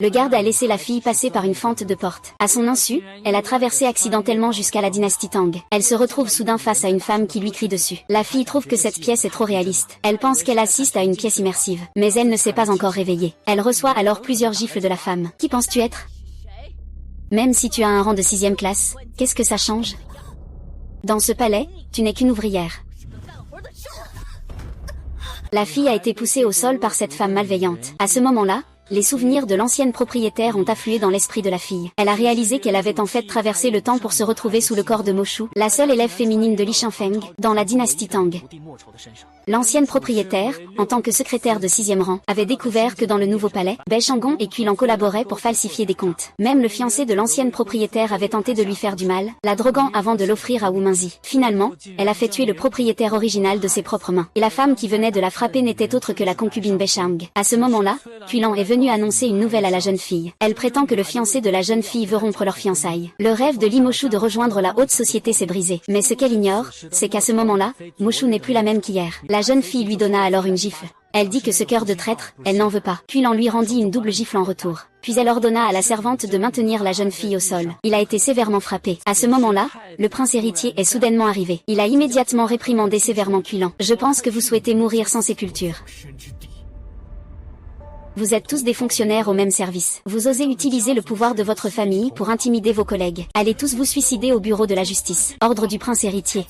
Le garde a laissé la fille passer par une fente de porte. À son insu, elle a traversé accidentellement jusqu'à la dynastie Tang. Elle se retrouve soudain face à une femme qui lui crie dessus. La fille trouve que cette pièce est trop réaliste. Elle pense qu'elle assiste à une pièce immersive. Mais elle ne s'est pas encore réveillée. Elle reçoit alors plusieurs gifles de la femme. Qui penses-tu être? Même si tu as un rang de 6e classe, qu'est-ce que ça change? Dans ce palais, tu n'es qu'une ouvrière. La fille a été poussée au sol par cette femme malveillante. À ce moment-là, les souvenirs de l'ancienne propriétaire ont afflué dans l'esprit de la fille. Elle a réalisé qu'elle avait en fait traversé le temps pour se retrouver sous le corps de Mo Shu, la seule élève féminine de Li Shangfeng, dans la dynastie Tang. L'ancienne propriétaire, en tant que secrétaire de 6e rang, avait découvert que dans le nouveau palais, Bai Shanggong et Quy Lan collaboraient pour falsifier des comptes. Même le fiancé de l'ancienne propriétaire avait tenté de lui faire du mal, la droguant avant de l'offrir à Wu Minzi. Finalement, elle a fait tuer le propriétaire original de ses propres mains. Et la femme qui venait de la frapper n'était autre que la concubine Bai Shang. À ce moment-là, Quy Lan est venue annoncer une nouvelle à la jeune fille. Elle prétend que le fiancé de la jeune fille veut rompre leurs fiançailles. Le rêve de Li Mo Shu de rejoindre la haute société s'est brisé. Mais ce qu'elle ignore, c'est qu'à ce moment-là, Mo Shu n'est plus la même qu'hier. La jeune fille lui donna alors une gifle. Elle dit que ce cœur de traître, elle n'en veut pas. Puis l'on lui rendit une double gifle en retour. Puis elle ordonna à la servante de maintenir la jeune fille au sol. Il a été sévèrement frappé. À ce moment-là, le prince héritier est soudainement arrivé. Il a immédiatement réprimandé sévèrement Quy Lan. Je pense que vous souhaitez mourir sans sépulture. Vous êtes tous des fonctionnaires au même service. Vous osez utiliser le pouvoir de votre famille pour intimider vos collègues. Allez tous vous suicider au bureau de la justice. Ordre du prince héritier.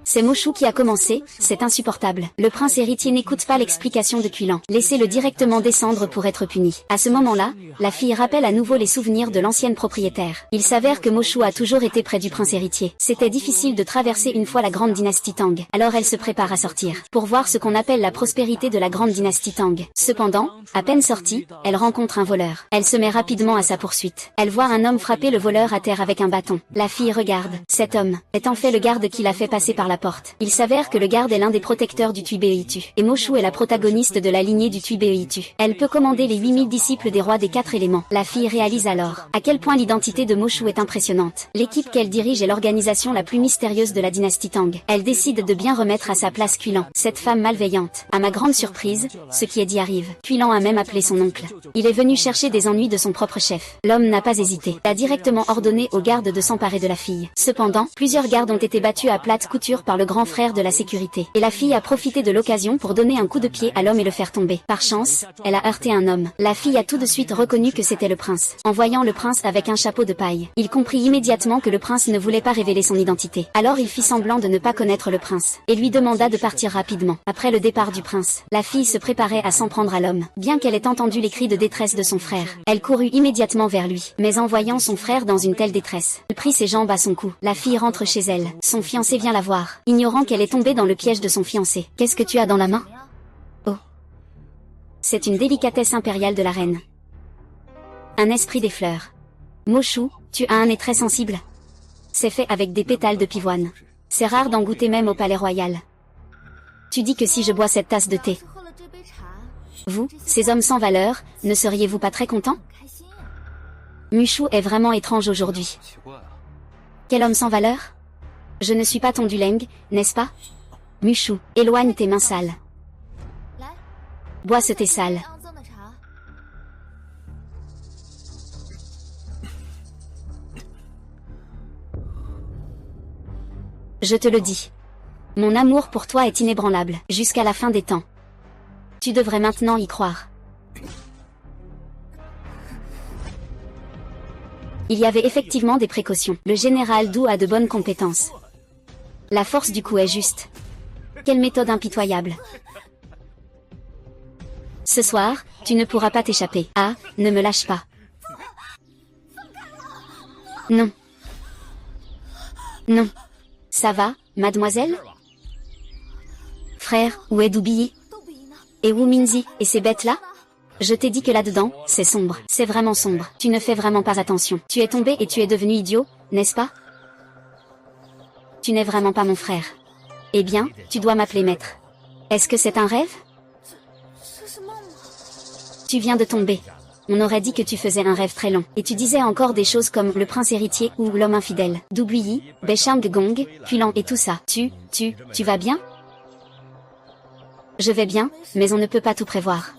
C'est Mo Shu qui a commencé, c'est insupportable. Le prince héritier n'écoute pas l'explication de Quy Lan. Laissez-le directement descendre pour être puni. À ce moment-là, la fille rappelle à nouveau les souvenirs de l'ancienne propriétaire. Il s'avère que Mo Shu a toujours été près du prince héritier. C'était difficile de traverser une fois la grande dynastie Tang. Alors elle se prépare à sortir, pour voir ce qu'on appelle la prospérité de la grande dynastie Tang. Cependant, à peine sortie, elle rencontre un voleur. Elle se met rapidement à sa poursuite. Elle voit un homme frapper le voleur à terre avec un bâton. La fille regarde. Cet homme est en fait le garde qui l'a fait passer par la porte. Il s'avère que le garde est l'un des protecteurs du Tuibeitu. Et Mo Shu est la protagoniste de la lignée du Tuibeitu. Elle peut commander les 8000 disciples des rois des 4 éléments. La fille réalise alors à quel point l'identité de Mo Shu est impressionnante. L'équipe qu'elle dirige est l'organisation la plus mystérieuse de la dynastie Tang. Elle décide de bien remettre à sa place Quy Lan, cette femme malveillante. À ma grande surprise, ce qui est dit arrive. Quy Lan a même appelé son oncle. Il est venu chercher des ennuis de son propre chef. L'homme n'a pas hésité. Il a directement ordonné aux gardes de s'emparer de la fille. Cependant, plusieurs gardes ont été battus à plate couture par le grand frère de la sécurité. Et la fille a profité de l'occasion pour donner un coup de pied à l'homme et le faire tomber. Par chance, elle a heurté un homme. La fille a tout de suite reconnu que c'était le prince. En voyant le prince avec un chapeau de paille, il comprit immédiatement que le prince ne voulait pas révéler son identité. Alors il fit semblant de ne pas connaître le prince, et lui demanda de partir rapidement. Après le départ du prince, la fille se préparait à s'en prendre à l'homme. Bien qu'elle ait entendu les cris de détresse de son frère, elle courut immédiatement vers lui. Mais en voyant son frère dans une telle détresse, elle prit ses jambes à son cou. La fille rentre chez elle. Son fiancé vient la voir, ignorant qu'elle est tombée dans le piège de son fiancé. Qu'est-ce que tu as dans la main? Oh. C'est une délicatesse impériale de la reine. Un esprit des fleurs. Mo Shu, tu as un nez très sensible. C'est fait avec des pétales de pivoine. C'est rare d'en goûter même au palais royal. Tu dis que si je bois cette tasse de thé, vous, ces hommes sans valeur, ne seriez-vous pas très contents? Mushu est vraiment étrange aujourd'hui. Quel homme sans valeur? Je ne suis pas ton Duleng, n'est-ce pas? Mushu, éloigne tes mains sales. Bois ce thé sale. Je te le dis. Mon amour pour toi est inébranlable, jusqu'à la fin des temps. Tu devrais maintenant y croire. Il y avait effectivement des précautions. Le général Dou a de bonnes compétences. La force du coup est juste. Quelle méthode impitoyable. Ce soir, tu ne pourras pas t'échapper. Ah, ne me lâche pas. Non. Non. Ça va, mademoiselle? Frère, où est Doubilly? Et Wu Minzi, et ces bêtes-là? Je t'ai dit que là-dedans, c'est sombre. C'est vraiment sombre. Tu ne fais vraiment pas attention. Tu es tombé et tu es devenu idiot, n'est-ce pas? Tu n'es vraiment pas mon frère. Eh bien, tu dois m'appeler maître. Est-ce que c'est un rêve? Tu viens de tomber. On aurait dit que tu faisais un rêve très long. Et tu disais encore des choses comme le prince héritier ou l'homme infidèle. Doubliyi, Bai Shanggong, Quy Lan et tout ça. Tu vas bien? Je vais bien, mais on ne peut pas tout prévoir.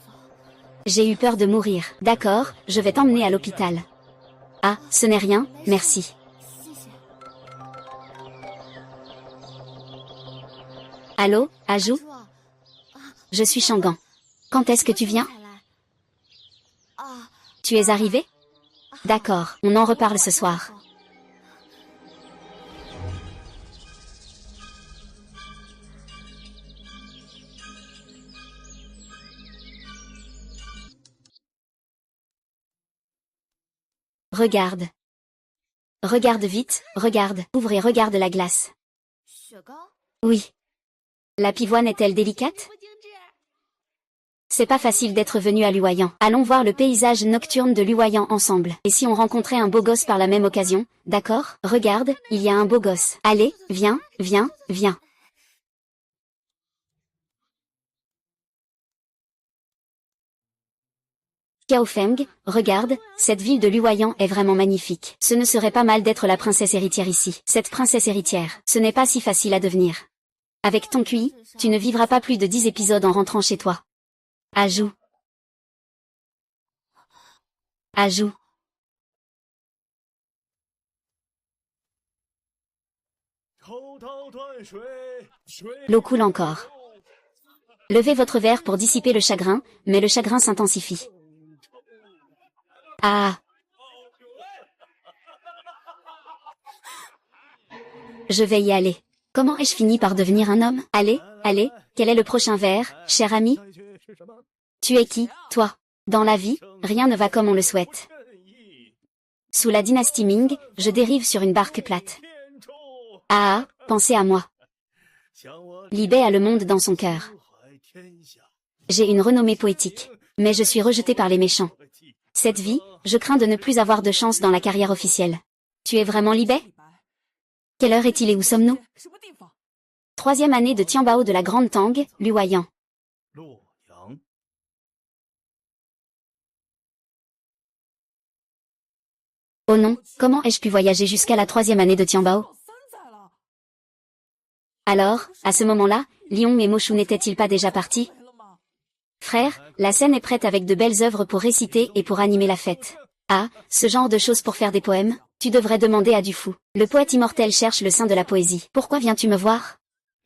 J'ai eu peur de mourir. D'accord, je vais t'emmener à l'hôpital. Ah, ce n'est rien, merci. Allô, Ajou? Je suis Shangan. Quand est-ce que tu viens? Tu es arrivé? D'accord, on en reparle ce soir. Regarde. Regarde vite, regarde, ouvre et regarde la glace. Oui. La pivoine est-elle délicate? C'est pas facile d'être venu à Luoyang. Allons voir le paysage nocturne de Luoyang ensemble. Et si on rencontrait un beau gosse par la même occasion, d'accord? Regarde, il y a un beau gosse. Allez, viens, viens, viens. Kaofeng, regarde, cette ville de Luoyang est vraiment magnifique. Ce ne serait pas mal d'être la princesse héritière ici. Cette princesse héritière, ce n'est pas si facile à devenir. Avec ton QI, tu ne vivras pas plus de 10 épisodes en rentrant chez toi. Ajou. Ajou. L'eau coule encore. Levez votre verre pour dissiper le chagrin, mais le chagrin s'intensifie. Ah. Je vais y aller. Comment ai-je fini par devenir un homme? Allez, allez, quel est le prochain verre, cher ami? Tu es qui, toi? Dans la vie, rien ne va comme on le souhaite. Sous la dynastie Ming, je dérive sur une barque plate. Ah, pensez à moi. Li Bei a le monde dans son cœur. J'ai une renommée poétique, mais je suis rejeté par les méchants. Cette vie, je crains de ne plus avoir de chance dans la carrière officielle. Tu es vraiment Li Bei? Quelle heure est-il et où sommes-nous? 3e année de Tianbao de la Grande Tang, Luoyang. Oh non, comment ai-je pu voyager jusqu'à la 3e année de Tianbao? Alors, à ce moment-là, Liong et Moshu n'étaient-ils pas déjà partis? Frère, la scène est prête avec de belles œuvres pour réciter et pour animer la fête. Ah, ce genre de choses pour faire des poèmes? Tu devrais demander à Dufu. Le poète immortel cherche le sein de la poésie. Pourquoi viens-tu me voir?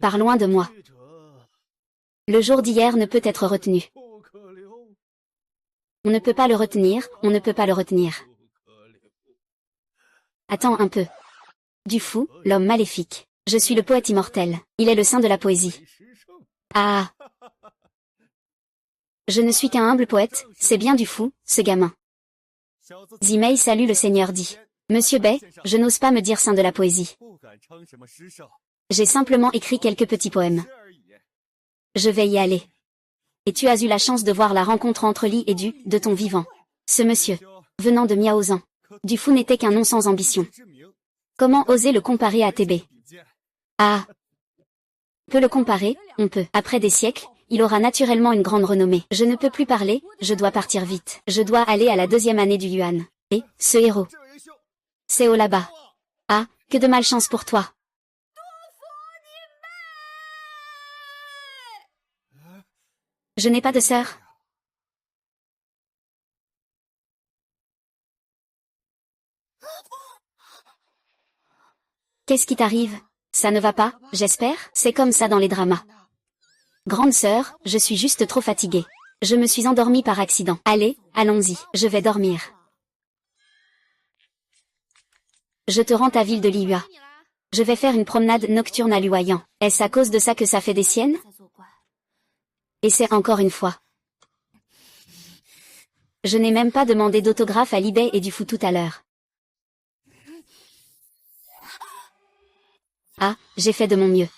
Par loin de moi. Le jour d'hier ne peut être retenu. On ne peut pas le retenir, on ne peut pas le retenir. Attends un peu. Dufu, l'homme maléfique. Je suis le poète immortel. Il est le saint de la poésie. Ah. Je ne suis qu'un humble poète, c'est bien Dufu, ce gamin. Zimei salue le seigneur dit. Monsieur Bei, je n'ose pas me dire saint de la poésie. J'ai simplement écrit quelques petits poèmes. Je vais y aller. Et tu as eu la chance de voir la rencontre entre Li et Du, de ton vivant. Ce monsieur, venant de Miaozan. Dufu n'était qu'un nom sans ambition. Comment oser le comparer à TB? Ah. Peut le comparer, on peut. Après des siècles, il aura naturellement une grande renommée. Je ne peux plus parler, je dois partir vite. Je dois aller à la 2e année du Yuan. Et, ce héros. C'est au là-bas. Ah, que de malchance pour toi. Je n'ai pas de sœur. Qu'est-ce qui t'arrive? Ça ne va pas, j'espère? C'est comme ça dans les dramas. Grande sœur, je suis juste trop fatiguée. Je me suis endormie par accident. Allez, allons-y, je vais dormir. Je te rends ta ville de Liyue. Je vais faire une promenade nocturne à Luoyang. Est-ce à cause de ça que ça fait des siennes? Et c'est encore une fois. Je n'ai même pas demandé d'autographe à Li Bei et Dufu tout à l'heure. Ah, j'ai fait de mon mieux.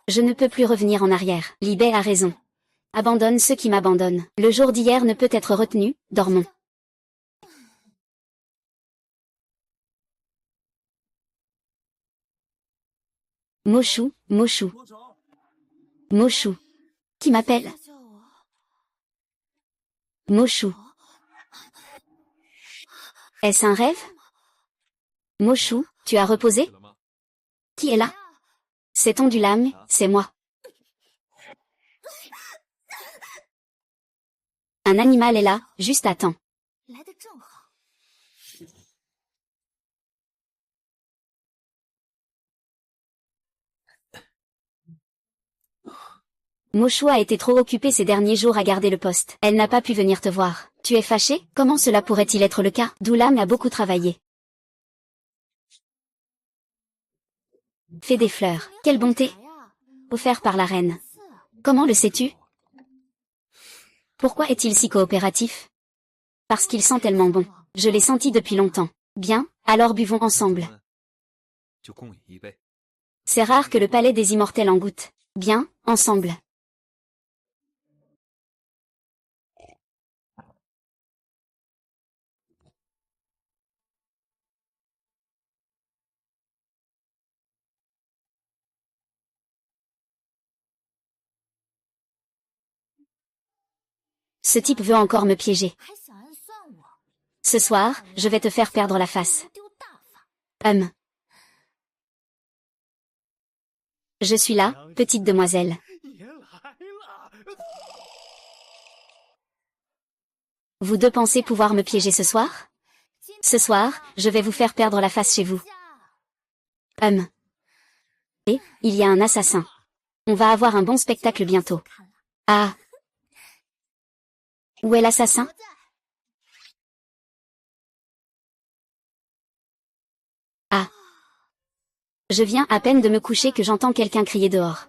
Je ne peux plus revenir en arrière. Li Bei a raison. Abandonne ceux qui m'abandonnent. Le jour d'hier ne peut être retenu, dormons. Moshu, Moshu. Moshu. Qui m'appelle? Moshu. Est-ce un rêve? Moshu, tu as reposé? Qui est là? C'est Tondulam, c'est moi. Un animal est là, juste à temps. Moshu a été trop occupée ces derniers jours à garder le poste. Elle n'a pas pu venir te voir. Tu es fâché? Comment cela pourrait-il être le cas? Doulam a beaucoup travaillé. Fais des fleurs. Quelle bonté! Offert par la reine. Comment le sais-tu? Pourquoi est-il si coopératif? Parce qu'il sent tellement bon. Je l'ai senti depuis longtemps. Bien, alors buvons ensemble. C'est rare que le palais des immortels en goûte. Bien, ensemble. Ce type veut encore me piéger. Ce soir, je vais te faire perdre la face. Je suis là, petite demoiselle. Vous deux pensez pouvoir me piéger ce soir? Ce soir, je vais vous faire perdre la face chez vous. Et, il y a un assassin. On va avoir un bon spectacle bientôt. Ah! Où est l'assassin? Ah! Je viens à peine de me coucher que j'entends quelqu'un crier dehors.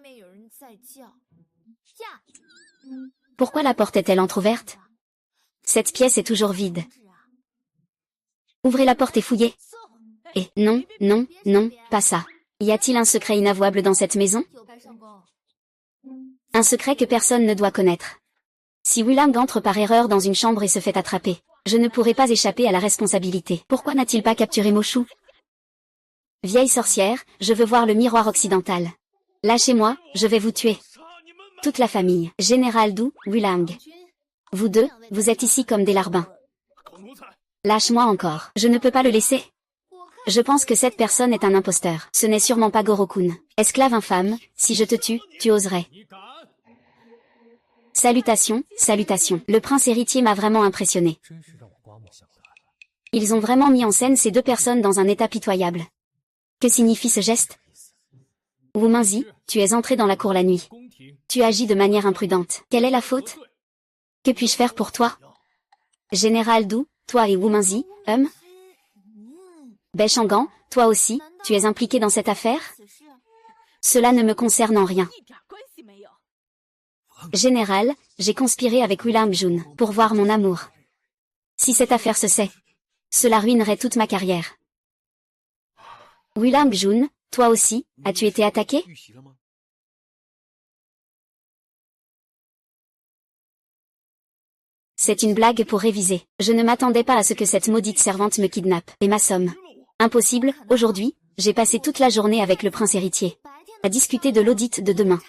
Pourquoi la porte est-elle entr'ouverte? Cette pièce est toujours vide. Ouvrez la porte et fouillez. Et, non, non, non, pas ça. Y a-t-il un secret inavouable dans cette maison? Un secret que personne ne doit connaître. Si Wulang entre par erreur dans une chambre et se fait attraper, je ne pourrai pas échapper à la responsabilité. Pourquoi n'a-t-il pas capturé Moshu? Vieille sorcière, je veux voir le miroir occidental. Lâchez-moi, je vais vous tuer. Toute la famille. Général Du, Wulang. Vous deux, vous êtes ici comme des larbins. Lâche-moi encore. Je ne peux pas le laisser. Je pense que cette personne est un imposteur. Ce n'est sûrement pas Goro-kun. Esclave infâme, si je te tue, tu oserais. Salutations, salutations. Le prince héritier m'a vraiment impressionné. Ils ont vraiment mis en scène ces deux personnes dans un état pitoyable. Que signifie ce geste? Wu Mingzi, tu es entré dans la cour la nuit. Tu agis de manière imprudente. Quelle est la faute? Que puis-je faire pour toi? Général Du, toi et Wu Mingzi, Bai Shangan, toi aussi, tu es impliqué dans cette affaire? Cela ne me concerne en rien. Général, j'ai conspiré avec Wulang Jun pour voir mon amour. Si cette affaire se sait, cela ruinerait toute ma carrière. Wulang Jun, toi aussi, as-tu été attaqué? C'est une blague pour réviser. Je ne m'attendais pas à ce que cette maudite servante me kidnappe et m'assomme. Impossible, aujourd'hui, j'ai passé toute la journée avec le prince héritier, à discuter de l'audit de demain.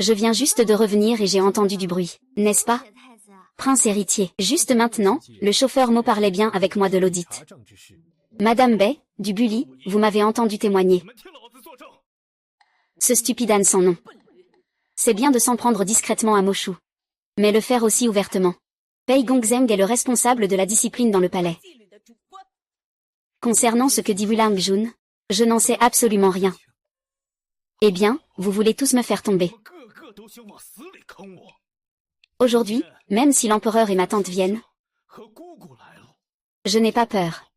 Je viens juste de revenir et j'ai entendu du bruit, n'est-ce pas? Prince héritier. Juste maintenant, le chauffeur Mo parlait bien avec moi de l'audit. Madame Bai, du Bully, vous m'avez entendu témoigner. Ce stupide âne sans nom. C'est bien de s'en prendre discrètement à Moshu. Mais le faire aussi ouvertement. Pei Gongzheng est le responsable de la discipline dans le palais. Concernant ce que dit Wulang Jun, je n'en sais absolument rien. Eh bien, vous voulez tous me faire tomber. Aujourd'hui, même si l'empereur et ma tante viennent, je n'ai pas peur.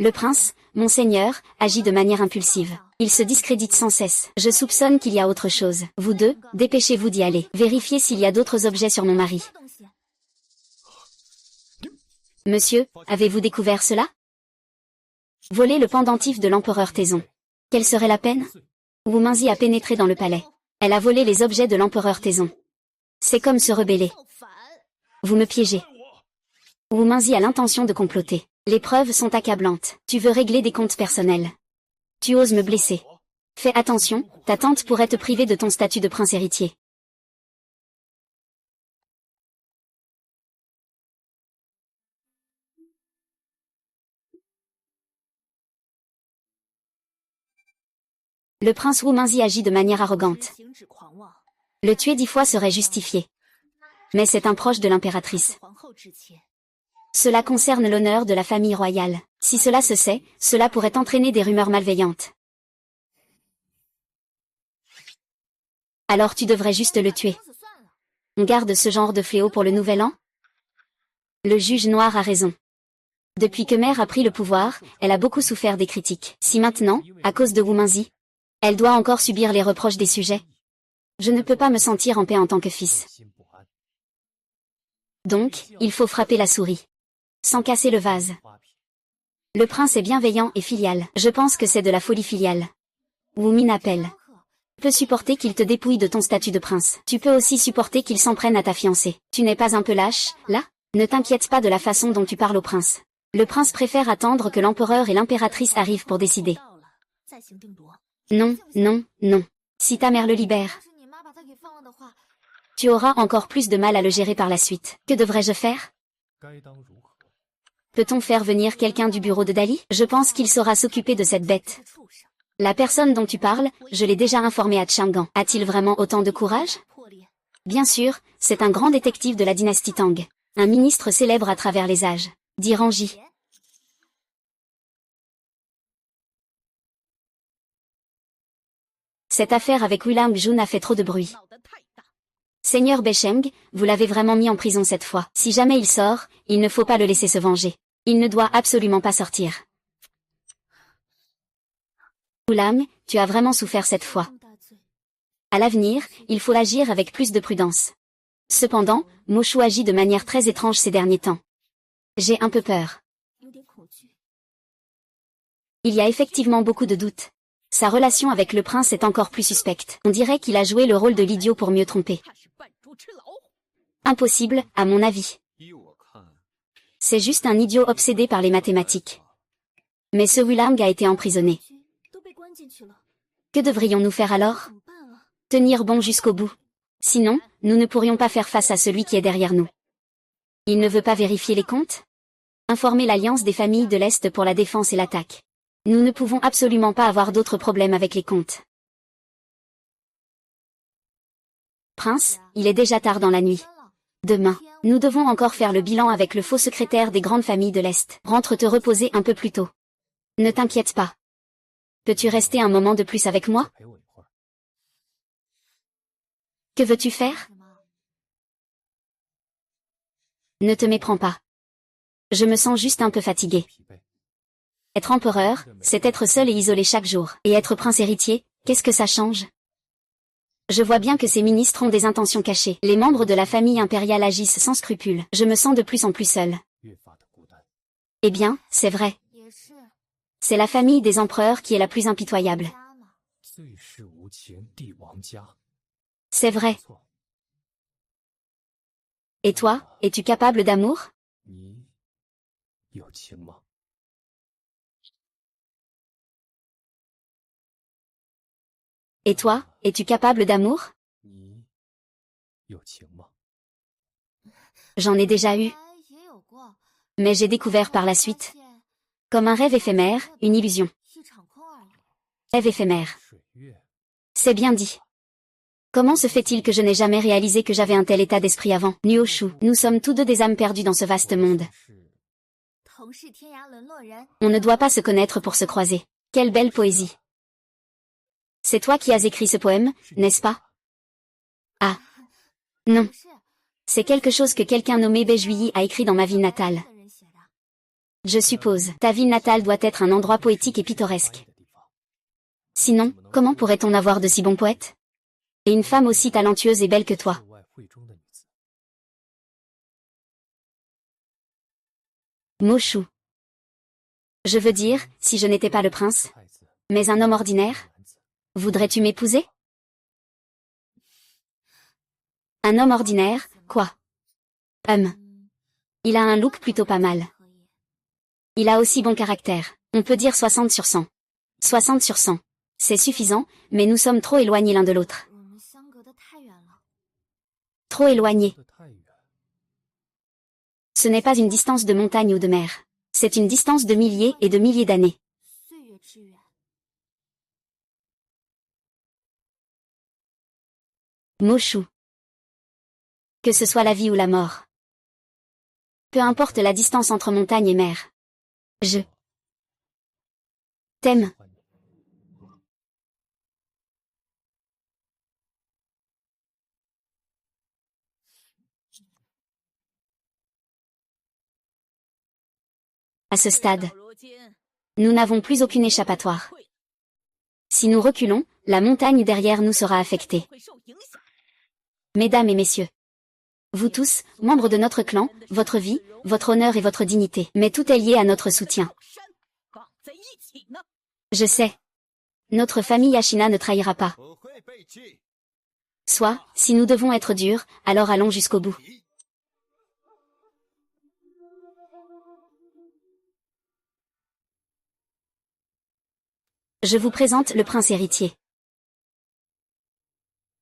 Le prince, monseigneur, agit de manière impulsive. Il se discrédite sans cesse. Je soupçonne qu'il y a autre chose. Vous deux, dépêchez-vous d'y aller. Vérifiez s'il y a d'autres objets sur mon mari. Monsieur, avez-vous découvert cela? Voler le pendentif de l'empereur Taizong. Quelle serait la peine? Wu Mingzi a pénétré dans le palais. Elle a volé les objets de l'empereur Taizong. C'est comme se rebeller. Vous me piégez. Wu Mingzi a l'intention de comploter. Les preuves sont accablantes. Tu veux régler des comptes personnels. Tu oses me blesser. Fais attention, ta tante pourrait te priver de ton statut de prince héritier. Le prince Wu Mingzi agit de manière arrogante. Le tuer 10 fois serait justifié. Mais c'est un proche de l'impératrice. Cela concerne l'honneur de la famille royale. Si cela se sait, cela pourrait entraîner des rumeurs malveillantes. Alors tu devrais juste le tuer. On garde ce genre de fléau pour le nouvel an? Le juge noir a raison. Depuis que Mère a pris le pouvoir, elle a beaucoup souffert des critiques. Si maintenant, à cause de Wu Minzi, elle doit encore subir les reproches des sujets, je ne peux pas me sentir en paix en tant que fils. Donc, il faut frapper la souris. Sans casser le vase. Le prince est bienveillant et filial. Je pense que c'est de la folie filiale. Wu Min appelle. Tu peux supporter qu'il te dépouille de ton statut de prince. Tu peux aussi supporter qu'il s'en prenne à ta fiancée. Tu n'es pas un peu lâche, là? Ne t'inquiète pas de la façon dont tu parles au prince. Le prince préfère attendre que l'empereur et l'impératrice arrivent pour décider. Non, non, non. Si ta mère le libère, tu auras encore plus de mal à le gérer par la suite. Que devrais-je faire? Peut-on faire venir quelqu'un du bureau de Dali? Je pense qu'il saura s'occuper de cette bête. La personne dont tu parles, je l'ai déjà informé à Chang'an. A-t-il vraiment autant de courage? Bien sûr, c'est un grand détective de la dynastie Tang. Un ministre célèbre à travers les âges. Dit Ranji. Cette affaire avec Wulang Jun a fait trop de bruit. Seigneur Besheng, vous l'avez vraiment mis en prison cette fois. Si jamais il sort, il ne faut pas le laisser se venger. Il ne doit absolument pas sortir. Wulang, tu as vraiment souffert cette fois. À l'avenir, il faut agir avec plus de prudence. Cependant, Moshu agit de manière très étrange ces derniers temps. J'ai un peu peur. Il y a effectivement beaucoup de doutes. Sa relation avec le prince est encore plus suspecte. On dirait qu'il a joué le rôle de l'idiot pour mieux tromper. Impossible, à mon avis. C'est juste un idiot obsédé par les mathématiques. Mais ce Wulang a été emprisonné. Que devrions-nous faire alors? Tenir bon jusqu'au bout. Sinon, nous ne pourrions pas faire face à celui qui est derrière nous. Il ne veut pas vérifier les comptes? Informer l'Alliance des familles de l'Est pour la défense et l'attaque. Nous ne pouvons absolument pas avoir d'autres problèmes avec les comptes. Prince, il est déjà tard dans la nuit. Demain, nous devons encore faire le bilan avec le faux secrétaire des grandes familles de l'Est. Rentre te reposer un peu plus tôt. Ne t'inquiète pas. Peux-tu rester un moment de plus avec moi? Que veux-tu faire? Ne te méprends pas. Je me sens juste un peu fatigué. Être empereur, c'est être seul et isolé chaque jour. Et être prince héritier, qu'est-ce que ça change? Je vois bien que ces ministres ont des intentions cachées. Les membres de la famille impériale agissent sans scrupule. Je me sens de plus en plus seul. Eh bien, c'est vrai. C'est la famille des empereurs qui est la plus impitoyable. C'est vrai. Et toi, es-tu capable d'amour? Et toi, es-tu capable d'amour? J'en ai déjà eu. Mais j'ai découvert par la suite. Comme un rêve éphémère, une illusion. Rêve éphémère. C'est bien dit. Comment se fait-il que je n'ai jamais réalisé que j'avais un tel état d'esprit avant? Nuoshu, nous sommes tous deux des âmes perdues dans ce vaste monde. On ne doit pas se connaître pour se croiser. Quelle belle poésie. C'est toi qui as écrit ce poème, n'est-ce pas? Ah. Non. C'est quelque chose que quelqu'un nommé Bejuyi a écrit dans ma ville natale. Je suppose, ta ville natale doit être un endroit poétique et pittoresque. Sinon, comment pourrait-on avoir de si bons poètes? Et une femme aussi talentueuse et belle que toi. Moshu. Je veux dire, si je n'étais pas le prince, mais un homme ordinaire, voudrais-tu m'épouser? Un homme ordinaire, quoi? Il a un look plutôt pas mal. Il a aussi bon caractère. On peut dire 60 sur 100. 60 sur 100. C'est suffisant, mais nous sommes trop éloignés l'un de l'autre. Trop éloignés. Ce n'est pas une distance de montagne ou de mer. C'est une distance de milliers et de milliers d'années. Moshu. Que ce soit la vie ou la mort. Peu importe la distance entre montagne et mer. Je t'aime. À ce stade, nous n'avons plus aucune échappatoire. Si nous reculons, la montagne derrière nous sera affectée. Mesdames et messieurs, vous tous, membres de notre clan, votre vie, votre honneur et votre dignité, mais tout est lié à notre soutien. Je sais. Notre famille Ashina ne trahira pas. Soit, si nous devons être durs, alors allons jusqu'au bout. Je vous présente le prince héritier.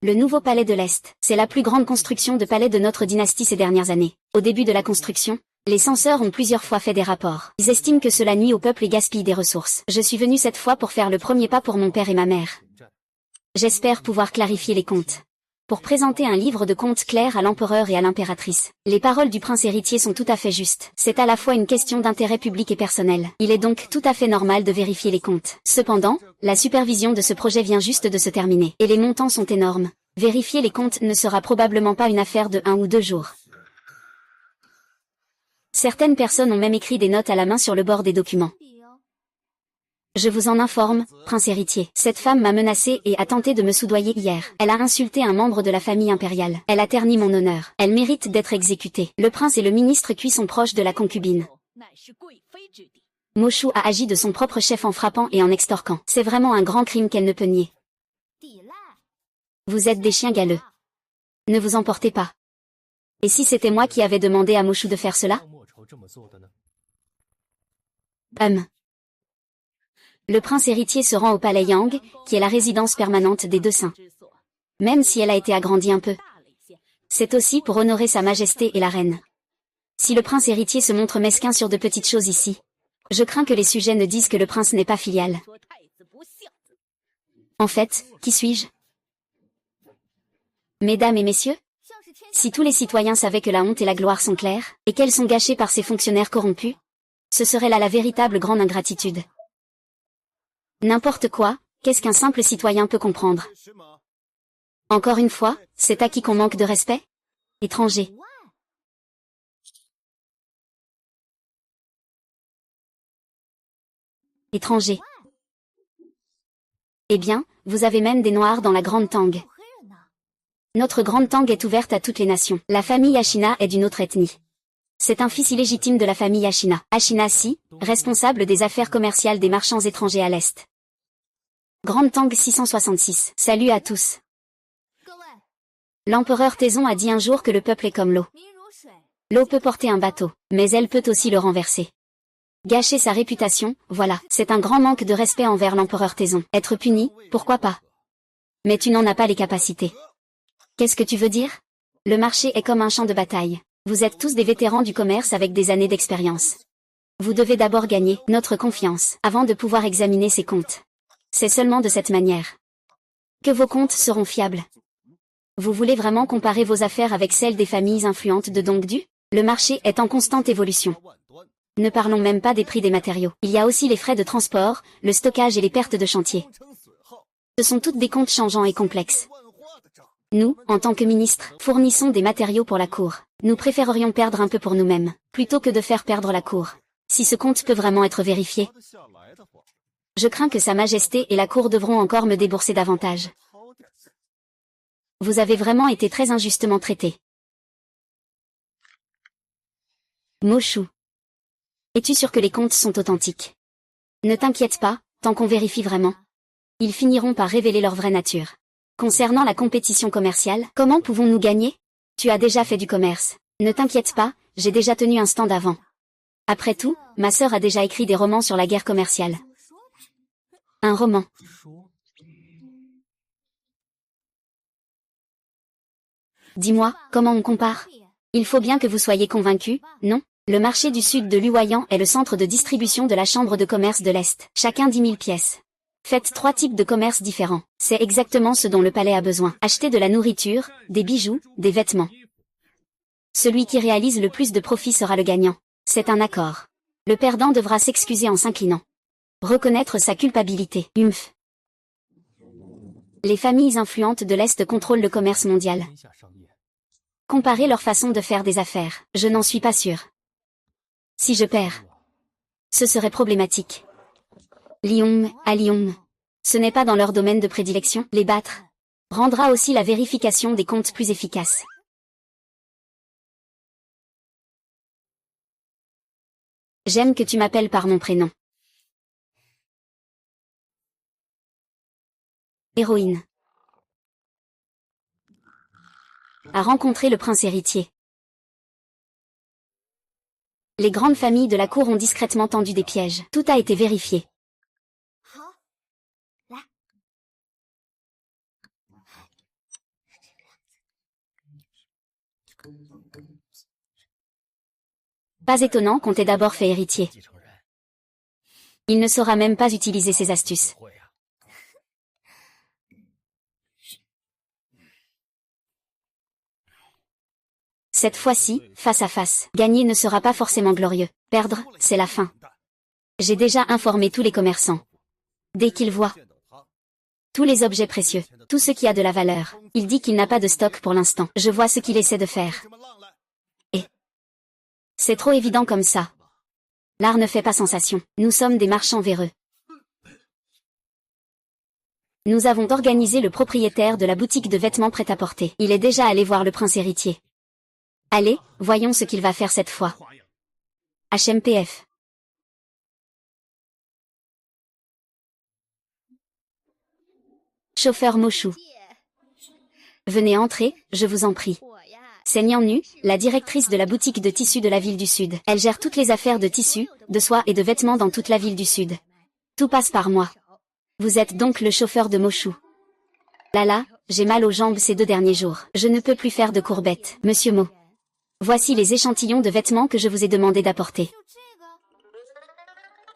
Le nouveau palais de l'Est, c'est la plus grande construction de palais de notre dynastie ces dernières années. Au début de la construction, les censeurs ont plusieurs fois fait des rapports. Ils estiment que cela nuit au peuple et gaspille des ressources. Je suis venu cette fois pour faire le premier pas pour mon père et ma mère. J'espère pouvoir clarifier les comptes. Pour présenter un livre de comptes clair à l'empereur et à l'impératrice. Les paroles du prince héritier sont tout à fait justes. C'est à la fois une question d'intérêt public et personnel. Il est donc tout à fait normal de vérifier les comptes. Cependant, la supervision de ce projet vient juste de se terminer. Et les montants sont énormes. Vérifier les comptes ne sera probablement pas une affaire de 1 ou 2 jours. Certaines personnes ont même écrit des notes à la main sur le bord des documents. Je vous en informe, prince héritier. Cette femme m'a menacé et a tenté de me soudoyer hier. Elle a insulté un membre de la famille impériale. Elle a terni mon honneur. Elle mérite d'être exécutée. Le prince et le ministre Kui sont proches de la concubine. Moshu a agi de son propre chef en frappant et en extorquant. C'est vraiment un grand crime qu'elle ne peut nier. Vous êtes des chiens galeux. Ne vous emportez pas. Et si c'était moi qui avais demandé à Moshu de faire cela? Le prince héritier se rend au palais Yang, qui est la résidence permanente des deux saints. Même si elle a été agrandie un peu. C'est aussi pour honorer sa majesté et la reine. Si le prince héritier se montre mesquin sur de petites choses ici, je crains que les sujets ne disent que le prince n'est pas filial. En fait, qui suis-je? Mesdames et messieurs, si tous les citoyens savaient que la honte et la gloire sont claires, et qu'elles sont gâchées par ces fonctionnaires corrompus, ce serait là la véritable grande ingratitude. N'importe quoi, qu'est-ce qu'un simple citoyen peut comprendre? Encore une fois, c'est à qui qu'on manque de respect? Étranger. Étranger. Eh bien, vous avez même des Noirs dans la Grande Tang. Notre Grande Tang est ouverte à toutes les nations. La famille Ashina est d'une autre ethnie. C'est un fils illégitime de la famille Ashina. Ashina Si, responsable des affaires commerciales des marchands étrangers à l'Est. Grande Tang 666. Salut à tous. L'empereur Taizong a dit un jour que le peuple est comme l'eau. L'eau peut porter un bateau, mais elle peut aussi le renverser. Gâcher sa réputation, voilà, c'est un grand manque de respect envers l'empereur Taizong. Être puni, pourquoi pas? Mais tu n'en as pas les capacités. Qu'est-ce que tu veux dire? Le marché est comme un champ de bataille. Vous êtes tous des vétérans du commerce avec des années d'expérience. Vous devez d'abord gagner notre confiance avant de pouvoir examiner ses comptes. C'est seulement de cette manière que vos comptes seront fiables. Vous voulez vraiment comparer vos affaires avec celles des familles influentes de Dongdu? Le marché est en constante évolution. Ne parlons même pas des prix des matériaux. Il y a aussi les frais de transport, le stockage et les pertes de chantier. Ce sont toutes des comptes changeants et complexes. Nous, en tant que ministres, fournissons des matériaux pour la cour. Nous préférerions perdre un peu pour nous-mêmes, plutôt que de faire perdre la cour. Si ce compte peut vraiment être vérifié. Je crains que Sa Majesté et la cour devront encore me débourser davantage. Vous avez vraiment été très injustement traité. Moshu. Es-tu sûr que les comptes sont authentiques? Ne t'inquiète pas, tant qu'on vérifie vraiment. Ils finiront par révéler leur vraie nature. Concernant la compétition commerciale, comment pouvons-nous gagner? Tu as déjà fait du commerce. Ne t'inquiète pas, j'ai déjà tenu un stand avant. Après tout, ma sœur a déjà écrit des romans sur la guerre commerciale. Un roman. Dis-moi, comment on compare? Il faut bien que vous soyez convaincus, non? Le marché du sud de Luoyang est le centre de distribution de la chambre de commerce de l'Est. Chacun 10 000 pièces. Faites 3 types de commerces différents. C'est exactement ce dont le palais a besoin. Acheter de la nourriture, des bijoux, des vêtements. Celui qui réalise le plus de profit sera le gagnant. C'est un accord. Le perdant devra s'excuser en s'inclinant. Reconnaître sa culpabilité. Humph. Les familles influentes de l'Est contrôlent le commerce mondial. Comparer leur façon de faire des affaires. Je n'en suis pas sûr. Si je perds, ce serait problématique. Lyon, à Lyon. Ce n'est pas dans leur domaine de prédilection. Les battre rendra aussi la vérification des comptes plus efficace. J'aime que tu m'appelles par mon prénom. Héroïne. A rencontré le prince héritier. Les grandes familles de la cour ont discrètement tendu des pièges. Tout a été vérifié. Pas étonnant qu'on t'ait d'abord fait héritier. Il ne saura même pas utiliser ses astuces. Cette fois-ci, face à face, gagner ne sera pas forcément glorieux. Perdre, c'est la fin. J'ai déjà informé tous les commerçants. Dès qu'ils voient tous les objets précieux, tout ce qui a de la valeur, il dit qu'il n'a pas de stock pour l'instant. Je vois ce qu'il essaie de faire. Et c'est trop évident comme ça. L'art ne fait pas sensation. Nous sommes des marchands véreux. Nous avons organisé le propriétaire de la boutique de vêtements prêt-à-porter. Il est déjà allé voir le prince héritier. Allez, voyons ce qu'il va faire cette fois. HMPF. Chauffeur Mochou. Venez entrer, je vous en prie. C'est Nian Nu, la directrice de la boutique de tissus de la ville du Sud. Elle gère toutes les affaires de tissus, de soie et de vêtements dans toute la ville du Sud. Tout passe par moi. Vous êtes donc le chauffeur de Mochou. Là, j'ai mal aux jambes ces 2 derniers jours. Je ne peux plus faire de courbettes. Monsieur Mo. Voici les échantillons de vêtements que je vous ai demandé d'apporter.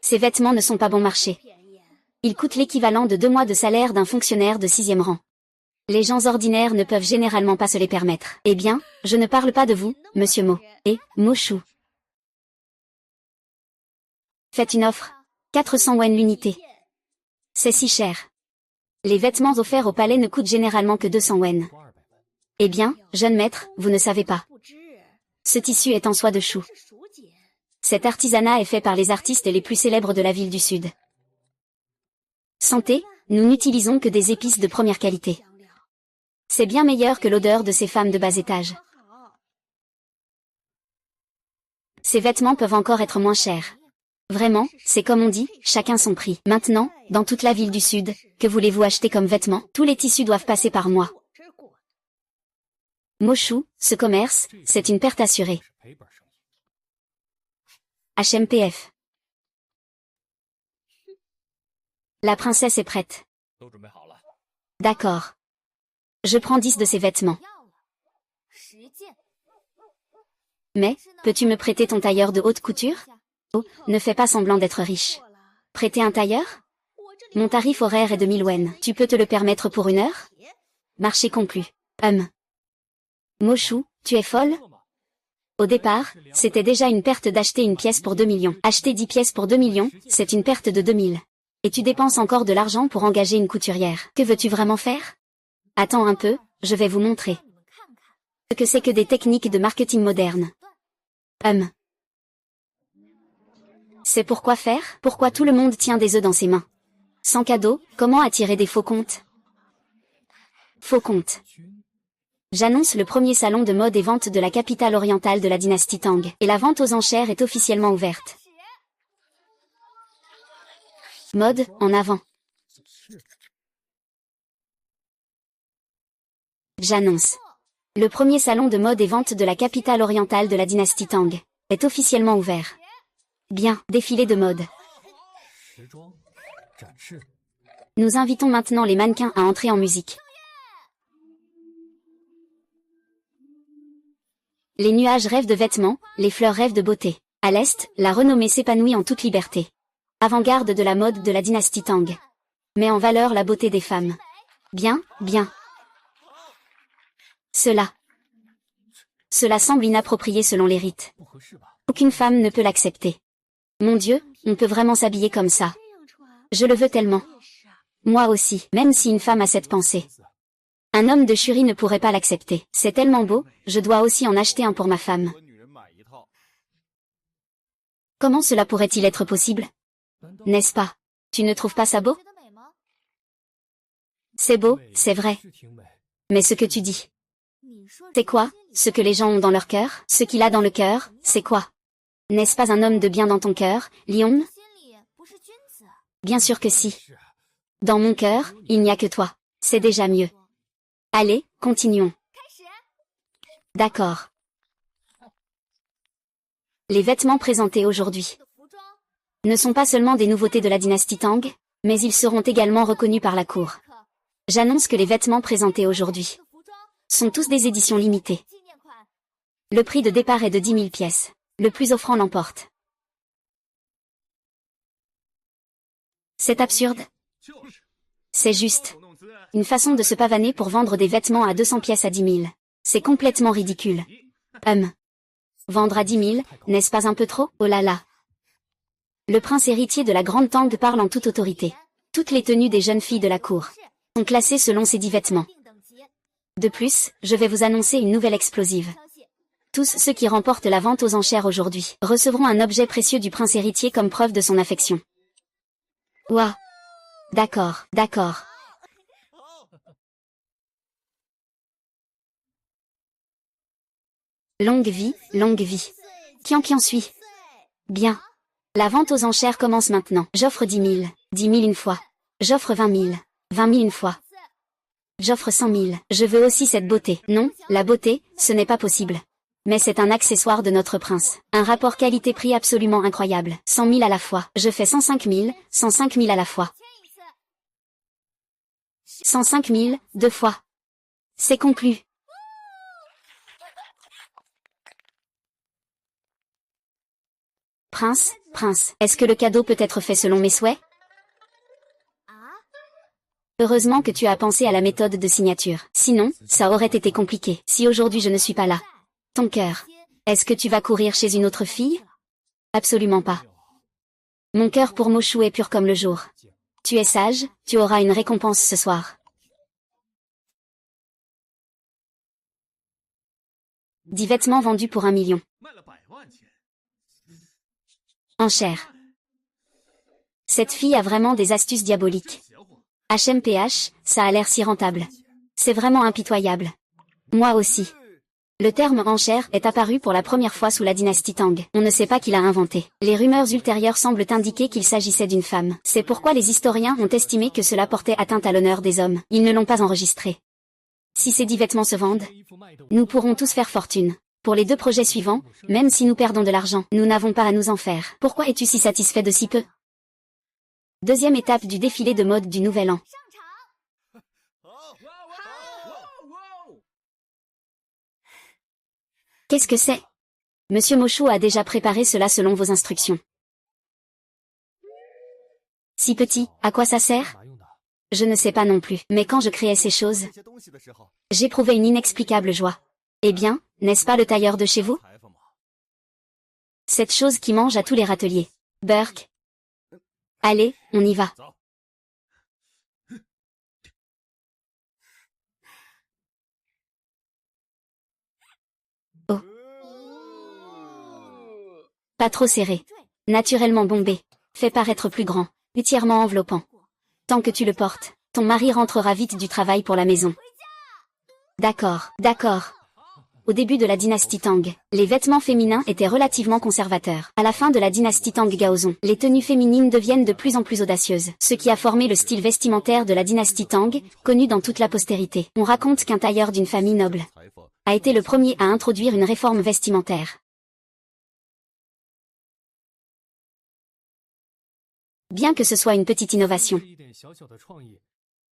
Ces vêtements ne sont pas bon marché. Ils coûtent l'équivalent de 2 mois de salaire d'un fonctionnaire de 6e rang. Les gens ordinaires ne peuvent généralement pas se les permettre. Eh bien, je ne parle pas de vous, monsieur Mo. Et, Mochou. Faites une offre. 400 wen l'unité. C'est si cher. Les vêtements offerts au palais ne coûtent généralement que 200 wen. Eh bien, jeune maître, vous ne savez pas. Ce tissu est en soie de chou. Cet artisanat est fait par les artistes les plus célèbres de la ville du Sud. Santé, nous n'utilisons que des épices de première qualité. C'est bien meilleur que l'odeur de ces femmes de bas étage. Ces vêtements peuvent encore être moins chers. Vraiment, c'est comme on dit, chacun son prix. Maintenant, dans toute la ville du Sud, que voulez-vous acheter comme vêtements? Tous les tissus doivent passer par moi. Mochou, ce commerce, c'est une perte assurée. HMPF. La princesse est prête. D'accord. Je prends 10 de ces vêtements. Mais, peux-tu me prêter ton tailleur de haute couture? Oh, ne fais pas semblant d'être riche. Prêter un tailleur? Mon tarif horaire est de 1000 wen. Tu peux te le permettre pour 1 heure? Marché conclu. Mochou, tu es folle? Au départ, c'était déjà une perte d'acheter une pièce pour 2 millions. Acheter 10 pièces pour 2 millions, c'est une perte de 2000. Et tu dépenses encore de l'argent pour engager une couturière. Que veux-tu vraiment faire? Attends un peu, je vais vous montrer. Ce que c'est que des techniques de marketing moderne. C'est pourquoi faire? Pourquoi tout le monde tient des œufs dans ses mains? Sans cadeau, comment attirer des faux comptes? Faux comptes. J'annonce le premier salon de mode et vente de la capitale orientale de la dynastie Tang. Et la vente aux enchères est officiellement ouverte. Mode, en avant. J'annonce. Le premier salon de mode et vente de la capitale orientale de la dynastie Tang est officiellement ouvert. Bien, défilé de mode. Nous invitons maintenant les mannequins à entrer en musique. Les nuages rêvent de vêtements, les fleurs rêvent de beauté. À l'Est, la renommée s'épanouit en toute liberté. Avant-garde de la mode de la dynastie Tang. Met en valeur la beauté des femmes. Bien, bien. Cela. Cela semble inapproprié selon les rites. Aucune femme ne peut l'accepter. Mon Dieu, on peut vraiment s'habiller comme ça. Je le veux tellement. Moi aussi, même si une femme a cette pensée. Un homme de Shuri ne pourrait pas l'accepter. C'est tellement beau, je dois aussi en acheter un pour ma femme. Comment cela pourrait-il être possible? N'est-ce pas? Tu ne trouves pas ça beau? C'est beau, c'est vrai. Mais ce que tu dis, c'est quoi? Ce que les gens ont dans leur cœur? Ce qu'il a dans le cœur, c'est quoi? N'est-ce pas un homme de bien dans ton cœur, Lyon? Bien sûr que si. Dans mon cœur, il n'y a que toi. C'est déjà mieux. Allez, continuons. D'accord. Les vêtements présentés aujourd'hui ne sont pas seulement des nouveautés de la dynastie Tang, mais ils seront également reconnus par la cour. J'annonce que les vêtements présentés aujourd'hui sont tous des éditions limitées. Le prix de départ est de 10 000 pièces. Le plus offrant l'emporte. C'est absurde. C'est juste. Une façon de se pavaner pour vendre des vêtements à 200 pièces à 10 000. C'est complètement ridicule. Vendre à 10 000, n'est-ce pas un peu trop? Oh là là. Le prince héritier de la Grande Tang parle en toute autorité. Toutes les tenues des jeunes filles de la cour sont classées selon ces 10 vêtements. De plus, je vais vous annoncer une nouvelle explosive. Tous ceux qui remportent la vente aux enchères aujourd'hui recevront un objet précieux du prince héritier comme preuve de son affection. Ouah. D'accord, d'accord. Longue vie, longue vie. Qui en suit? Bien. La vente aux enchères commence maintenant. J'offre 10 000. 10 000 une fois. J'offre 20 000. 20 000 une fois. J'offre 100 000. Je veux aussi cette beauté. Non, la beauté, ce n'est pas possible. Mais c'est un accessoire de notre prince. Un rapport qualité-prix absolument incroyable. 100 000 à la fois. Je fais 105 000, 105 000 à la fois. 105 000, deux fois. C'est conclu. Prince, prince, est-ce que le cadeau peut être fait selon mes souhaits? Heureusement que tu as pensé à la méthode de signature. Sinon, ça aurait été compliqué. Si aujourd'hui je ne suis pas là. Ton cœur. Est-ce que tu vas courir chez une autre fille? Absolument pas. Mon cœur pour Moshou est pur comme le jour. Tu es sage, tu auras une récompense ce soir. 10 vêtements vendus pour 1 million. Enchère. Cette fille a vraiment des astuces diaboliques. HMPH, ça a l'air si rentable. C'est vraiment impitoyable. Moi aussi. Le terme enchère est apparu pour la première fois sous la dynastie Tang. On ne sait pas qui l'a inventé. Les rumeurs ultérieures semblent indiquer qu'il s'agissait d'une femme. C'est pourquoi les historiens ont estimé que cela portait atteinte à l'honneur des hommes. Ils ne l'ont pas enregistré. Si ces 10 vêtements se vendent, nous pourrons tous faire fortune. Pour les 2 projets suivants, même si nous perdons de l'argent, nous n'avons pas à nous en faire. Pourquoi es-tu si satisfait de si peu? Deuxième étape du défilé de mode du Nouvel An. Qu'est-ce que c'est? Monsieur Moshou a déjà préparé cela selon vos instructions. Si petit, à quoi ça sert? Je ne sais pas non plus, mais quand je créais ces choses, j'éprouvais une inexplicable joie. Eh bien, n'est-ce pas le tailleur de chez vous? Cette chose qui mange à tous les râteliers. Burke. Allez, on y va. Oh. Pas trop serré. Naturellement bombé. Fait paraître plus grand. Entièrement enveloppant. Tant que tu le portes, ton mari rentrera vite du travail pour la maison. D'accord, d'accord. Au début de la dynastie Tang, les vêtements féminins étaient relativement conservateurs. À la fin de la dynastie Tang Gaozong, les tenues féminines deviennent de plus en plus audacieuses, ce qui a formé le style vestimentaire de la dynastie Tang, connu dans toute la postérité. On raconte qu'un tailleur d'une famille noble a été le premier à introduire une réforme vestimentaire. Bien que ce soit une petite innovation,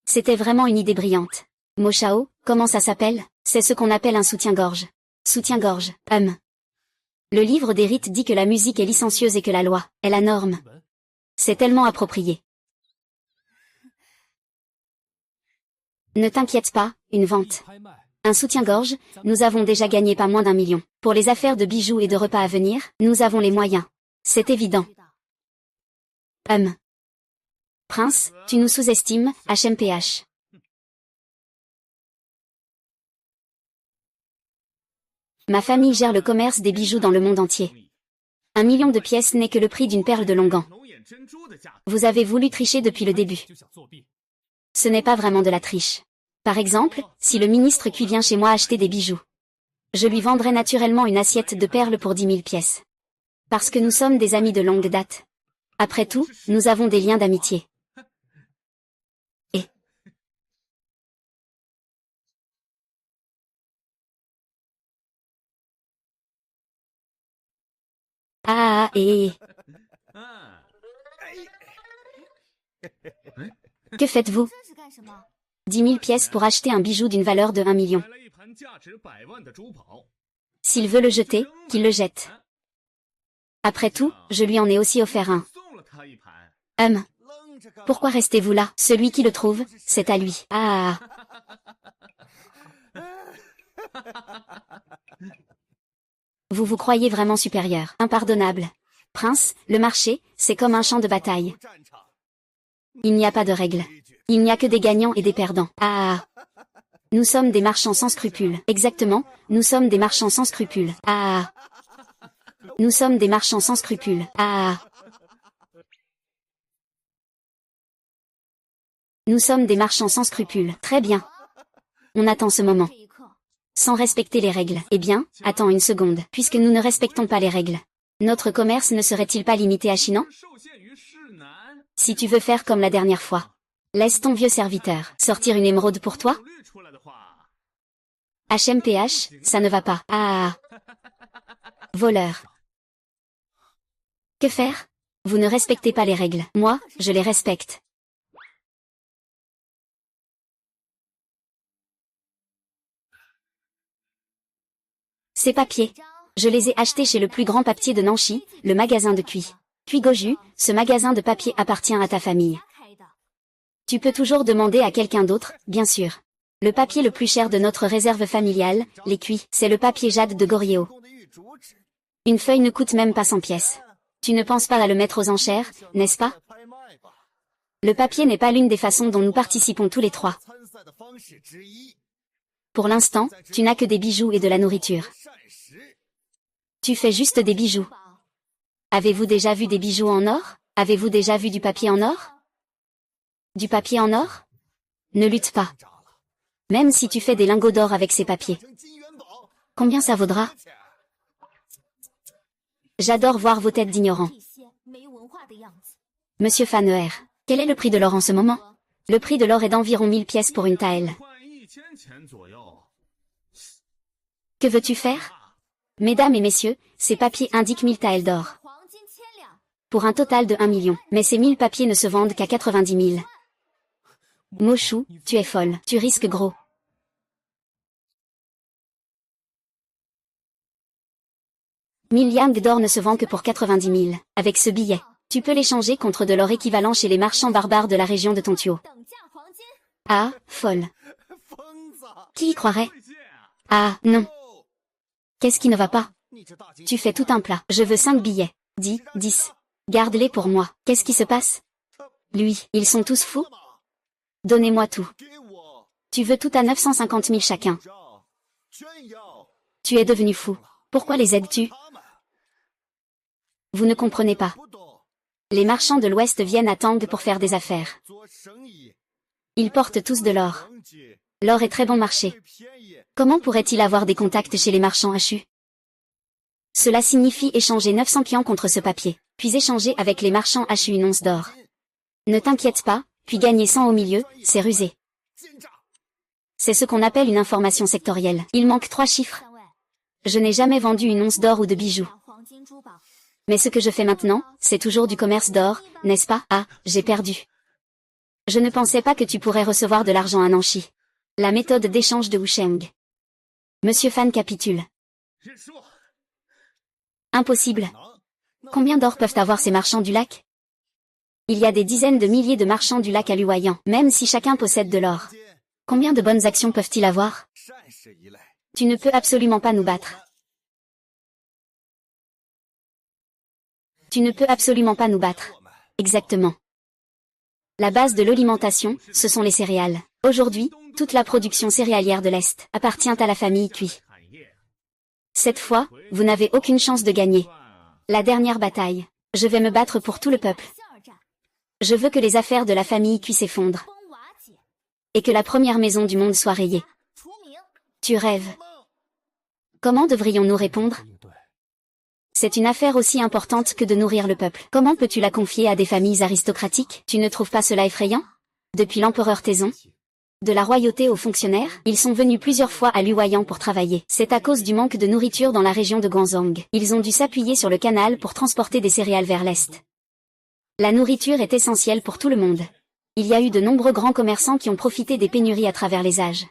c'était vraiment une idée brillante. Moshao, comment ça s'appelle? C'est ce qu'on appelle un soutien-gorge. Soutien-gorge, Le livre des rites dit que la musique est licencieuse et que la loi est la norme. C'est tellement approprié. Ne t'inquiète pas, une vente Un soutien-gorge, nous avons déjà gagné pas moins d'1 million. Pour les affaires de bijoux et de repas à venir, nous avons les moyens. C'est évident. Prince, tu nous sous-estimes, HMPH. Ma famille gère le commerce des bijoux dans le monde entier. 1 million de pièces n'est que le prix d'une perle de Longan. Vous avez voulu tricher depuis le début. Ce n'est pas vraiment de la triche. Par exemple, si le ministre Cui vient chez moi acheter des bijoux, je lui vendrai naturellement une assiette de perles pour 10 000 pièces. Parce que nous sommes des amis de longue date. Après tout, nous avons des liens d'amitié. Que faites-vous? 10 000 pièces pour acheter un bijou d'une valeur de 1 million. S'il veut le jeter, qu'il le jette. Après tout, je lui en ai aussi offert un. Pourquoi restez-vous là? Celui qui le trouve, c'est à lui. Vous vous croyez vraiment supérieur. Impardonnable. Prince, le marché, c'est comme un champ de bataille. Il n'y a pas de règles. Il n'y a que des gagnants et des perdants. Nous sommes des marchands sans scrupules. Exactement, nous sommes des marchands sans scrupules. Nous sommes des marchands sans scrupules. Nous sommes des marchands sans scrupules. Très bien. On attend ce moment. Sans respecter les règles. Eh bien, attends une seconde. Puisque nous ne respectons pas les règles, notre commerce ne serait-il pas limité à Chinan? Si tu veux faire comme la dernière fois, laisse ton vieux serviteur sortir une émeraude pour toi. HMPH, ça ne va pas. Voleur. Que faire? Vous ne respectez pas les règles. Moi, je les respecte. Ces papiers, je les ai achetés chez le plus grand papier de Nancy, le magasin de Cui. Cui Goju, ce magasin de papier appartient à ta famille. Tu peux toujours demander à quelqu'un d'autre, bien sûr. Le papier le plus cher de notre réserve familiale, les Cui, c'est le papier jade de Goryeo. Une feuille ne coûte même pas 100 pièces. Tu ne penses pas à le mettre aux enchères, n'est-ce pas? Le papier n'est pas l'une des façons dont nous participons tous les trois. Pour l'instant, tu n'as que des bijoux et de la nourriture. Tu fais juste des bijoux. Avez-vous déjà vu des bijoux en or? Avez-vous déjà vu du papier en or? Du papier en or? Ne lutte pas. Même si tu fais des lingots d'or avec ces papiers. Combien ça vaudra? J'adore voir vos têtes d'ignorants. Monsieur Faner, quel est le prix de l'or en ce moment? Le prix de l'or est d'environ 1000 pièces pour une taelle. Que veux-tu faire? Mesdames et messieurs, ces papiers indiquent 1000 taels d'or. Pour un total de 1 million. Mais ces 1000 papiers ne se vendent qu'à 90 000. Mochou, tu es folle. Tu risques gros. 1000 yang d'or ne se vend que pour 90 000. Avec ce billet, tu peux l'échanger contre de l'or équivalent chez les marchands barbares de la région de Tontio. Folle. Qui y croirait? Non. Qu'est-ce qui ne va pas? Tu fais tout un plat. Je veux 5 billets. 10. Garde-les pour moi. Qu'est-ce qui se passe? Lui, ils sont tous fous? Donnez-moi tout. Tu veux tout à 950 000 chacun. Tu es devenu fou. Pourquoi les aides-tu? Vous ne comprenez pas. Les marchands de l'Ouest viennent à Tang pour faire des affaires. Ils portent tous de l'or. L'or est très bon marché. Comment pourrait-il avoir des contacts chez les marchands hachus? Cela signifie échanger 900 pions contre ce papier, puis échanger avec les marchands hachus une once d'or. Ne t'inquiète pas, puis gagner 100 au milieu, c'est rusé. C'est ce qu'on appelle une information sectorielle. Il manque 3 chiffres. Je n'ai jamais vendu une once d'or ou de bijoux. Mais ce que je fais maintenant, c'est toujours du commerce d'or, n'est-ce pas? J'ai perdu. Je ne pensais pas que tu pourrais recevoir de l'argent à Nancy. La méthode d'échange de Wusheng. Monsieur Fan capitule. Impossible. Combien d'or peuvent avoir ces marchands du lac? Il y a des dizaines de milliers de marchands du lac à Luoyang, même si chacun possède de l'or. Combien de bonnes actions peuvent-ils avoir? Tu ne peux absolument pas nous battre. Tu ne peux absolument pas nous battre. Exactement. La base de l'alimentation, ce sont les céréales. Aujourd'hui, toute la production céréalière de l'Est appartient à la famille Cui. Cette fois, vous n'avez aucune chance de gagner. La dernière bataille. Je vais me battre pour tout le peuple. Je veux que les affaires de la famille Cui s'effondrent. Et que la première maison du monde soit rayée. Tu rêves. Comment devrions-nous répondre? C'est une affaire aussi importante que de nourrir le peuple. Comment peux-tu la confier à des familles aristocratiques? Tu ne trouves pas cela effrayant? Depuis l'empereur Taizong, de la royauté aux fonctionnaires, ils sont venus plusieurs fois à Luoyang pour travailler. C'est à cause du manque de nourriture dans la région de Guangzhong. Ils ont dû s'appuyer sur le canal pour transporter des céréales vers l'Est. La nourriture est essentielle pour tout le monde. Il y a eu de nombreux grands commerçants qui ont profité des pénuries à travers les âges.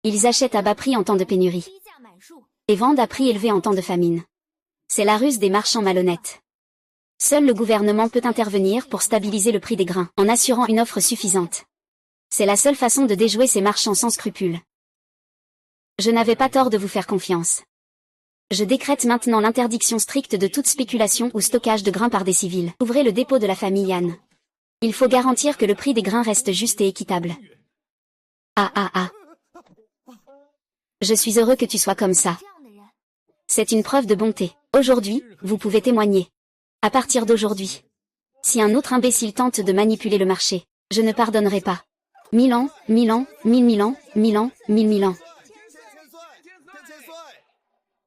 Ils achètent à bas prix en temps de pénurie. Et vendent à prix élevé en temps de famine. C'est la ruse des marchands malhonnêtes. Seul le gouvernement peut intervenir pour stabiliser le prix des grains, en assurant une offre suffisante. C'est la seule façon de déjouer ces marchands sans scrupules. Je n'avais pas tort de vous faire confiance. Je décrète maintenant l'interdiction stricte de toute spéculation ou stockage de grains par des civils. Ouvrez le dépôt de la famille Yan. Il faut garantir que le prix des grains reste juste et équitable. Ah. Je suis heureux que tu sois comme ça. C'est une preuve de bonté. Aujourd'hui, vous pouvez témoigner. À partir d'aujourd'hui. Si un autre imbécile tente de manipuler le marché, je ne pardonnerai pas. 1000 ans, 1000 ans, 1000 ans, 1000 ans, 1000 ans.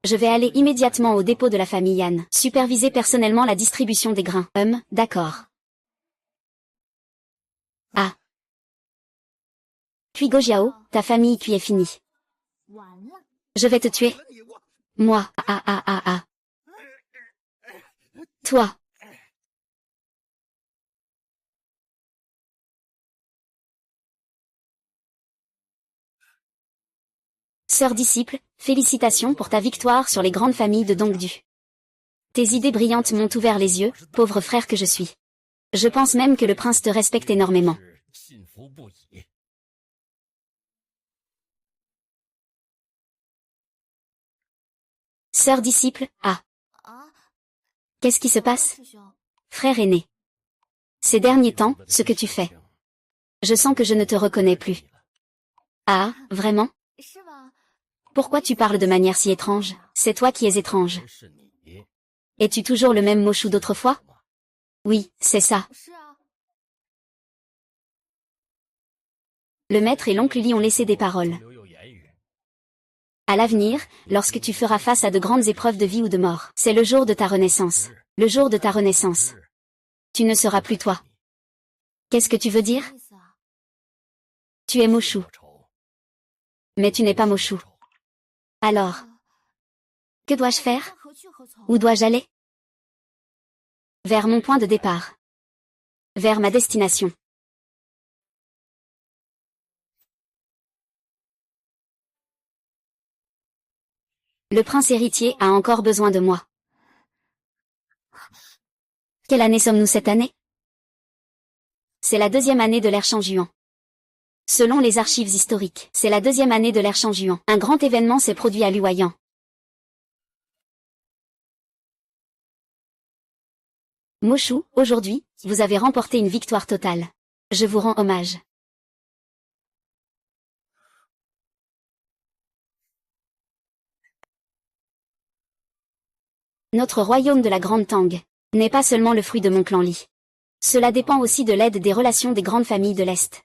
Je vais aller immédiatement au dépôt de la famille Yan, superviser personnellement la distribution des grains. D'accord. Ah. Puis Gojiao, ta famille Cui est finie. Je vais te tuer. Moi, Toi. Sœur disciple, félicitations pour ta victoire sur les grandes familles de Dongdu. Tes idées brillantes m'ont ouvert les yeux, pauvre frère que je suis. Je pense même que le prince te respecte énormément. Sœur disciple, Qu'est-ce qui se passe? Frère aîné. Ces derniers temps, ce que tu fais. Je sens que je ne te reconnais plus. Ah, vraiment? Pourquoi tu parles de manière si étrange? C'est toi qui es étrange. Es-tu toujours le même Moshu d'autrefois? Oui, c'est ça. Le maître et l'oncle Li ont laissé des paroles. À l'avenir, lorsque tu feras face à de grandes épreuves de vie ou de mort, c'est le jour de ta renaissance. Le jour de ta renaissance. Tu ne seras plus toi. Qu'est-ce que tu veux dire? Tu es Moshu. Mais tu n'es pas Moshu. Alors, que dois-je faire? Où dois-je aller? Vers mon point de départ. Vers ma destination. Le prince héritier a encore besoin de moi. Quelle année sommes-nous cette année? C'est la 2e année de l'ère Shang-Juan. Selon les archives historiques, c'est la 2e année de l'ère Shang-Juan. Un grand événement s'est produit à Luoyang. Moshu, aujourd'hui, vous avez remporté une victoire totale. Je vous rends hommage. Notre royaume de la Grande Tang n'est pas seulement le fruit de mon clan Li. Cela dépend aussi de l'aide des relations des grandes familles de l'Est.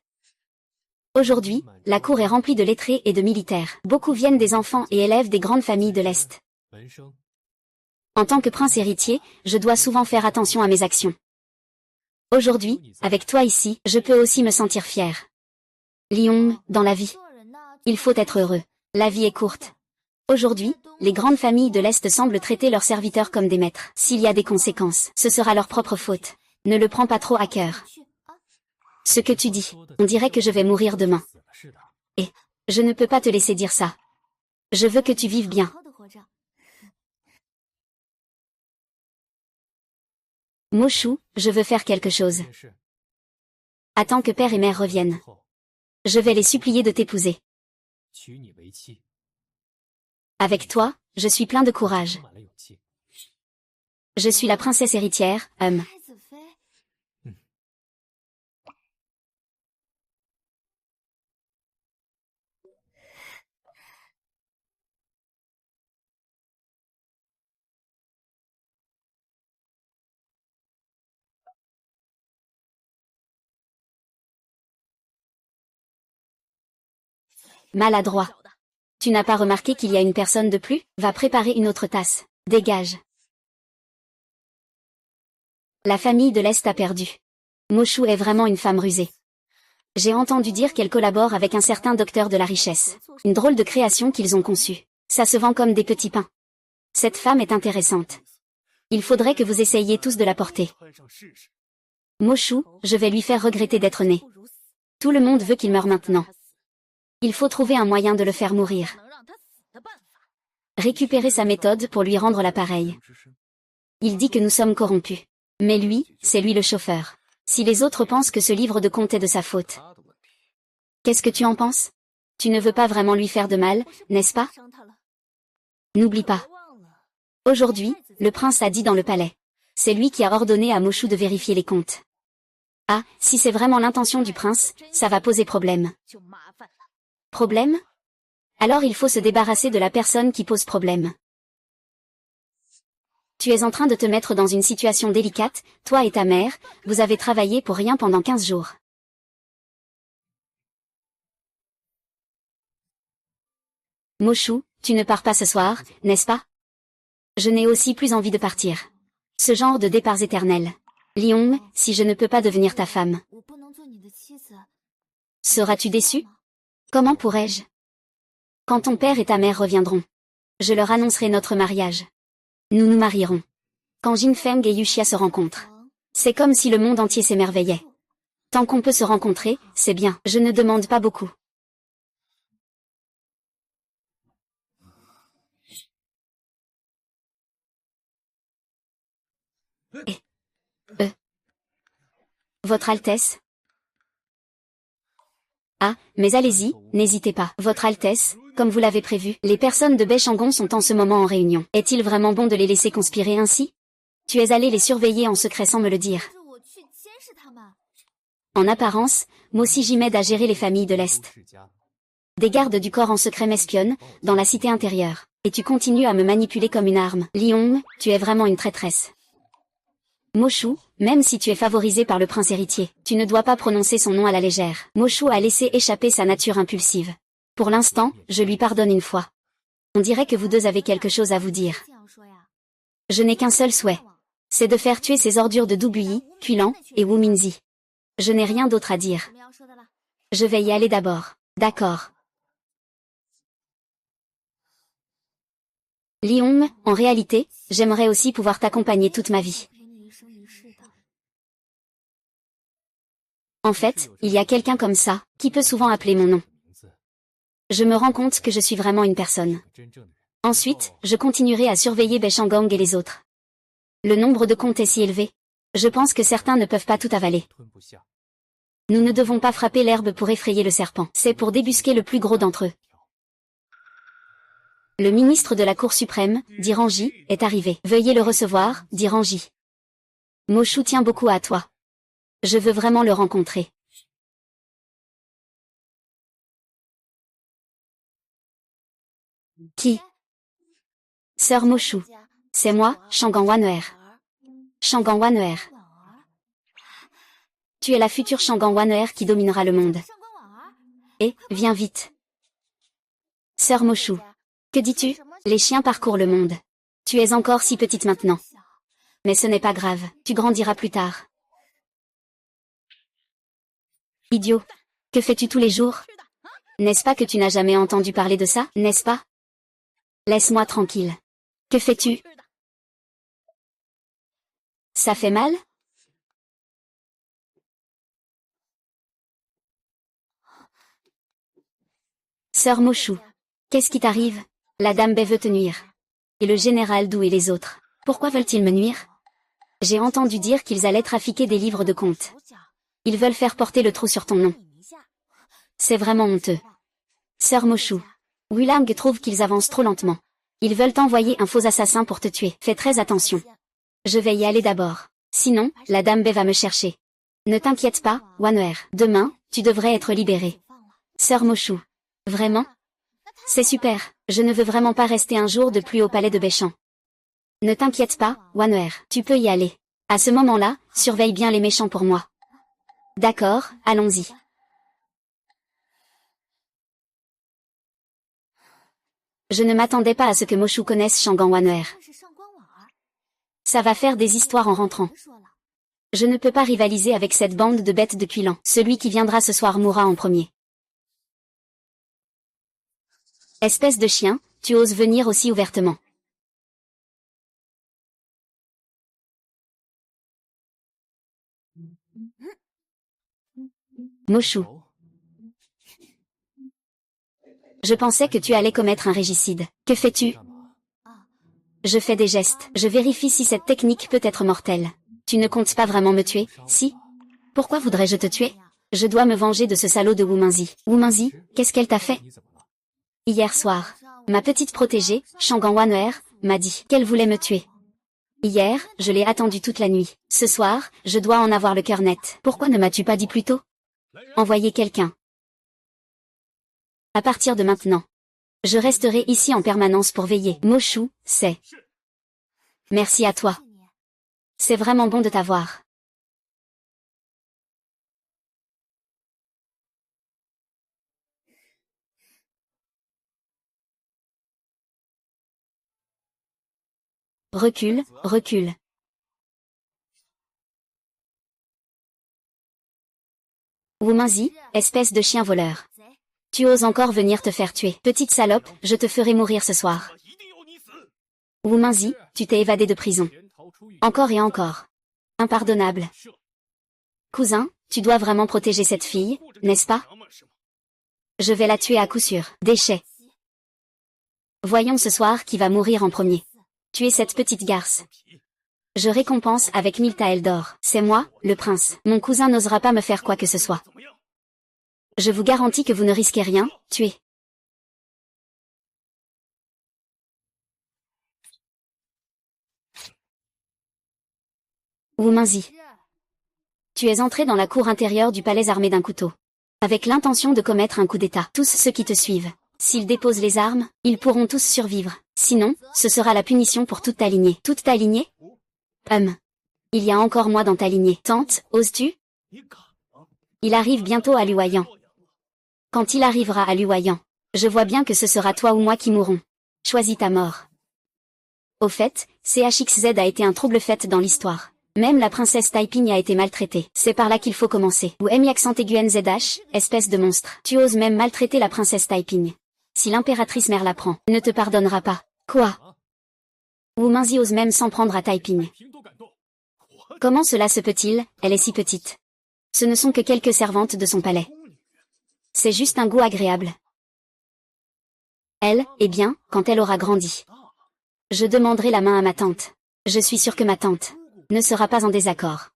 Aujourd'hui, la cour est remplie de lettrés et de militaires. Beaucoup viennent des enfants et élèves des grandes familles de l'Est. En tant que prince héritier, je dois souvent faire attention à mes actions. Aujourd'hui, avec toi ici, je peux aussi me sentir fier. Liong, dans la vie, il faut être heureux. La vie est courte. Aujourd'hui, les grandes familles de l'Est semblent traiter leurs serviteurs comme des maîtres. S'il y a des conséquences, ce sera leur propre faute. Ne le prends pas trop à cœur. Ce que tu dis, on dirait que je vais mourir demain. Et, je ne peux pas te laisser dire ça. Je veux que tu vives bien. Moshu, je veux faire quelque chose. Attends que père et mère reviennent. Je vais les supplier de t'épouser. Avec toi, je suis plein de courage. Je suis la princesse héritière, Maladroit. Tu n'as pas remarqué qu'il y a une personne de plus? Va préparer une autre tasse. Dégage. La famille de l'Est a perdu. Moshou est vraiment une femme rusée. J'ai entendu dire qu'elle collabore avec un certain docteur de la richesse. Une drôle de création qu'ils ont conçue. Ça se vend comme des petits pains. Cette femme est intéressante. Il faudrait que vous essayiez tous de la porter. Moshou, je vais lui faire regretter d'être né. Tout le monde veut qu'il meure maintenant. Il faut trouver un moyen de le faire mourir. Récupérer sa méthode pour lui rendre l'appareil. Il dit que nous sommes corrompus. Mais lui, c'est lui le chauffeur. Si les autres pensent que ce livre de contes est de sa faute. Qu'est-ce que tu en penses? Tu ne veux pas vraiment lui faire de mal, n'est-ce pas? N'oublie pas. Aujourd'hui, le prince a dit dans le palais. C'est lui qui a ordonné à Moshou de vérifier les comptes. Ah, si c'est vraiment l'intention du prince, ça va poser problème. Problème? Alors il faut se débarrasser de la personne qui pose problème. Tu es en train de te mettre dans une situation délicate, toi et ta mère, vous avez travaillé pour rien pendant 15 jours. Moshou, tu ne pars pas ce soir, n'est-ce pas? Je n'ai aussi plus envie de partir. Ce genre de départs éternels. Liong, si je ne peux pas devenir ta femme. Seras-tu déçu? Comment pourrais-je? Quand ton père et ta mère reviendront, je leur annoncerai notre mariage. Nous nous marierons. Quand Jinfeng et Yuxia se rencontrent, c'est comme si le monde entier s'émerveillait. Tant qu'on peut se rencontrer, c'est bien. Je ne demande pas beaucoup. Votre Altesse? Ah, mais allez-y, n'hésitez pas. Votre Altesse, comme vous l'avez prévu, les personnes de Baishangon sont en ce moment en réunion. Est-il vraiment bon de les laisser conspirer ainsi? Tu es allé les surveiller en secret sans me le dire. En apparence, Mossiji m'aide à gérer les familles de l'Est. Des gardes du corps en secret m'espionnent, dans la cité intérieure. Et tu continues à me manipuler comme une arme. Liong, tu es vraiment une traîtresse. Moshou, même si tu es favorisé par le prince héritier, tu ne dois pas prononcer son nom à la légère. Moshou a laissé échapper sa nature impulsive. Pour l'instant, je lui pardonne une fois. On dirait que vous deux avez quelque chose à vous dire. Je n'ai qu'un seul souhait. C'est de faire tuer ces ordures de Dubuyi, Kulan, et Wu Minzi. Je n'ai rien d'autre à dire. Je vais y aller d'abord. D'accord. Liong, en réalité, j'aimerais aussi pouvoir t'accompagner toute ma vie. En fait, il y a quelqu'un comme ça, qui peut souvent appeler mon nom. Je me rends compte que je suis vraiment une personne. Ensuite, je continuerai à surveiller Baishangang et les autres. Le nombre de comptes est si élevé. Je pense que certains ne peuvent pas tout avaler. Nous ne devons pas frapper l'herbe pour effrayer le serpent. C'est pour débusquer le plus gros d'entre eux. Le ministre de la Cour suprême, dit Ranji, est arrivé. Veuillez le recevoir, dit Ranji. Moshou tient beaucoup à toi. Je veux vraiment le rencontrer. Qui? Sœur Moshou. C'est moi, Shangang Wanwer. Shangang Wanwer. Tu es la future Shangang Wanwer qui dominera le monde. Et, viens vite. Sœur Moshou. Que dis-tu? Les chiens parcourent le monde. Tu es encore si petite maintenant. Mais ce n'est pas grave, tu grandiras plus tard. Idiot. Que fais-tu tous les jours? N'est-ce pas que tu n'as jamais entendu parler de ça, n'est-ce pas? Laisse-moi tranquille. Que fais-tu? Ça fait mal? Sœur Moshou. Qu'est-ce qui t'arrive? La dame Bai veut te nuire. Et le général Dou et les autres. Pourquoi veulent-ils me nuire? J'ai entendu dire qu'ils allaient trafiquer des livres de contes. Ils veulent faire porter le trou sur ton nom. C'est vraiment honteux. Sœur Moshu. Wulang trouve qu'ils avancent trop lentement. Ils veulent envoyer un faux assassin pour te tuer. Fais très attention. Je vais y aller d'abord. Sinon, la dame B va me chercher. Ne t'inquiète pas, Wanwer. Demain, tu devrais être libérée. Sœur Moshu. Vraiment? C'est super. Je ne veux vraiment pas rester un jour de plus au palais de Béchamp. Ne t'inquiète pas, Wanwer. Tu peux y aller. À ce moment-là, surveille bien les méchants pour moi. D'accord, allons-y. Je ne m'attendais pas à ce que Moshu connaisse Shangang Wanwer. Ça va faire des histoires en rentrant. Je ne peux pas rivaliser avec cette bande de bêtes de Cuilan. Celui qui viendra ce soir mourra en premier. Espèce de chien, tu oses venir aussi ouvertement. Moshu. Je pensais que tu allais commettre un régicide. Que fais-tu? Je fais des gestes. Je vérifie si cette technique peut être mortelle. Tu ne comptes pas vraiment me tuer, si? Pourquoi voudrais-je te tuer? Je dois me venger de ce salaud de Wu Minzi. Wu Minzi, qu'est-ce qu'elle t'a fait? Hier soir, ma petite protégée, Shangang Wanwer, m'a dit qu'elle voulait me tuer. Hier, je l'ai attendue toute la nuit. Ce soir, je dois en avoir le cœur net. Pourquoi ne m'as-tu pas dit plus tôt? Envoyer quelqu'un. À partir de maintenant, je resterai ici en permanence pour veiller. Moshu, c'est. Merci à toi. C'est vraiment bon de t'avoir. Recule, recule. Wu Minzi, espèce de chien voleur. Tu oses encore venir te faire tuer. Petite salope, je te ferai mourir ce soir. Wu Minzi, tu t'es évadé de prison. Encore et encore. Impardonnable. Cousin, tu dois vraiment protéger cette fille, n'est-ce pas? Je vais la tuer à coup sûr. Déchet. Voyons ce soir qui va mourir en premier. Tu es cette petite garce. Je récompense avec 1000 taels d'or. C'est moi, le prince. Mon cousin n'osera pas me faire quoi que ce soit. Je vous garantis que vous ne risquez rien, tuez. Wu Minzi. Tu es entré dans la cour intérieure du palais armé d'un couteau. Avec l'intention de commettre un coup d'état. Tous ceux qui te suivent. S'ils déposent les armes, ils pourront tous survivre. Sinon, ce sera la punition pour toute ta lignée. Toute ta lignée? Il y a encore moi dans ta lignée. Tante, oses-tu? Il arrive bientôt à Luoyang. Quand il arrivera à Luoyang, je vois bien que ce sera toi ou moi qui mourrons. Choisis ta mort. Au fait, CHXZ a été un trouble fait dans l'histoire. Même la princesse Taiping a été maltraitée. C'est par là qu'il faut commencer. Ou M accent aigu NZH, espèce de monstre. Tu oses même maltraiter la princesse Taiping. Si l'impératrice mère l'apprend, ne te pardonnera pas. Quoi? Wu Minzi ose même s'en prendre à Taiping. Comment cela se peut-il? Elle est si petite. Ce ne sont que quelques servantes de son palais. C'est juste un goût agréable. Elle, eh bien, quand elle aura grandi. Je demanderai la main à ma tante. Je suis sûre que ma tante ne sera pas en désaccord.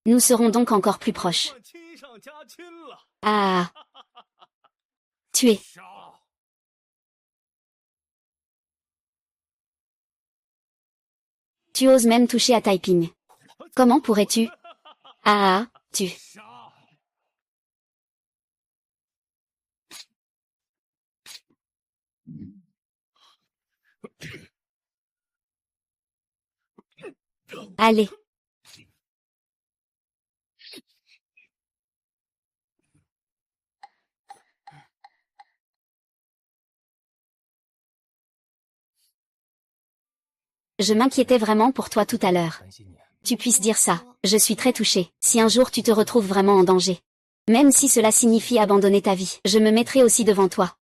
Nous serons donc encore plus proches. Ah. Tuer. Tu oses même toucher à Taiping. Comment pourrais-tu? Ah, tu. Allez. Je m'inquiétais vraiment pour toi tout à l'heure. Tu puisses dire ça, je suis très touchée. Si un jour tu te retrouves vraiment en danger. Même si cela signifie abandonner ta vie, je me mettrai aussi devant toi.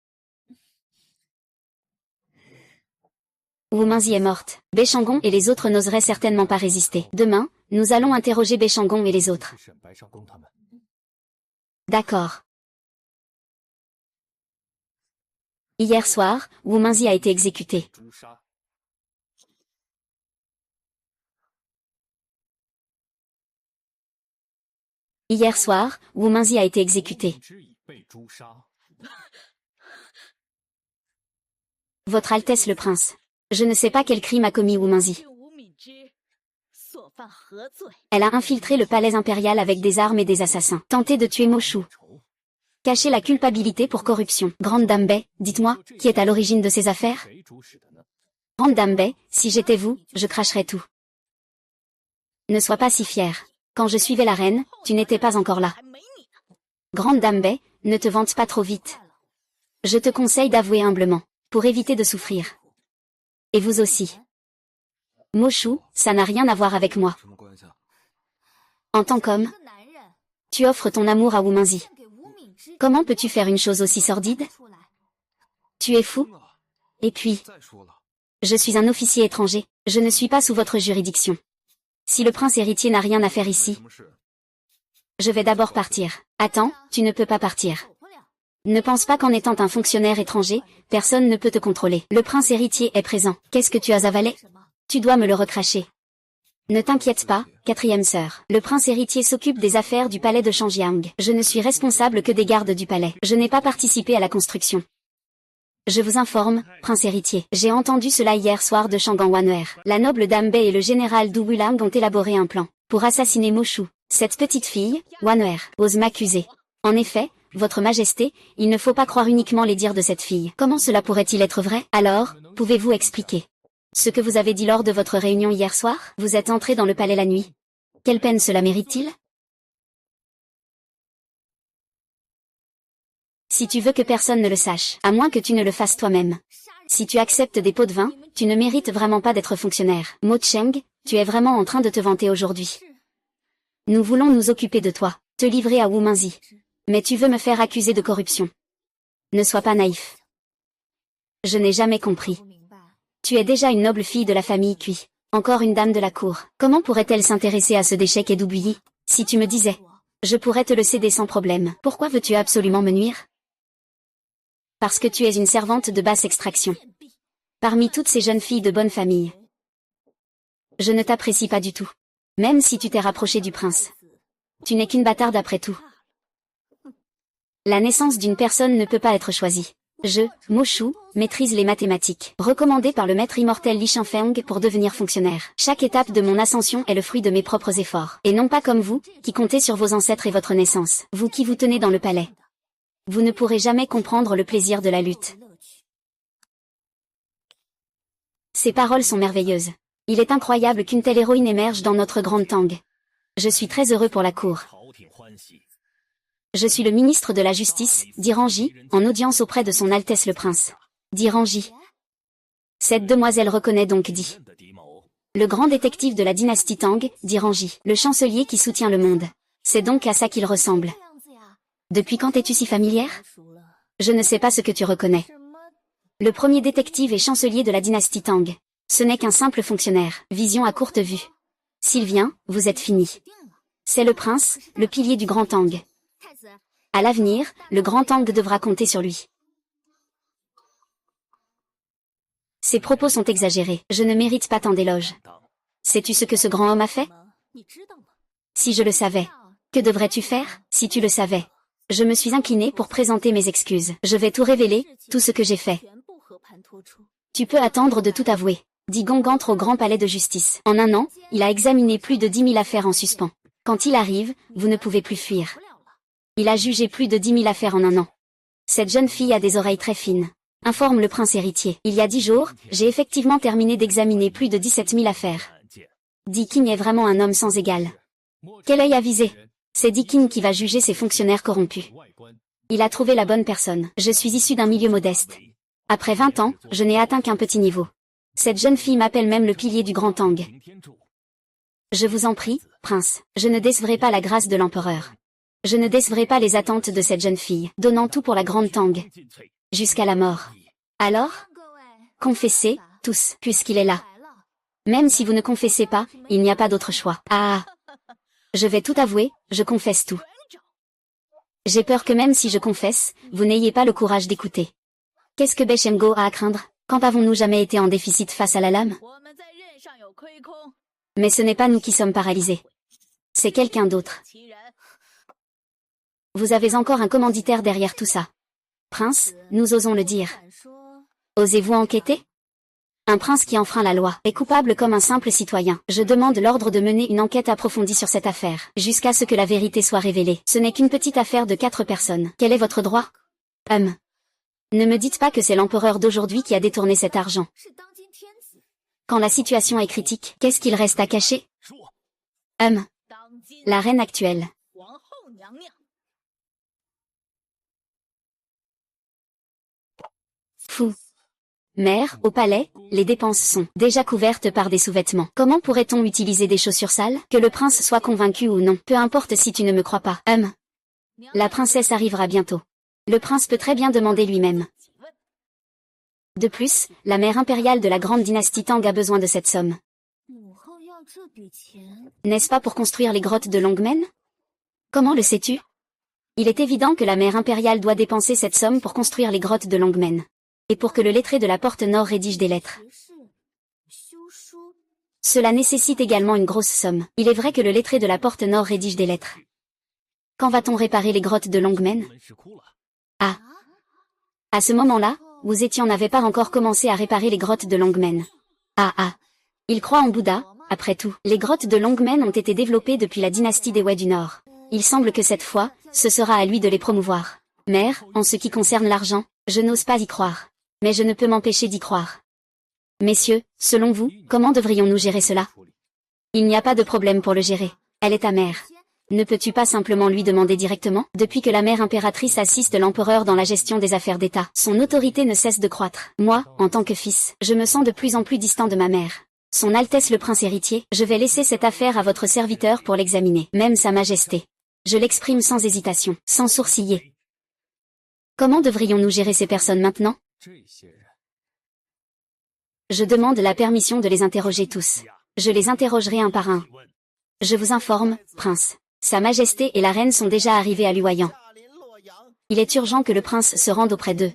Wu Minzi est morte. Béchangon et les autres n'oseraient certainement pas résister. Demain, nous allons interroger Béchangon et les autres. D'accord. Hier soir, Wu Minzi a été exécuté. Hier soir, Wu Mengzi a été exécuté. Votre Altesse le Prince. Je ne sais pas quel crime a commis Wu Mengzi. Elle a infiltré le palais impérial avec des armes et des assassins. Tenté de tuer Moshu. Caché la culpabilité pour corruption. Grande Dame Bai, dites-moi, qui est à l'origine de ces affaires? Grande Dame Bai, si j'étais vous, je cracherais tout. Ne sois pas si fière. Quand je suivais la reine, tu n'étais pas encore là. Grande Dame Bai, ne te vante pas trop vite. Je te conseille d'avouer humblement, pour éviter de souffrir. Et vous aussi. Moshu, ça n'a rien à voir avec moi. En tant qu'homme, tu offres ton amour à Wu Mengzi. Comment peux-tu faire une chose aussi sordide? Tu es fou? Et puis, je suis un officier étranger, je ne suis pas sous votre juridiction. Si le prince héritier n'a rien à faire ici, je vais d'abord partir. Attends, tu ne peux pas partir. Ne pense pas qu'en étant un fonctionnaire étranger, personne ne peut te contrôler. Le prince héritier est présent. Qu'est-ce que tu as avalé? Tu dois me le recracher. Ne t'inquiète pas, quatrième sœur. Le prince héritier s'occupe des affaires du palais de Shangjiang. Je ne suis responsable que des gardes du palais. Je n'ai pas participé à la construction. Je vous informe, prince héritier. J'ai entendu cela hier soir de Shangang Wan'er. La noble Dame Bai et le général Du Wulang ont élaboré un plan pour assassiner Moshu. Cette petite fille, Wan'er, ose m'accuser. En effet, votre majesté, il ne faut pas croire uniquement les dires de cette fille. Comment cela pourrait-il être vrai? Alors, pouvez-vous expliquer ce que vous avez dit lors de votre réunion hier soir? Vous êtes entré dans le palais la nuit. Quelle peine cela mérite-t-il? Si tu veux que personne ne le sache, à moins que tu ne le fasses toi-même. Si tu acceptes des pots de vin, tu ne mérites vraiment pas d'être fonctionnaire. Mo Cheng, tu es vraiment en train de te vanter aujourd'hui. Nous voulons nous occuper de toi, te livrer à Wu Mengzi. Mais tu veux me faire accuser de corruption. Ne sois pas naïf. Je n'ai jamais compris. Tu es déjà une noble fille de la famille Cui. Encore une dame de la cour. Comment pourrait-elle s'intéresser à ce déchet qu'est Du Builly? Si tu me disais, je pourrais te le céder sans problème. Pourquoi veux-tu absolument me nuire? Parce que tu es une servante de basse extraction. Parmi toutes ces jeunes filles de bonne famille. Je ne t'apprécie pas du tout. Même si tu t'es rapprochée du prince. Tu n'es qu'une bâtarde après tout. La naissance d'une personne ne peut pas être choisie. Je, Moshu, maîtrise les mathématiques, recommandé par le maître immortel Li Shanfeng pour devenir fonctionnaire. Chaque étape de mon ascension est le fruit de mes propres efforts. Et non pas comme vous, qui comptez sur vos ancêtres et votre naissance. Vous qui vous tenez dans le palais. Vous ne pourrez jamais comprendre le plaisir de la lutte. Ces paroles sont merveilleuses. Il est incroyable qu'une telle héroïne émerge dans notre grande Tang. Je suis très heureux pour la cour. Je suis le ministre de la Justice, dit Ranji, en audience auprès de son Altesse le Prince. Dit Ranji. Cette demoiselle reconnaît donc dit. Le grand détective de la dynastie Tang, dit Ranji, le chancelier qui soutient le monde. C'est donc à ça qu'il ressemble. Depuis quand es-tu si familière? Je ne sais pas ce que tu reconnais. Le premier détective et chancelier de la dynastie Tang. Ce n'est qu'un simple fonctionnaire, vision à courte vue. S'il vient, vous êtes fini. C'est le prince, le pilier du grand Tang. À l'avenir, le grand Tang devra compter sur lui. Ces propos sont exagérés. Je ne mérite pas tant d'éloges. Sais-tu ce que ce grand homme a fait? Si je le savais. Que devrais-tu faire, si tu le savais? Je me suis incliné pour présenter mes excuses. Je vais tout révéler, tout ce que j'ai fait. Tu peux attendre de tout avouer. Dit Gong entre au grand palais de justice. En un an, il a examiné plus de 10 000 affaires en suspens. Quand il arrive, vous ne pouvez plus fuir. Il a jugé plus de 10 000 affaires en un an. Cette jeune fille a des oreilles très fines. Informe le prince héritier. Il y a 10 jours, j'ai effectivement terminé d'examiner plus de 17 000 affaires. Diking est vraiment un homme sans égal. Quel œil avisé! C'est Diking qui va juger ces fonctionnaires corrompus. Il a trouvé la bonne personne. Je suis issu d'un milieu modeste. Après 20 ans, je n'ai atteint qu'un petit niveau. Cette jeune fille m'appelle même le pilier du grand Tang. Je vous en prie, prince, je ne décevrai pas la grâce de l'empereur. Je ne décevrai pas les attentes de cette jeune fille, donnant tout pour la grande Tang. Jusqu'à la mort. Alors? Confessez, tous, puisqu'il est là. Même si vous ne confessez pas, il n'y a pas d'autre choix. Ah! Je vais tout avouer, je confesse tout. J'ai peur que même si je confesse, vous n'ayez pas le courage d'écouter. Qu'est-ce que Beshemgo a à craindre? Quand avons-nous jamais été en déficit face à la lame? Mais ce n'est pas nous qui sommes paralysés. C'est quelqu'un d'autre. Vous avez encore un commanditaire derrière tout ça. Prince, nous osons le dire. Osez-vous enquêter? Un prince qui enfreint la loi est coupable comme un simple citoyen. Je demande l'ordre de mener une enquête approfondie sur cette affaire, jusqu'à ce que la vérité soit révélée. Ce n'est qu'une petite affaire de 4 personnes. Quel est votre droit? Ne me dites pas que c'est l'empereur d'aujourd'hui qui a détourné cet argent. Quand la situation est critique, qu'est-ce qu'il reste à cacher? La reine actuelle. Fou. Mère, au palais, les dépenses sont déjà couvertes par des sous-vêtements. Comment pourrait-on utiliser des chaussures sales? Que le prince soit convaincu ou non, peu importe si tu ne me crois pas. La princesse arrivera bientôt. Le prince peut très bien demander lui-même. De plus, la mère impériale de la grande dynastie Tang a besoin de cette somme. N'est-ce pas pour construire les grottes de Longmen? Comment le sais-tu? Il est évident que la mère impériale doit dépenser cette somme pour construire les grottes de Longmen. Et pour que le lettré de la porte nord rédige des lettres. Cela nécessite également une grosse somme. Il est vrai que le lettré de la porte nord rédige des lettres. Quand va-t-on réparer les grottes de Longmen? Ah. À ce moment-là, Wu Zetian n'avait pas encore commencé à réparer les grottes de Longmen. Il croit en Bouddha, après tout. Les grottes de Longmen ont été développées depuis la dynastie des Wei du Nord. Il semble que cette fois, ce sera à lui de les promouvoir. Mère, en ce qui concerne l'argent, je n'ose pas y croire. Mais je ne peux m'empêcher d'y croire. Messieurs, selon vous, comment devrions-nous gérer cela? Il n'y a pas de problème pour le gérer. Elle est ta mère. Ne peux-tu pas simplement lui demander directement? Depuis que la mère impératrice assiste l'empereur dans la gestion des affaires d'État, son autorité ne cesse de croître. Moi, en tant que fils, je me sens de plus en plus distant de ma mère. Son Altesse le Prince héritier, je vais laisser cette affaire à votre serviteur pour l'examiner, même Sa Majesté. Je l'exprime sans hésitation, sans sourciller. Comment devrions-nous gérer ces personnes maintenant? Je demande la permission de les interroger tous. Je les interrogerai un par un. Je vous informe, prince. Sa Majesté et la reine sont déjà arrivés à Luoyang. Il est urgent que le prince se rende auprès d'eux.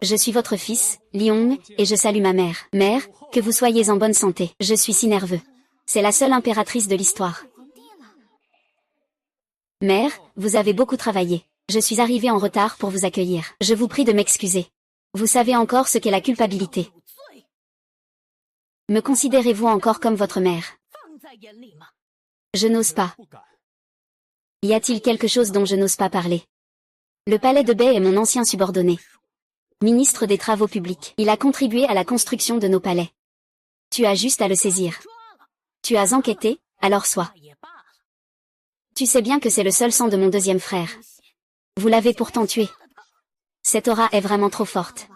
Je suis votre fils, Liong, et je salue ma mère. Mère, que vous soyez en bonne santé. Je suis si nerveux. C'est la seule impératrice de l'histoire. Mère, vous avez beaucoup travaillé. Je suis arrivé en retard pour vous accueillir. Je vous prie de m'excuser. Vous savez encore ce qu'est la culpabilité. Me considérez-vous encore comme votre mère? Je n'ose pas. Y a-t-il quelque chose dont je n'ose pas parler? Le palais de Bei est mon ancien subordonné. Ministre des Travaux publics. Il a contribué à la construction de nos palais. Tu as juste à le saisir. Tu as enquêté, alors sois. Tu sais bien que c'est le seul sang de mon deuxième frère. Vous l'avez pourtant tué. Cette aura est vraiment trop forte.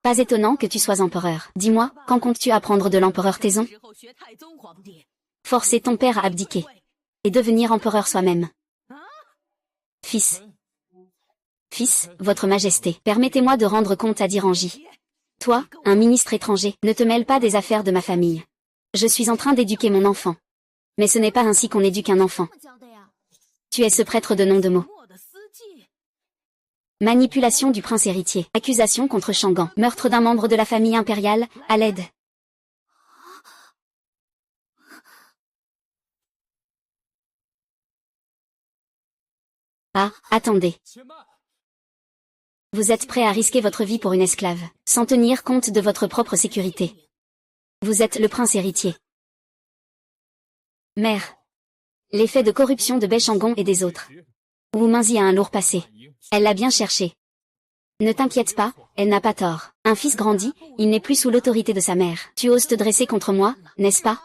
Pas étonnant que tu sois empereur. Dis-moi, quand comptes-tu apprendre de l'empereur Taizong? Forcer ton père à abdiquer. Et devenir empereur soi-même. Fils. Fils, votre majesté, permettez-moi de rendre compte à Diranji. Toi, un ministre étranger, ne te mêle pas des affaires de ma famille. Je suis en train d'éduquer mon enfant. Mais ce n'est pas ainsi qu'on éduque un enfant. Tu es ce prêtre de nom de mots. Manipulation du prince héritier. Accusation contre Shangan. Meurtre d'un membre de la famille impériale, à l'aide. Ah, attendez. Vous êtes prêt à risquer votre vie pour une esclave, sans tenir compte de votre propre sécurité. Vous êtes le prince héritier. Mère. L'effet de corruption de Bei Shangon et des autres. Wu Mingzi a un lourd passé. Elle l'a bien cherché. Ne t'inquiète pas, elle n'a pas tort. Un fils grandit, il n'est plus sous l'autorité de sa mère. Tu oses te dresser contre moi, n'est-ce pas?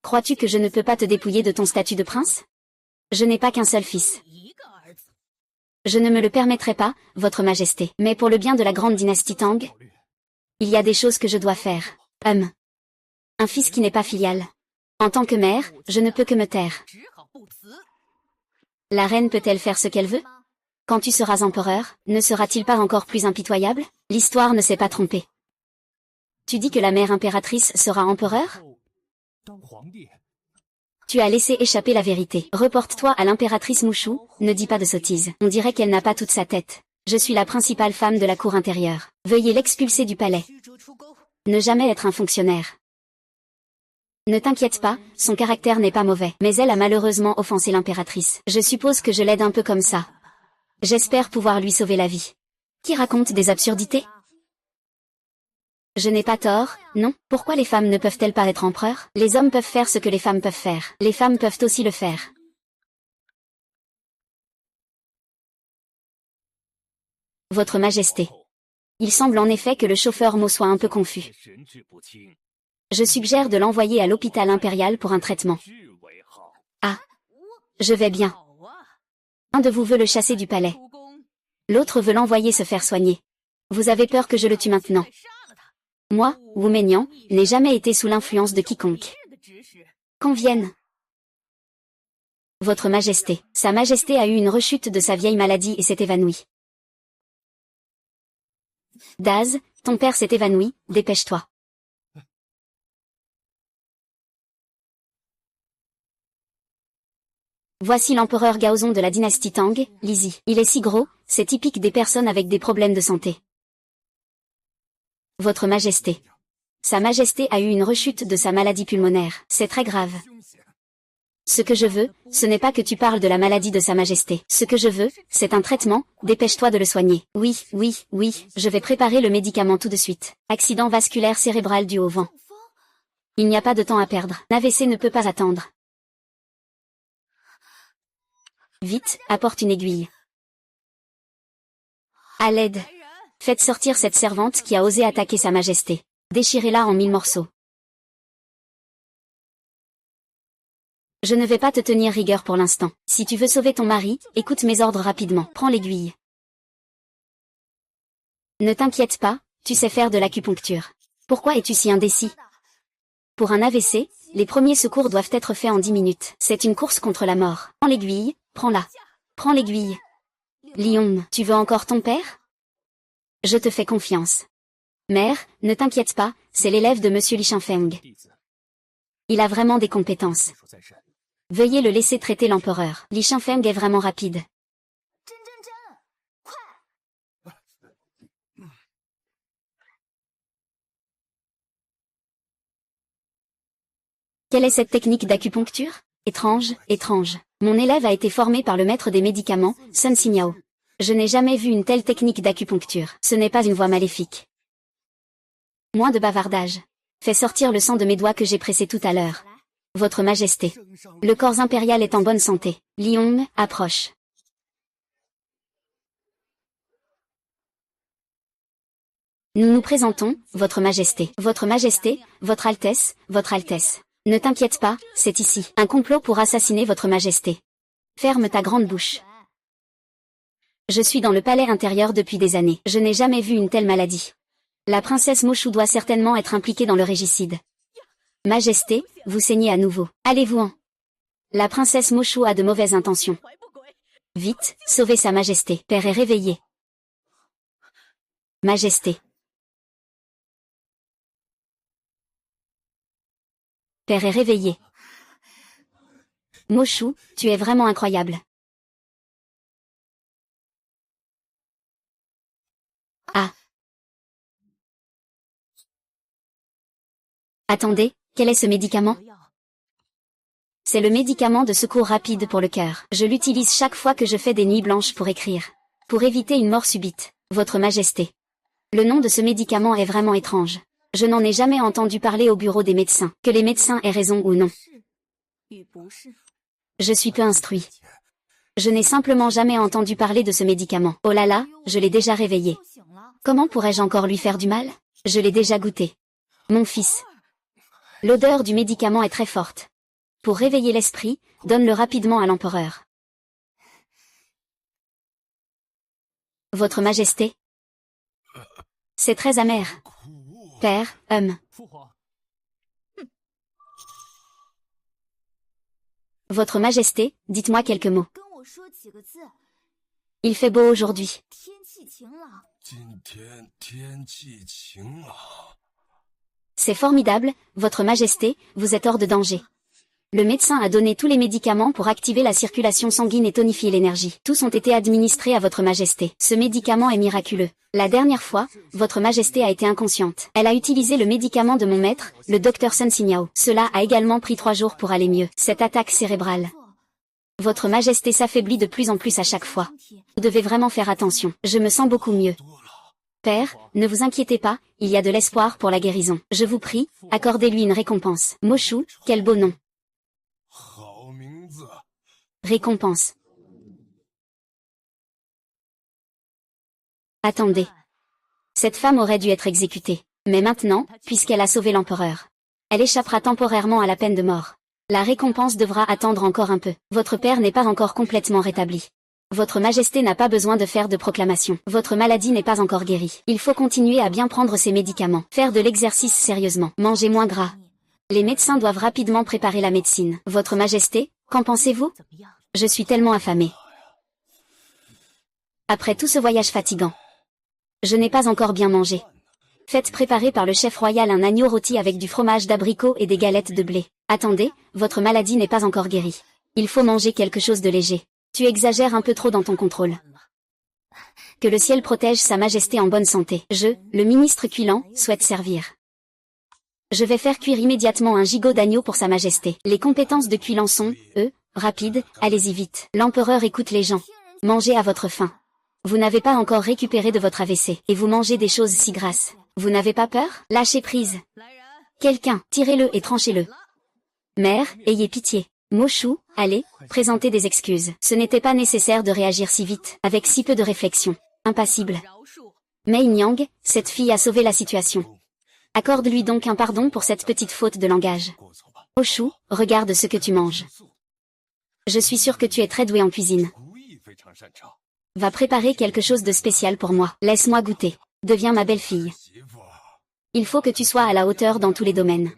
Crois-tu que je ne peux pas te dépouiller de ton statut de prince? Je n'ai pas qu'un seul fils. Je ne me le permettrai pas, votre majesté. Mais pour le bien de la grande dynastie Tang, il y a des choses que je dois faire. Un fils qui n'est pas filial. En tant que mère, je ne peux que me taire. La reine peut-elle faire ce qu'elle veut? Quand tu seras empereur, ne sera-t-il pas encore plus impitoyable? L'histoire ne s'est pas trompée. Tu dis que la mère impératrice sera empereur? Tu as laissé échapper la vérité. Reporte-toi à l'impératrice Mushu, ne dis pas de sottises. On dirait qu'elle n'a pas toute sa tête. Je suis la principale femme de la cour intérieure. Veuillez l'expulser du palais. Ne jamais être un fonctionnaire. Ne t'inquiète pas, son caractère n'est pas mauvais, mais elle a malheureusement offensé l'impératrice. Je suppose que je l'aide un peu comme ça. J'espère pouvoir lui sauver la vie. Qui raconte des absurdités? Je n'ai pas tort, non? Pourquoi les femmes ne peuvent-elles pas être empereurs? Les hommes peuvent faire ce que les femmes peuvent faire. Les femmes peuvent aussi le faire. Votre Majesté. Il semble en effet que le chauffeur Mo soit un peu confus. Je suggère de l'envoyer à l'hôpital impérial pour un traitement. Ah. Je vais bien. Un de vous veut le chasser du palais. L'autre veut l'envoyer se faire soigner. Vous avez peur que je le tue maintenant? Moi, Wu Meinian, n'ai jamais été sous l'influence de quiconque. Qu'on vienne. Votre Majesté. Sa Majesté a eu une rechute de sa vieille maladie et s'est évanouie. Daz, ton père s'est évanoui, dépêche-toi. Voici l'empereur Gaozong de la dynastie Tang, Lizzie. Il est si gros, c'est typique des personnes avec des problèmes de santé. Votre Majesté. Sa Majesté a eu une rechute de sa maladie pulmonaire. C'est très grave. Ce que je veux, ce n'est pas que tu parles de la maladie de Sa Majesté. Ce que je veux, c'est un traitement, dépêche-toi de le soigner. Oui, oui, oui, je vais préparer le médicament tout de suite. Accident vasculaire cérébral dû au vent. Il n'y a pas de temps à perdre. L'AVC ne peut pas attendre. Vite, apporte une aiguille. À l'aide. Faites sortir cette servante qui a osé attaquer Sa Majesté. Déchirez-la en 1000 morceaux. Je ne vais pas te tenir rigueur pour l'instant. Si tu veux sauver ton mari, écoute mes ordres rapidement. Prends l'aiguille. Ne t'inquiète pas, tu sais faire de l'acupuncture. Pourquoi es-tu si indécis? Pour un AVC, les premiers secours doivent être faits en 10 minutes. C'est une course contre la mort. Prends l'aiguille, prends-la. Prends l'aiguille. Lion, tu veux encore ton père? Je te fais confiance. Mère, ne t'inquiète pas, c'est l'élève de Monsieur Li Shanfeng. Il a vraiment des compétences. Veuillez le laisser traiter l'empereur. Li Shanfeng est vraiment rapide. Quelle est cette technique d'acupuncture? Étrange, étrange. Mon élève a été formé par le maître des médicaments, Sun Xinyao. Je n'ai jamais vu une telle technique d'acupuncture. Ce n'est pas une voie maléfique. Moins de bavardage. Fais sortir le sang de mes doigts que j'ai pressés tout à l'heure. Votre Majesté. Le corps impérial est en bonne santé. Liong, approche. Nous nous présentons, Votre Majesté. Votre Majesté, Votre Altesse, Votre Altesse. Ne t'inquiète pas, c'est ici. Un complot pour assassiner Votre Majesté. Ferme ta grande bouche. Je suis dans le palais intérieur depuis des années. Je n'ai jamais vu une telle maladie. La princesse Moshu doit certainement être impliquée dans le régicide. Majesté, vous saignez à nouveau. Allez-vous-en. La princesse Moshu a de mauvaises intentions. Vite, sauvez Sa Majesté. Père est réveillé. Majesté. Père est réveillé. Moshu, tu es vraiment incroyable. Ah. Attendez, quel est ce médicament? C'est le médicament de secours rapide pour le cœur. Je l'utilise chaque fois que je fais des nuits blanches pour écrire. Pour éviter une mort subite. Votre Majesté. Le nom de ce médicament est vraiment étrange. Je n'en ai jamais entendu parler au bureau des médecins. Que les médecins aient raison ou non. Je suis peu instruit. Je n'ai simplement jamais entendu parler de ce médicament. Oh là là, je l'ai déjà réveillé. Comment pourrais-je encore lui faire du mal? Je l'ai déjà goûté. Mon fils. L'odeur du médicament est très forte. Pour réveiller l'esprit, donne-le rapidement à l'empereur. Votre Majesté. C'est très amer. Père, Votre Majesté, dites-moi quelques mots. Il fait beau aujourd'hui. C'est formidable, Votre Majesté, vous êtes hors de danger. Le médecin a donné tous les médicaments pour activer la circulation sanguine et tonifier l'énergie. Tous ont été administrés à votre majesté. Ce médicament est miraculeux. La dernière fois, votre majesté a été inconsciente. Elle a utilisé le médicament de mon maître, le docteur Sun Xinyao. Cela a également pris 3 jours pour aller mieux. Cette attaque cérébrale. Votre majesté s'affaiblit de plus en plus à chaque fois. Vous devez vraiment faire attention. Je me sens beaucoup mieux. Père, ne vous inquiétez pas, il y a de l'espoir pour la guérison. Je vous prie, accordez-lui une récompense. Moshu, quel beau nom. Récompense. Attendez. Cette femme aurait dû être exécutée. Mais maintenant, puisqu'elle a sauvé l'empereur, elle échappera temporairement à la peine de mort. La récompense devra attendre encore un peu. Votre père n'est pas encore complètement rétabli. Votre majesté n'a pas besoin de faire de proclamation. Votre maladie n'est pas encore guérie. Il faut continuer à bien prendre ses médicaments. Faire de l'exercice sérieusement. Manger moins gras. Les médecins doivent rapidement préparer la médecine. Votre majesté, qu'en pensez-vous? Je suis tellement affamée. Après tout ce voyage fatigant, je n'ai pas encore bien mangé. Faites préparer par le chef royal un agneau rôti avec du fromage d'abricot et des galettes de blé. Attendez, votre maladie n'est pas encore guérie. Il faut manger quelque chose de léger. Tu exagères un peu trop dans ton contrôle. Que le ciel protège sa majesté en bonne santé. Je, le ministre Cuilan, souhaite servir. Je vais faire cuire immédiatement un gigot d'agneau pour sa majesté. Les compétences de Cuilan sont, rapides, allez-y vite. L'empereur écoute les gens. Mangez à votre faim. Vous n'avez pas encore récupéré de votre AVC, et vous mangez des choses si grasses. Vous n'avez pas peur? Lâchez prise. Quelqu'un, tirez-le et tranchez-le. Mère, ayez pitié. Moshu, allez, présentez des excuses. Ce n'était pas nécessaire de réagir si vite, avec si peu de réflexion. Impassible. Mei Nyang, cette fille a sauvé la situation. Accorde-lui donc un pardon pour cette petite faute de langage. Moshu, regarde ce que tu manges. Je suis sûre que tu es très doué en cuisine. Va préparer quelque chose de spécial pour moi. Laisse-moi goûter. Deviens ma belle-fille. Il faut que tu sois à la hauteur dans tous les domaines.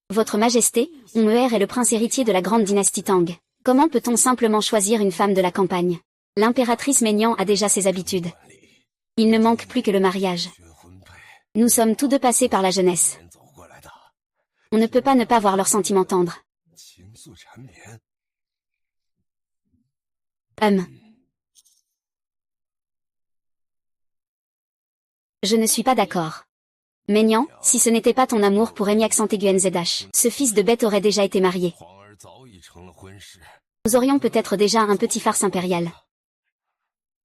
Votre Majesté, Onmer est le prince héritier de la grande dynastie Tang. Comment peut-on simplement choisir une femme de la campagne? L'impératrice Maignan a déjà ses habitudes. Il ne manque plus que le mariage. Nous sommes tous deux passés par la jeunesse. On ne peut pas ne pas voir leurs sentiments tendres. Je ne suis pas d'accord. Maignan, si ce n'était pas ton amour pour Emiak Santeguen Zedash, ce fils de bête aurait déjà été marié. Nous aurions peut-être déjà un petit farce impérial.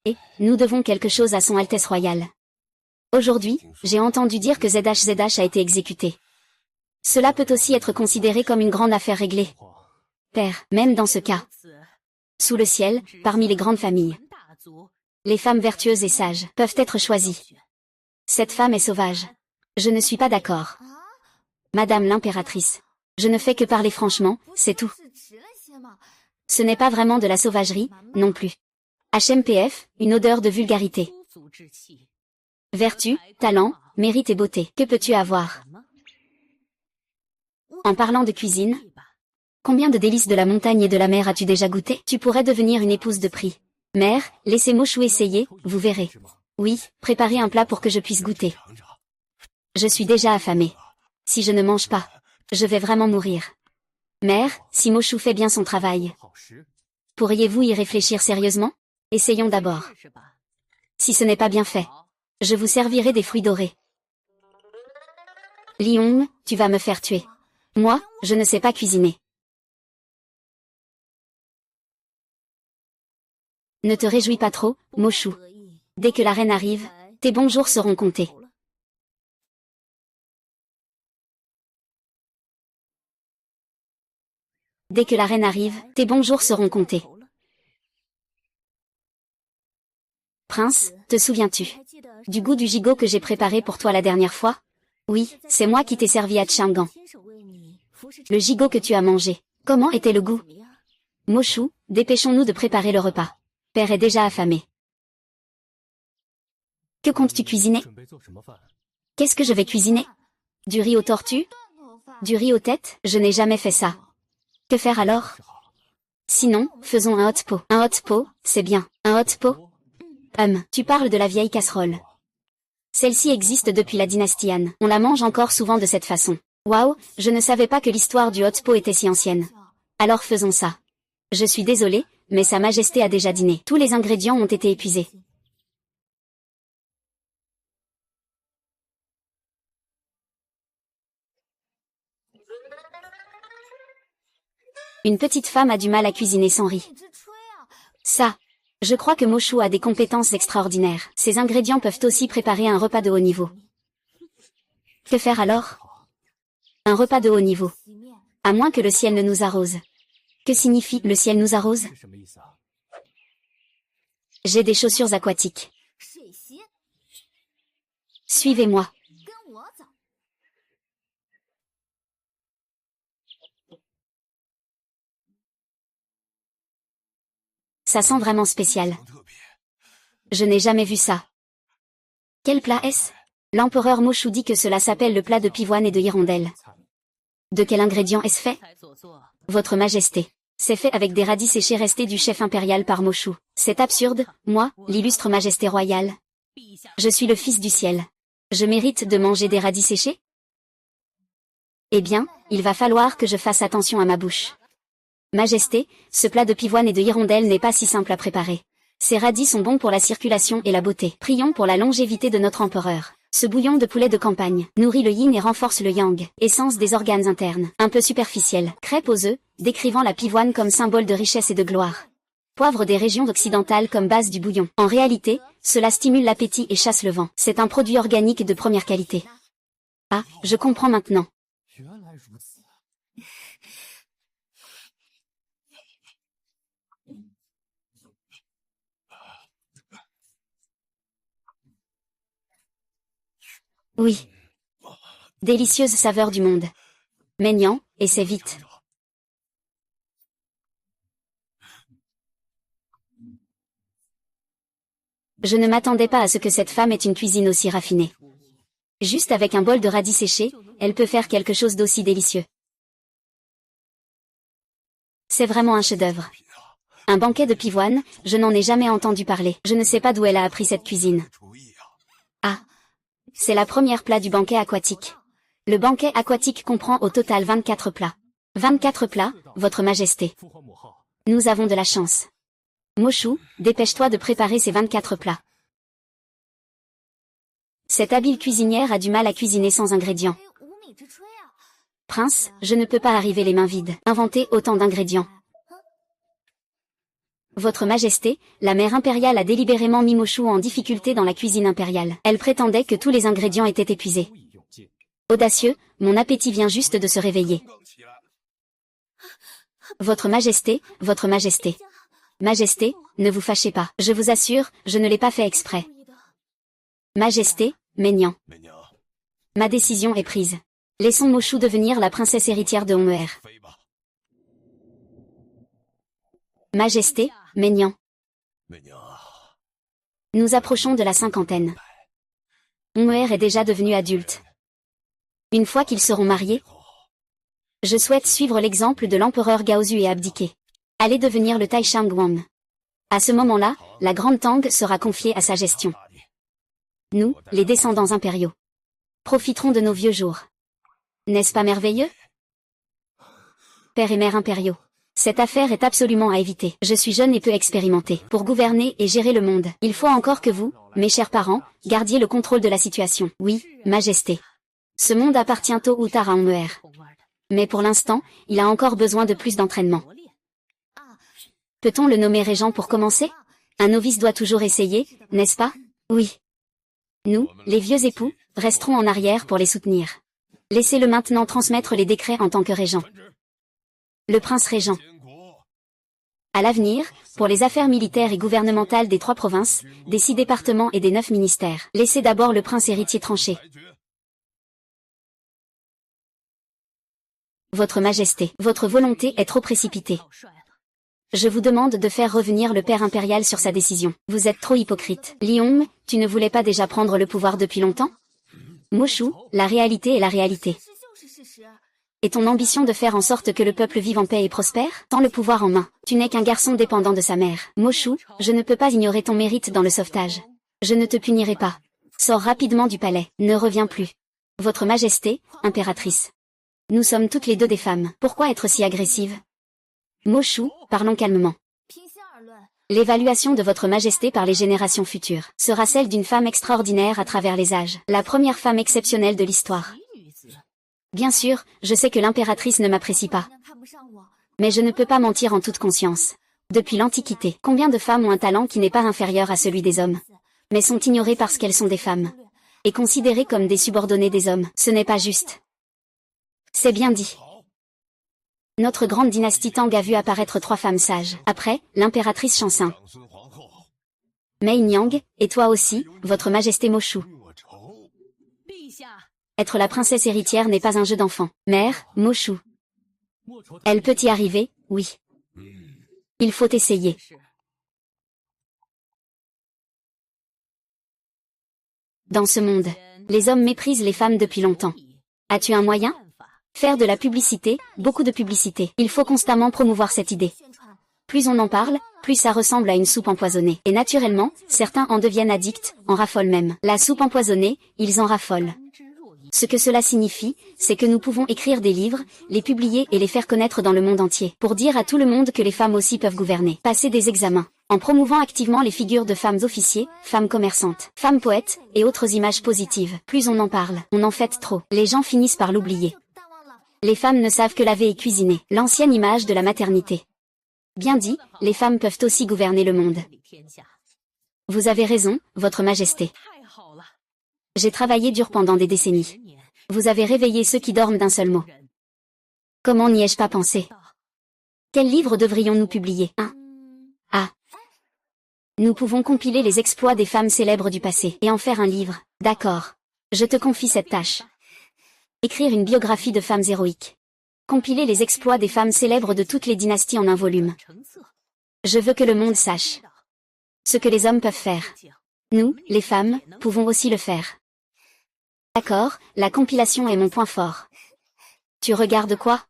Et, nous devons quelque chose à son Altesse royale. Aujourd'hui, j'ai entendu dire que Zedash a été exécuté. Cela peut aussi être considéré comme une grande affaire réglée. Père, même dans ce cas. Sous le ciel, parmi les grandes familles, les femmes vertueuses et sages peuvent être choisies. Cette femme est sauvage. Je ne suis pas d'accord. Madame l'impératrice. Je ne fais que parler franchement, c'est tout. Ce n'est pas vraiment de la sauvagerie, non plus. HMPF, une odeur de vulgarité. Vertu, talent, mérite et beauté. Que peux-tu avoir? En parlant de cuisine, combien de délices de la montagne et de la mer as-tu déjà goûté? Tu pourrais devenir une épouse de prix. Mère, laissez Moshu essayer, vous verrez. Oui, préparez un plat pour que je puisse goûter. Je suis déjà affamée. Si je ne mange pas, je vais vraiment mourir. Mère, si Moshu fait bien son travail, pourriez-vous y réfléchir sérieusement? Essayons d'abord. Si ce n'est pas bien fait, je vous servirai des fruits dorés. Liong, tu vas me faire tuer. Moi, je ne sais pas cuisiner. Ne te réjouis pas trop, Moshu. Dès que la reine arrive, tes bons jours seront comptés. Dès que la reine arrive, tes bons jours seront comptés. Prince, te souviens-tu du goût du gigot que j'ai préparé pour toi la dernière fois? Oui, c'est moi qui t'ai servi à Chang'an. Le gigot que tu as mangé, comment était le goût? Moshu, dépêchons-nous de préparer le repas. Père est déjà affamé. Que comptes-tu cuisiner? Qu'est-ce que je vais cuisiner? Du riz aux tortues? Du riz aux têtes? Je n'ai jamais fait ça. Que faire alors? Sinon, faisons un hot pot. Un hot pot, c'est bien. Un hot pot? Tu parles de la vieille casserole. Celle-ci existe depuis la dynastie Han. On la mange encore souvent de cette façon. Waouh, je ne savais pas que l'histoire du hot pot était si ancienne. Alors faisons ça. Je suis désolée, mais Sa Majesté a déjà dîné. Tous les ingrédients ont été épuisés. Une petite femme a du mal à cuisiner sans riz. Ça. Je crois que Moshu a des compétences extraordinaires. Ces ingrédients peuvent aussi préparer un repas de haut niveau. Que faire alors? Un repas de haut niveau. À moins que le ciel ne nous arrose. Que signifie le ciel nous arrose? J'ai des chaussures aquatiques. Suivez-moi. Ça sent vraiment spécial. Je n'ai jamais vu ça. Quel plat est-ce? L'empereur Moshu dit que cela s'appelle le plat de pivoine et de hirondelle. De quel ingrédient est-ce fait? Votre Majesté. C'est fait avec des radis séchés restés du chef impérial par Moshu. C'est absurde, moi, l'illustre Majesté royale. Je suis le fils du ciel. Je mérite de manger des radis séchés? Eh bien, il va falloir que je fasse attention à ma bouche. Majesté, ce plat de pivoine et de hirondelle n'est pas si simple à préparer. Ces radis sont bons pour la circulation et la beauté. Prions pour la longévité de notre empereur. Ce bouillon de poulet de campagne nourrit le yin et renforce le yang, essence des organes internes, un peu superficielle. Crêpe aux œufs, décrivant la pivoine comme symbole de richesse et de gloire. Poivre des régions occidentales comme base du bouillon. En réalité, cela stimule l'appétit et chasse le vent. C'est un produit organique de première qualité. Ah, je comprends maintenant. Oui. Délicieuse saveur du monde. Maignant, et c'est vite. Je ne m'attendais pas à ce que cette femme ait une cuisine aussi raffinée. Juste avec un bol de radis séchés, elle peut faire quelque chose d'aussi délicieux. C'est vraiment un chef-d'œuvre. Un banquet de pivoine, je n'en ai jamais entendu parler. Je ne sais pas d'où elle a appris cette cuisine. Ah. C'est la première plat du banquet aquatique. Le banquet aquatique comprend au total 24 plats. 24 plats, Votre Majesté. Nous avons de la chance. Moshu, dépêche-toi de préparer ces 24 plats. Cette habile cuisinière a du mal à cuisiner sans ingrédients. Prince, je ne peux pas arriver les mains vides. Inventer autant d'ingrédients. Votre Majesté, la mère impériale a délibérément mis Moshu en difficulté dans la cuisine impériale. Elle prétendait que tous les ingrédients étaient épuisés. Audacieux, mon appétit vient juste de se réveiller. Votre Majesté, Votre Majesté. Majesté, ne vous fâchez pas. Je vous assure, je ne l'ai pas fait exprès. Majesté, Maignan. Ma décision est prise. Laissons Moshu devenir la princesse héritière de Honmeer. Majesté, Maignan. Nous approchons de la cinquantaine. Honmeer est déjà devenu adulte. Une fois qu'ils seront mariés, je souhaite suivre l'exemple de l'empereur Gaozu et abdiquer. Allez devenir le Taishang Wang. À ce moment-là, la Grande Tang sera confiée à sa gestion. Nous, les descendants impériaux, profiterons de nos vieux jours. N'est-ce pas merveilleux? Père et mère impériaux. Cette affaire est absolument à éviter. Je suis jeune et peu expérimenté. Pour gouverner et gérer le monde, il faut encore que vous, mes chers parents, gardiez le contrôle de la situation. Oui, Majesté. Ce monde appartient tôt ou tard à Honmeer. Mais pour l'instant, il a encore besoin de plus d'entraînement. Peut-on le nommer régent pour commencer? Un novice doit toujours essayer, n'est-ce pas? Oui. Nous, les vieux époux, resterons en arrière pour les soutenir. Laissez-le maintenant transmettre les décrets en tant que régent. Le prince régent. À l'avenir, pour les affaires militaires et gouvernementales des 3 provinces, des 6 départements et des 9 ministères, laissez d'abord le prince héritier trancher. Votre Majesté, votre volonté est trop précipitée. Je vous demande de faire revenir le père impérial sur sa décision. Vous êtes trop hypocrite. Liong, tu ne voulais pas déjà prendre le pouvoir depuis longtemps? Moshu, la réalité est la réalité. Et ton ambition de faire en sorte que le peuple vive en paix et prospère? Tends le pouvoir en main. Tu n'es qu'un garçon dépendant de sa mère. Moshu, je ne peux pas ignorer ton mérite dans le sauvetage. Je ne te punirai pas. Sors rapidement du palais. Ne reviens plus. Votre Majesté, impératrice. Nous sommes toutes les deux des femmes. Pourquoi être si agressive? Moshu, parlons calmement. L'évaluation de votre majesté par les générations futures sera celle d'une femme extraordinaire à travers les âges, la première femme exceptionnelle de l'histoire. Bien sûr, je sais que l'impératrice ne m'apprécie pas. Mais je ne peux pas mentir en toute conscience. Depuis l'Antiquité, combien de femmes ont un talent qui n'est pas inférieur à celui des hommes, mais sont ignorées parce qu'elles sont des femmes, et considérées comme des subordonnées des hommes? Ce n'est pas juste. C'est bien dit. Notre grande dynastie Tang a vu apparaître 3 femmes sages. Après, l'impératrice Shanxin. Mei Niang, et toi aussi, votre majesté Moshu. Être la princesse héritière n'est pas un jeu d'enfant. Mère, Moshu. Elle peut y arriver, oui. Il faut essayer. Dans ce monde, les hommes méprisent les femmes depuis longtemps. As-tu un moyen? Faire de la publicité, beaucoup de publicité. Il faut constamment promouvoir cette idée. Plus on en parle, plus ça ressemble à une soupe empoisonnée. Et naturellement, certains en deviennent addicts, en raffolent même. La soupe empoisonnée, ils en raffolent. Ce que cela signifie, c'est que nous pouvons écrire des livres, les publier et les faire connaître dans le monde entier, pour dire à tout le monde que les femmes aussi peuvent gouverner. Passer des examens, en promouvant activement les figures de femmes officiers, femmes commerçantes, femmes poètes, et autres images positives. Plus on en parle, on en fait trop. Les gens finissent par l'oublier. Les femmes ne savent que laver et cuisiner. L'ancienne image de la maternité. Bien dit, les femmes peuvent aussi gouverner le monde. Vous avez raison, votre majesté. J'ai travaillé dur pendant des décennies. Vous avez réveillé ceux qui dorment d'un seul mot. Comment n'y ai-je pas pensé? Quel livre devrions-nous publier? Ah. Nous pouvons compiler les exploits des femmes célèbres du passé et en faire un livre. D'accord. Je te confie cette tâche. Écrire une biographie de femmes héroïques. Compiler les exploits des femmes célèbres de toutes les dynasties en un volume. Je veux que le monde sache ce que les hommes peuvent faire. Nous, les femmes, pouvons aussi le faire. D'accord, la compilation est mon point fort. Tu regardes quoi?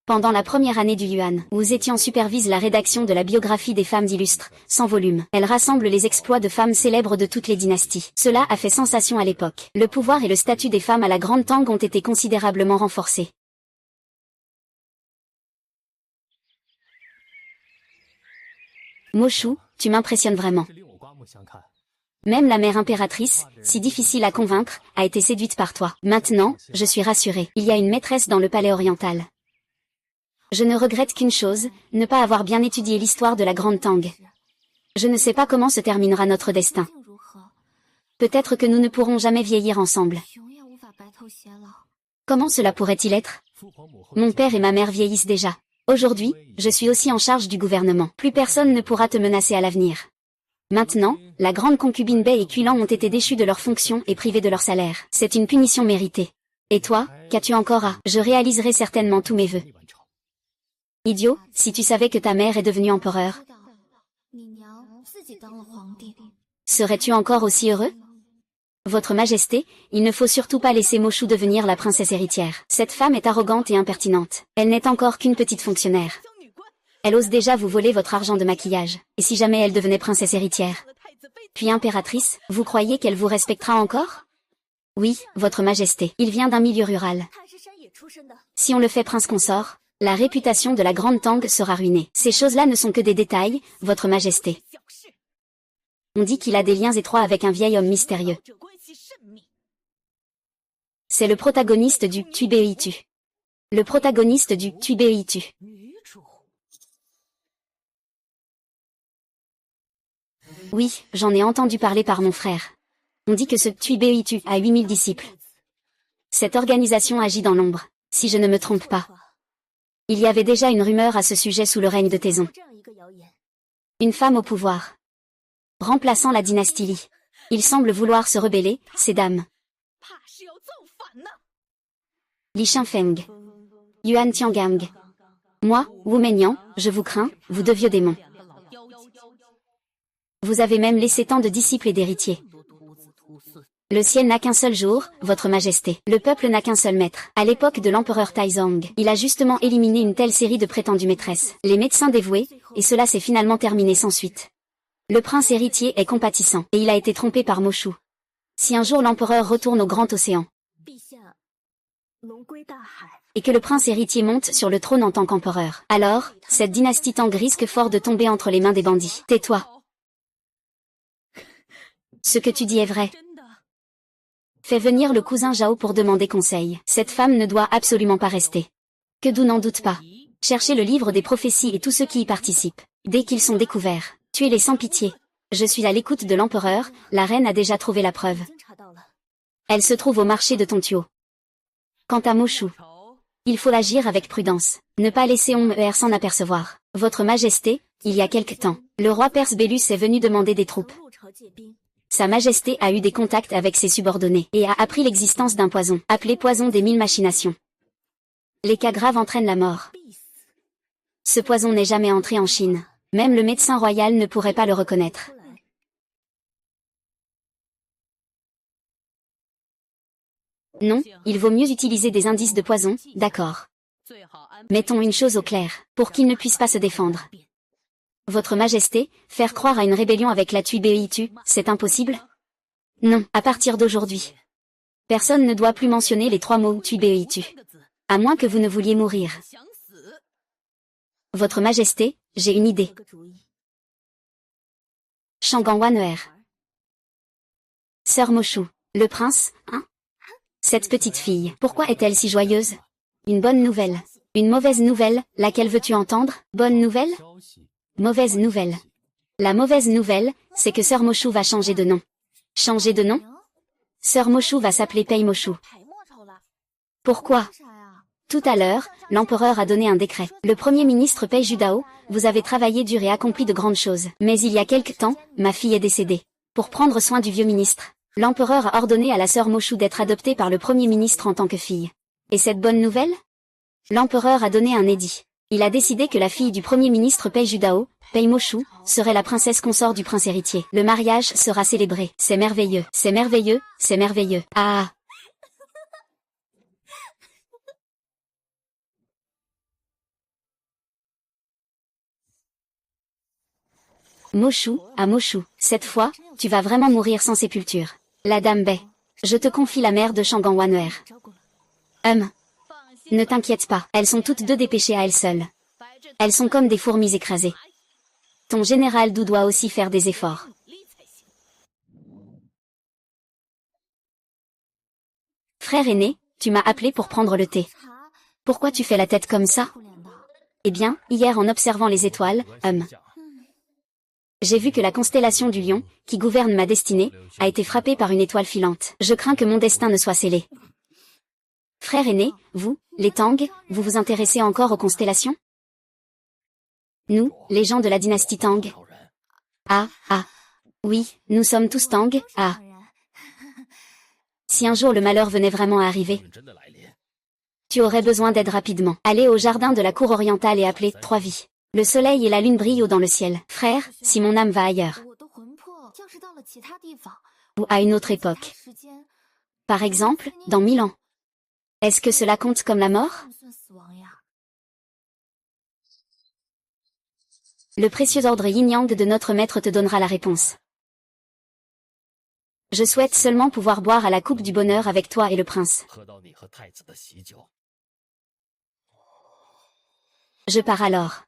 Pendant la première année du Yuan, Wu Zetian supervise la rédaction de la biographie des femmes illustres, 100 volumes. Elle rassemble les exploits de femmes célèbres de toutes les dynasties. Cela a fait sensation à l'époque. Le pouvoir et le statut des femmes à la Grande Tang ont été considérablement renforcés. Moshu, tu m'impressionnes vraiment. Même la mère impératrice, si difficile à convaincre, a été séduite par toi. Maintenant, je suis rassurée. Il y a une maîtresse dans le palais oriental. Je ne regrette qu'une chose, ne pas avoir bien étudié l'histoire de la Grande Tang. Je ne sais pas comment se terminera notre destin. Peut-être que nous ne pourrons jamais vieillir ensemble. Comment cela pourrait-il être? Mon père et ma mère vieillissent déjà. Aujourd'hui, je suis aussi en charge du gouvernement. Plus personne ne pourra te menacer à l'avenir. Maintenant, la grande concubine Bei et Kuilan ont été déchus de leurs fonctions et privés de leur salaire. C'est une punition méritée. Et toi, qu'as-tu encore à? Je réaliserai certainement tous mes vœux. Idiot, si tu savais que ta mère est devenue empereur, serais-tu encore aussi heureux? Votre Majesté, il ne faut surtout pas laisser Moshu devenir la princesse héritière. Cette femme est arrogante et impertinente. Elle n'est encore qu'une petite fonctionnaire. Elle ose déjà vous voler votre argent de maquillage. Et si jamais elle devenait princesse héritière, puis impératrice, vous croyez qu'elle vous respectera encore? Oui, votre Majesté. Il vient d'un milieu rural. Si on le fait prince consort, la réputation de la Grande Tang sera ruinée. Ces choses-là ne sont que des détails, votre Majesté. On dit qu'il a des liens étroits avec un vieil homme mystérieux. C'est le protagoniste du Tuibeitu. Le protagoniste du Tuibeitu. Oui, j'en ai entendu parler par mon frère. On dit que ce Tuibeitu a 8000 disciples. Cette organisation agit dans l'ombre, si je ne me trompe pas. Il y avait déjà une rumeur à ce sujet sous le règne de Taizong. Une femme au pouvoir, remplaçant la dynastie Li. Ils semblent vouloir se rebeller, ces dames. Li Shifeng, Yuan Tiangang. Moi, Wu Menyan, je vous crains, vous deux vieux démons. Vous avez même laissé tant de disciples et d'héritiers. Le ciel n'a qu'un seul jour, votre Majesté. Le peuple n'a qu'un seul maître. À l'époque de l'empereur Taizong, il a justement éliminé une telle série de prétendues maîtresses. Les médecins dévoués, et cela s'est finalement terminé sans suite. Le prince héritier est compatissant, et il a été trompé par Moshu. Si un jour l'empereur retourne au grand océan, et que le prince héritier monte sur le trône en tant qu'empereur. Alors, cette dynastie Tang risque fort de tomber entre les mains des bandits. Tais-toi. Ce que tu dis est vrai. Fais venir le cousin Zhao pour demander conseil. Cette femme ne doit absolument pas rester. Que Dou n'en doute pas. Cherchez le livre des prophéties et tous ceux qui y participent. Dès qu'ils sont découverts, tuez-les sans pitié. Je suis à l'écoute de l'empereur, la reine a déjà trouvé la preuve. Elle se trouve au marché de Tontio. Quant à Moshu, il faut agir avec prudence. Ne pas laisser Omer s'en apercevoir. Votre Majesté, il y a quelque temps, le roi perse Bélus est venu demander des troupes. Sa Majesté a eu des contacts avec ses subordonnés et a appris l'existence d'un poison, appelé poison des 1000 machinations. Les cas graves entraînent la mort. Ce poison n'est jamais entré en Chine. Même le médecin royal ne pourrait pas le reconnaître. Non, il vaut mieux utiliser des indices de poison, d'accord. Mettons une chose au clair, pour qu'il ne puisse pas se défendre. Votre Majesté, faire croire à une rébellion avec la Tuibeitu, c'est impossible? Non, à partir d'aujourd'hui. Personne ne doit plus mentionner les 3 mots Tuibeitu. À moins que vous ne vouliez mourir. Votre Majesté, j'ai une idée. Shangan Wan'er. Sœur Moshu. Le prince, hein? Cette petite fille, pourquoi est-elle si joyeuse? Une bonne nouvelle. Une mauvaise nouvelle, laquelle veux-tu entendre? Bonne nouvelle? Mauvaise nouvelle. La mauvaise nouvelle, c'est que Sœur Moshu va changer de nom. Changer de nom? Sœur Moshu va s'appeler Pei Moshu. Pourquoi? Tout à l'heure, l'empereur a donné un décret. Le premier ministre Pei Judao, vous avez travaillé dur et accompli de grandes choses. Mais il y a quelque temps, ma fille est décédée. Pour prendre soin du vieux ministre, l'empereur a ordonné à la sœur Moshu d'être adoptée par le premier ministre en tant que fille. Et cette bonne nouvelle? L'empereur a donné un édit. Il a décidé que la fille du premier ministre Pei Judao, Pei Moshu, serait la princesse consort du prince héritier. Le mariage sera célébré. C'est merveilleux, c'est merveilleux, c'est merveilleux. Ah! Moshu, à Moshu, cette fois, tu vas vraiment mourir sans sépulture. La dame Bai. Je te confie la mère de Shangan Wan'er. Ne t'inquiète pas, elles sont toutes deux dépêchées à elles seules. Elles sont comme des fourmis écrasées. Ton général Dou doit aussi faire des efforts. Frère aîné, tu m'as appelé pour prendre le thé. Pourquoi tu fais la tête comme ça? Eh bien, hier en observant les étoiles, j'ai vu que la constellation du Lion, qui gouverne ma destinée, a été frappée par une étoile filante. Je crains que mon destin ne soit scellé. Frère aîné, vous, les Tang, vous vous intéressez encore aux constellations? Nous, les gens de la dynastie Tang. Ah. Oui, nous sommes tous Tang, ah. Si un jour le malheur venait vraiment à arriver, tu aurais besoin d'aide rapidement. Allez au jardin de la cour orientale et appelez 3 vies. Le soleil et la lune brillent dans le ciel. Frère, si mon âme va ailleurs. Ou à une autre époque. Par exemple, dans 1000 ans. Est-ce que cela compte comme la mort? Le précieux ordre yin-yang de notre maître te donnera la réponse. Je souhaite seulement pouvoir boire à la coupe du bonheur avec toi et le prince. Je pars alors.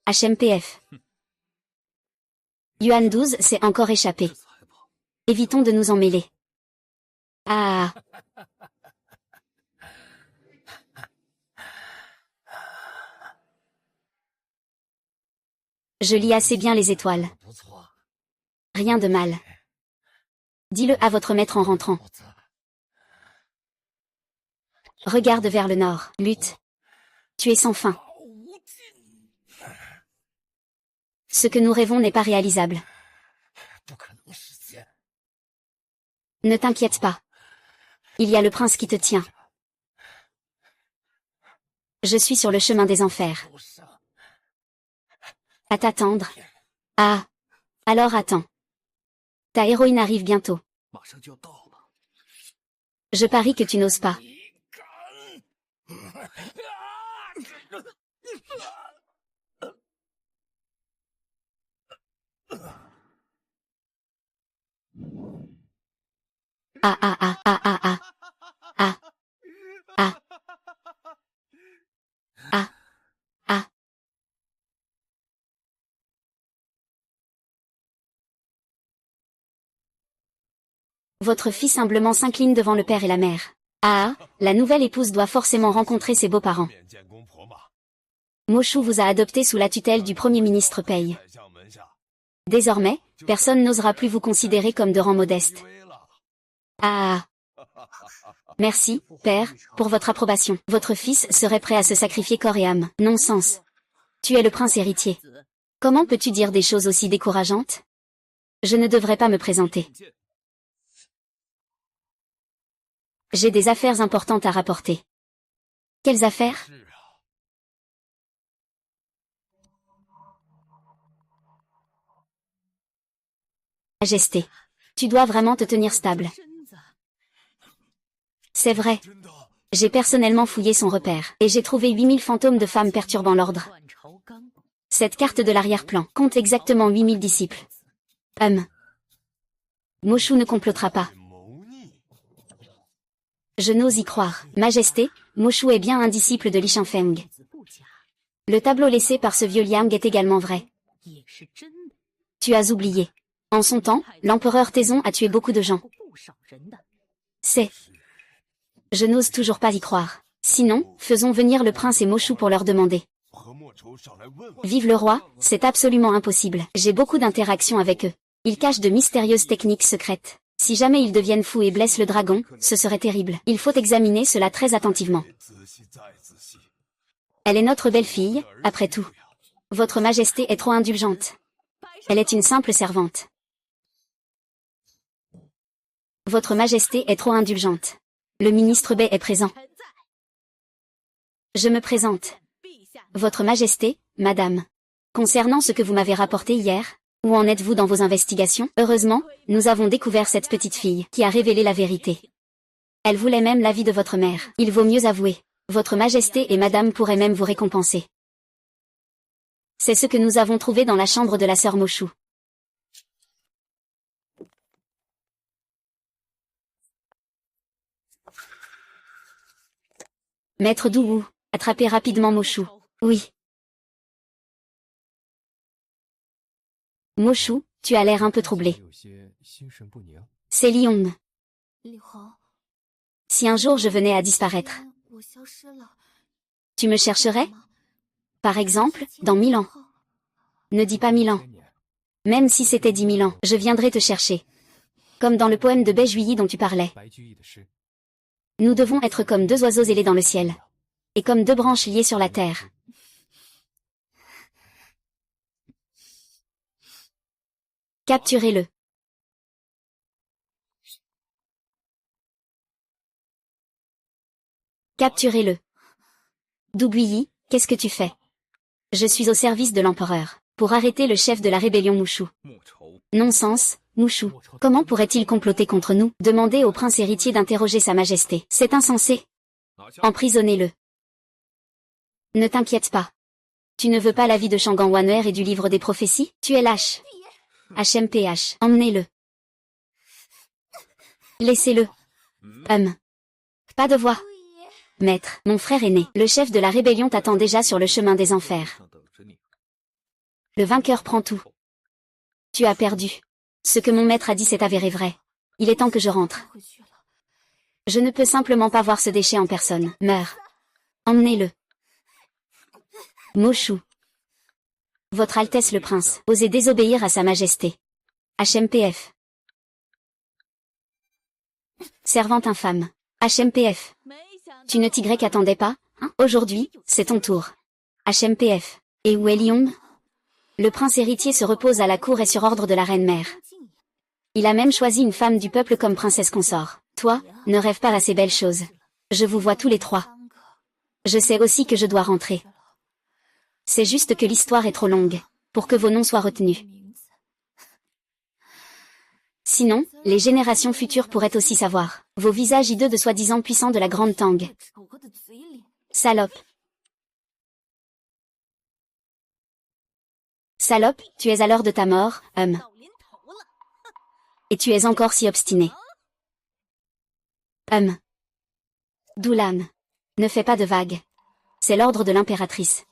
HMPF. Yuan 12 s'est encore échappé. Évitons de nous en mêler. Ah. Je lis assez bien les étoiles. Rien de mal. Dis-le à votre maître en rentrant. Regarde vers le nord. Lutte. Tu es sans fin. Ce que nous rêvons n'est pas réalisable. Ne t'inquiète pas. Il y a le prince qui te tient. Je suis sur le chemin des enfers. À t'attendre. Ah. Alors attends. Ta héroïne arrive bientôt. Je parie que tu n'oses pas. Ah ah ah ah ah ah. Ah. Ah. Ah. Ah. Votre fils humblement s'incline devant le père et la mère. Ah, la nouvelle épouse doit forcément rencontrer ses beaux-parents. Moshu vous a adopté sous la tutelle du Premier ministre Pei. Désormais, personne n'osera plus vous considérer comme de rang modeste. Ah. Merci, père, pour votre approbation. Votre fils serait prêt à se sacrifier corps et âme. Non-sens. Tu es le prince héritier. Comment peux-tu dire des choses aussi décourageantes? Je ne devrais pas me présenter. J'ai des affaires importantes à rapporter. Quelles affaires? Majesté. Tu dois vraiment te tenir stable. C'est vrai. J'ai personnellement fouillé son repère, et j'ai trouvé 8000 fantômes de femmes perturbant l'ordre. Cette carte de l'arrière-plan compte exactement 8000 disciples. Moshu ne complotera pas. Je n'ose y croire. Majesté, Moshu est bien un disciple de Li Shangfeng. Le tableau laissé par ce vieux Liang est également vrai. Tu as oublié. En son temps, l'empereur Taizong a tué beaucoup de gens. C'est... Je n'ose toujours pas y croire. Sinon, faisons venir le prince et Moshu pour leur demander. Vive le roi, c'est absolument impossible. J'ai beaucoup d'interactions avec eux. Ils cachent de mystérieuses techniques secrètes. Si jamais ils deviennent fous et blessent le dragon, ce serait terrible. Il faut examiner cela très attentivement. Elle est notre belle-fille, après tout. Votre majesté est trop indulgente. Elle est une simple servante. Votre majesté est trop indulgente. Le ministre Bei est présent. Je me présente. Votre majesté, madame. Concernant ce que vous m'avez rapporté hier, où en êtes-vous dans vos investigations? Heureusement, nous avons découvert cette petite fille qui a révélé la vérité. Elle voulait même la vie de votre mère. Il vaut mieux avouer. Votre majesté et madame pourraient même vous récompenser. C'est ce que nous avons trouvé dans la chambre de la sœur Moshu. Maître Douwu, attrapez rapidement Moshu. Oui. Moshu, tu as l'air un peu troublé. C'est Liong. Si un jour je venais à disparaître, tu me chercherais? Par exemple, dans 1000 ans. Ne dis pas 1000 ans. Même si c'était 10 000 ans, je viendrais te chercher. Comme dans le poème de Bai Juyi dont tu parlais. Nous devons être comme deux oiseaux ailés dans le ciel. Et comme deux branches liées sur la terre. Capturez-le. Capturez-le. Douguiyi, qu'est-ce que tu fais? Je suis au service de l'empereur, pour arrêter le chef de la rébellion Mushu. Non-sens, Mushu. Comment pourrait-il comploter contre nous? Demandez au prince héritier d'interroger sa majesté. C'est insensé. Emprisonnez-le. Ne t'inquiète pas. Tu ne veux pas l'avis de Shangan Wan'er et du livre des prophéties? Tu es lâche. HMPH. Emmenez-le. Laissez-le. Pas de voix. Maître, mon frère aîné, le chef de la rébellion t'attend déjà sur le chemin des enfers. Le vainqueur prend tout. Tu as perdu. Ce que mon maître a dit s'est avéré vrai. Il est temps que je rentre. Je ne peux simplement pas voir ce déchet en personne. Meurs. Emmenez-le. Moshu. Votre Altesse le Prince, osez désobéir à sa majesté. HMPF. Servante infâme. HMPF. Tu ne t'y pas, hein? Aujourd'hui, c'est ton tour. HMPF. Et où est Lyon? Le prince héritier se repose à la cour et sur ordre de la reine-mère. Il a même choisi une femme du peuple comme princesse consort. Toi, ne rêve pas à ces belles choses. Je vous vois tous les trois. Je sais aussi que je dois rentrer. C'est juste que l'histoire est trop longue, pour que vos noms soient retenus. Sinon, les générations futures pourraient aussi savoir. Vos visages hideux de soi-disant puissants de la grande Tang. Salope. Salope, tu es à l'heure de ta mort, homme. Et tu es encore si obstiné. Homme. D'où l'âme. Ne fais pas de vagues. C'est l'ordre de l'impératrice.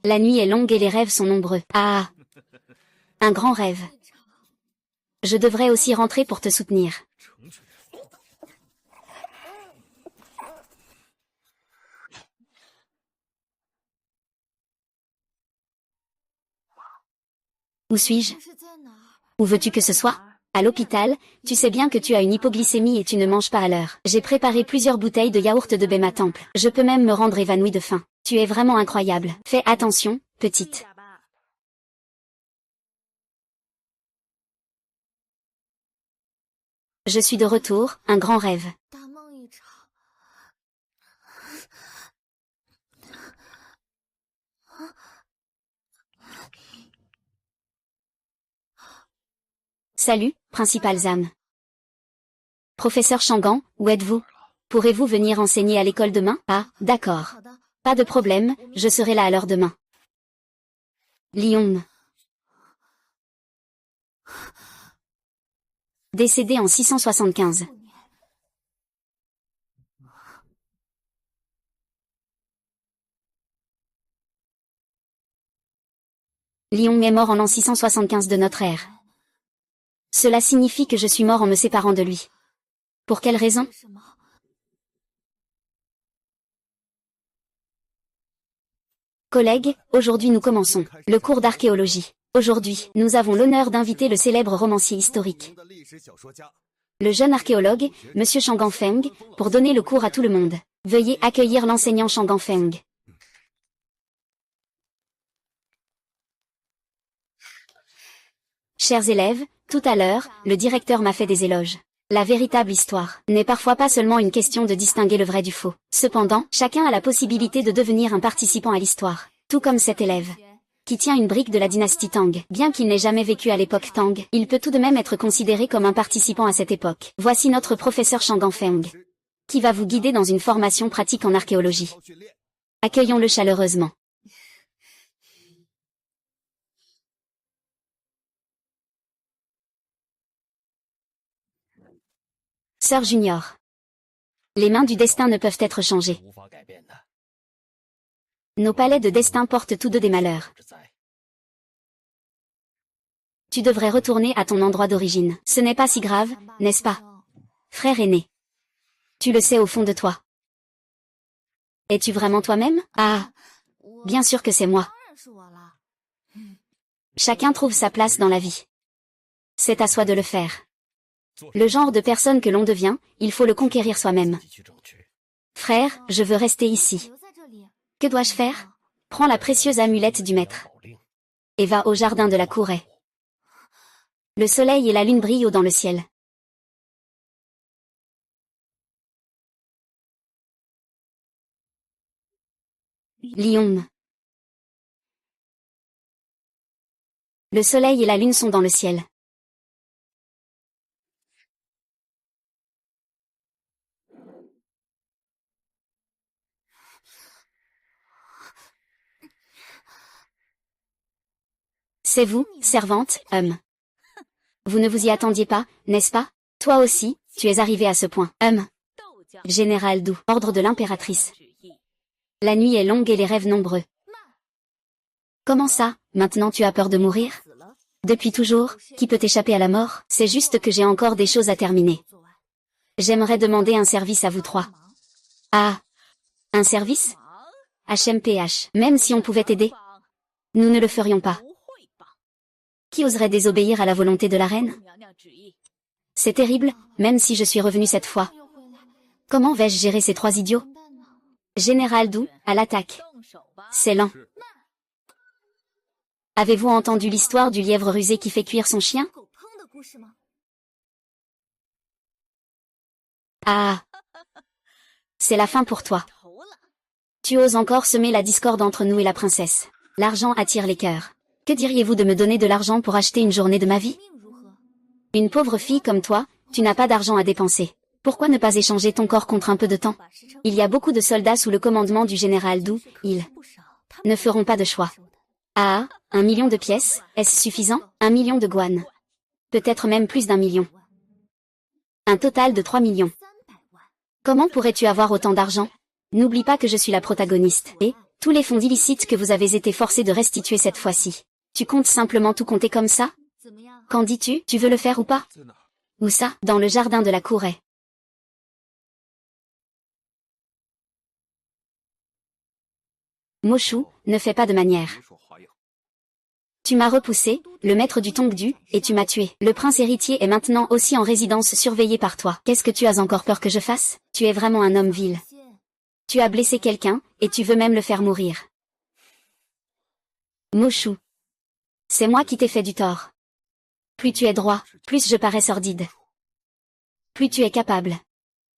La nuit est longue et les rêves sont nombreux. Ah! Un grand rêve. Je devrais aussi rentrer pour te soutenir. Où suis-je? Où veux-tu que ce soit? À l'hôpital, tu sais bien que tu as une hypoglycémie et tu ne manges pas à l'heure. J'ai préparé plusieurs bouteilles de yaourt de Bema Temple. Je peux même me rendre évanouie de faim. Tu es vraiment incroyable. Fais attention, petite. Je suis de retour, un grand rêve. Salut, principal Zam. Professeur Shangan, où êtes-vous? Pourrez-vous venir enseigner à l'école demain? Ah, d'accord. Pas de problème, je serai là à l'heure demain. Lyon. Décédé en 675. Lyon est mort en l'an 675 de notre ère. Cela signifie que je suis mort en me séparant de lui. Pour quelle raison? Collègues, aujourd'hui nous commençons le cours d'archéologie. Aujourd'hui, nous avons l'honneur d'inviter le célèbre romancier historique, le jeune archéologue, Monsieur Chang Ganfeng, pour donner le cours à tout le monde. Veuillez accueillir l'enseignant Chang Ganfeng. Chers élèves, tout à l'heure, le directeur m'a fait des éloges. La véritable histoire n'est parfois pas seulement une question de distinguer le vrai du faux. Cependant, chacun a la possibilité de devenir un participant à l'histoire. Tout comme cet élève, qui tient une brique de la dynastie Tang. Bien qu'il n'ait jamais vécu à l'époque Tang, il peut tout de même être considéré comme un participant à cette époque. Voici notre professeur Chang Ganfeng, qui va vous guider dans une formation pratique en archéologie. Accueillons-le chaleureusement. Sœur Junior. Les mains du destin ne peuvent être changées. Nos palais de destin portent tous deux des malheurs. Tu devrais retourner à ton endroit d'origine. Ce n'est pas si grave, n'est-ce pas? Frère aîné. Tu le sais au fond de toi. Es-tu vraiment toi-même? Ah, bien sûr que c'est moi. Chacun trouve sa place dans la vie. C'est à soi de le faire. Le genre de personne que l'on devient, il faut le conquérir soi-même. Frère, je veux rester ici. Que dois-je faire? Prends la précieuse amulette du maître. Et va au jardin de la Couraie. Le soleil et la lune brillent haut dans le ciel. Lyon. Le soleil et la lune sont dans le ciel. C'est vous, servante, homme. Vous ne vous y attendiez pas, n'est-ce pas? Toi aussi, tu es arrivé à ce point. Général Dou, ordre de l'impératrice. La nuit est longue et les rêves nombreux. Comment ça, maintenant tu as peur de mourir? Depuis toujours, qui peut échapper à la mort? C'est juste que j'ai encore des choses à terminer. J'aimerais demander un service à vous trois. Ah, un service? HMPH, même si on pouvait t'aider. Nous ne le ferions pas. Qui oserait désobéir à la volonté de la reine? C'est terrible, même si je suis revenu cette fois. Comment vais-je gérer ces trois idiots? Général Dou, à l'attaque. C'est lent. Avez-vous entendu l'histoire du lièvre rusé qui fait cuire son chien? Ah! C'est la fin pour toi. Tu oses encore semer la discorde entre nous et la princesse. L'argent attire les cœurs. Que diriez-vous de me donner de l'argent pour acheter une journée de ma vie? Une pauvre fille comme toi, tu n'as pas d'argent à dépenser. Pourquoi ne pas échanger ton corps contre un peu de temps? Il y a beaucoup de soldats sous le commandement du général Dou, ils ne feront pas de choix. Ah, 1 million de pièces, est-ce suffisant? 1 million de guan. Peut-être même plus d'1 million. Un total de 3 millions. Comment pourrais-tu avoir autant d'argent? N'oublie pas que je suis la protagoniste, et tous les fonds illicites que vous avez été forcés de restituer cette fois-ci. Tu comptes simplement tout compter comme ça? Qu'en dis-tu? Tu veux le faire ou pas? Où ça? Dans le jardin de la couraie. Mochou, ne fais pas de manière. Tu m'as repoussé, le maître du Tongdu, et tu m'as tué. Le prince héritier est maintenant aussi en résidence surveillée par toi. Qu'est-ce que tu as encore peur que je fasse? Tu es vraiment un homme vil. Tu as blessé quelqu'un, et tu veux même le faire mourir. Mochou. C'est moi qui t'ai fait du tort. Plus tu es droit, plus je parais sordide. Plus tu es capable.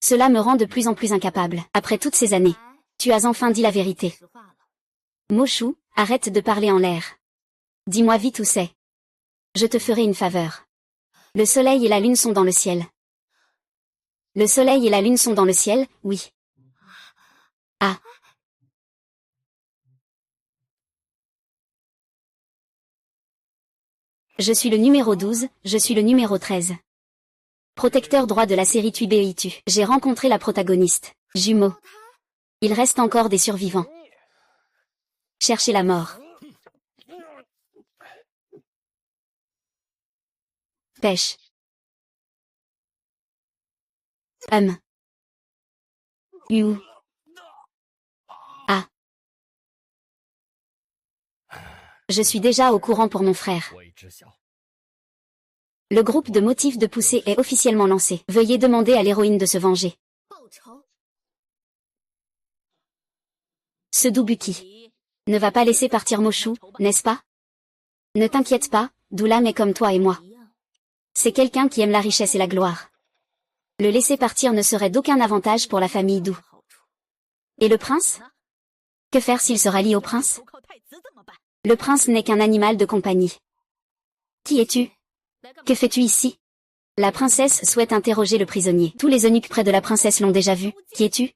Cela me rend de plus en plus incapable. Après toutes ces années, tu as enfin dit la vérité. Mochou, arrête de parler en l'air. Dis-moi vite où c'est. Je te ferai une faveur. Le soleil et la lune sont dans le ciel. Le soleil et la lune sont dans le ciel, oui. Ah. Je suis le numéro 12, je suis le numéro 13. Protecteur droit de la série Tuibeitu. J'ai rencontré la protagoniste. Jumeaux. Il reste encore des survivants. Cherchez la mort. Pêche. U. Ah. Je suis déjà au courant pour mon frère. Le groupe de motifs de poussée est officiellement lancé. Veuillez demander à l'héroïne de se venger. Ce Doubuki ne va pas laisser partir Mochou, n'est-ce pas? Ne t'inquiète pas, Doulam est comme toi et moi. C'est quelqu'un qui aime la richesse et la gloire. Le laisser partir ne serait d'aucun avantage pour la famille Dou. Et le prince? Que faire s'il se rallie au prince? Le prince n'est qu'un animal de compagnie. Qui es-tu? Que fais-tu ici? La princesse souhaite interroger le prisonnier. Tous les eunuques près de la princesse l'ont déjà vu. Qui es-tu?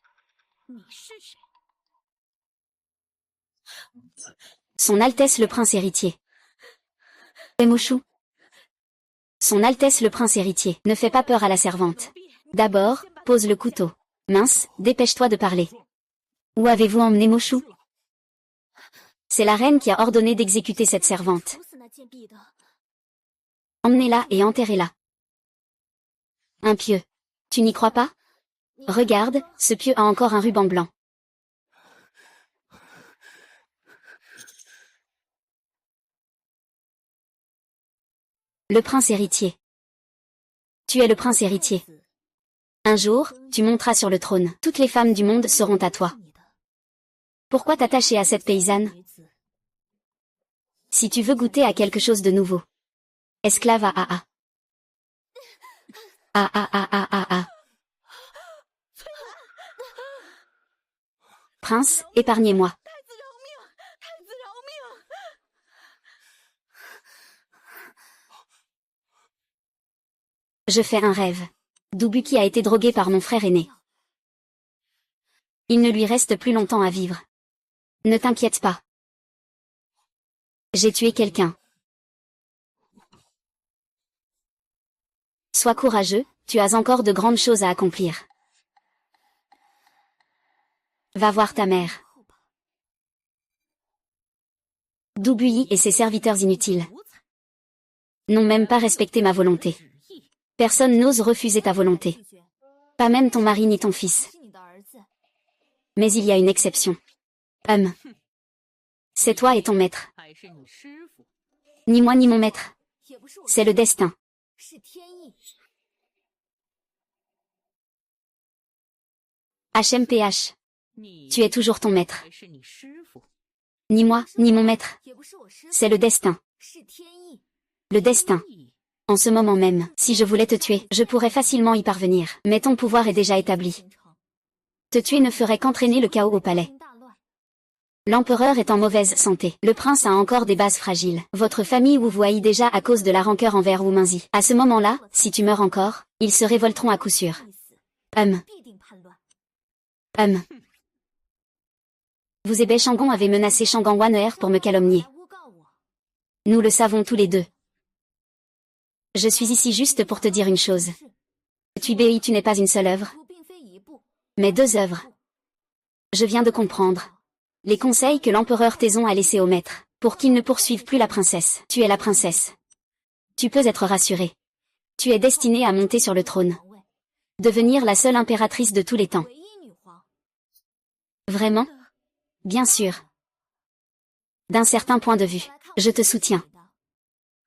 Son Altesse le prince héritier. Et Mochou? Son Altesse le prince héritier. Ne fais pas peur à la servante. D'abord, pose le couteau. Mince, dépêche-toi de parler. Où avez-vous emmené Mochou? C'est la reine qui a ordonné d'exécuter cette servante. Emmenez-la et enterrez-la. Un pieu. Tu n'y crois pas? Regarde, ce pieu a encore un ruban blanc. Le prince héritier. Tu es le prince héritier. Un jour, tu monteras sur le trône. Toutes les femmes du monde seront à toi. Pourquoi t'attacher à cette paysanne? Si tu veux goûter à quelque chose de nouveau. Esclave à. Ah. Prince, épargnez-moi. Je fais un rêve. Doubuki a été drogué par mon frère aîné. Il ne lui reste plus longtemps à vivre. Ne t'inquiète pas. J'ai tué quelqu'un. Sois courageux, tu as encore de grandes choses à accomplir. Va voir ta mère. Doubuyi et ses serviteurs inutiles n'ont même pas respecté ma volonté. Personne n'ose refuser ta volonté. Pas même ton mari ni ton fils. Mais il y a une exception. C'est toi et ton maître. Ni moi ni mon maître. C'est le destin. HMPH. Tu es toujours ton maître. Ni moi, ni mon maître. C'est le destin. Le destin. En ce moment même, si je voulais te tuer, je pourrais facilement y parvenir. Mais ton pouvoir est déjà établi. Te tuer ne ferait qu'entraîner le chaos au palais. L'empereur est en mauvaise santé. Le prince a encore des bases fragiles. Votre famille vous haït déjà à cause de la rancœur envers Wu Mengzi. À ce moment-là, si tu meurs encore, ils se révolteront à coup sûr. Vous et Bei Shanggong avez menacé Shangang Waner pour me calomnier. Nous le savons tous les deux. Je suis ici juste pour te dire une chose. Tu n'es pas une seule œuvre, mais deux œuvres. Je viens de comprendre les conseils que l'empereur Taizong a laissés au maître, pour qu'il ne poursuive plus la princesse. Tu es la princesse. Tu peux être rassurée. Tu es destinée à monter sur le trône. Devenir la seule impératrice de tous les temps. Vraiment? Bien sûr. D'un certain point de vue, je te soutiens.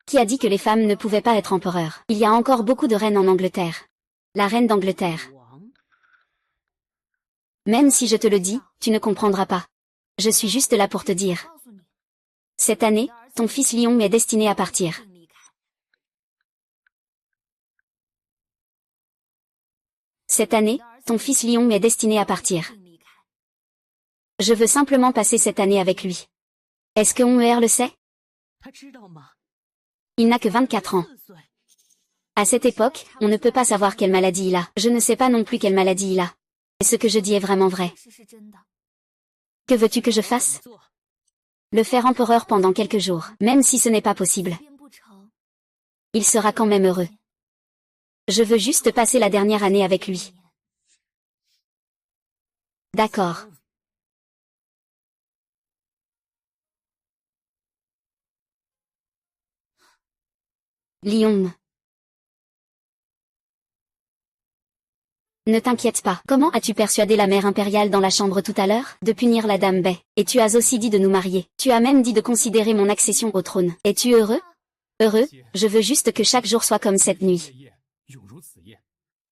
Qui a dit que les femmes ne pouvaient pas être empereurs? Il y a encore beaucoup de reines en Angleterre. La reine d'Angleterre. Même si je te le dis, tu ne comprendras pas. Je suis juste là pour te dire. Cette année, ton fils Lion est destiné à partir. Cette année, ton fils Lion est destiné à partir. Je veux simplement passer cette année avec lui. Est-ce que Hong'er le sait? Il n'a que 24 ans. À cette époque, on ne peut pas savoir quelle maladie il a. Je ne sais pas non plus quelle maladie il a. Et ce que je dis est vraiment vrai. Que veux-tu que je fasse? Le faire empereur pendant quelques jours, même si ce n'est pas possible. Il sera quand même heureux. Je veux juste passer la dernière année avec lui. D'accord. Lion. Ne t'inquiète pas. Comment as-tu persuadé la mère impériale dans la chambre tout à l'heure de punir la dame Bei? Et tu as aussi dit de nous marier. Tu as même dit de considérer mon accession au trône. Es-tu heureux? Heureux? Je veux juste que chaque jour soit comme cette nuit.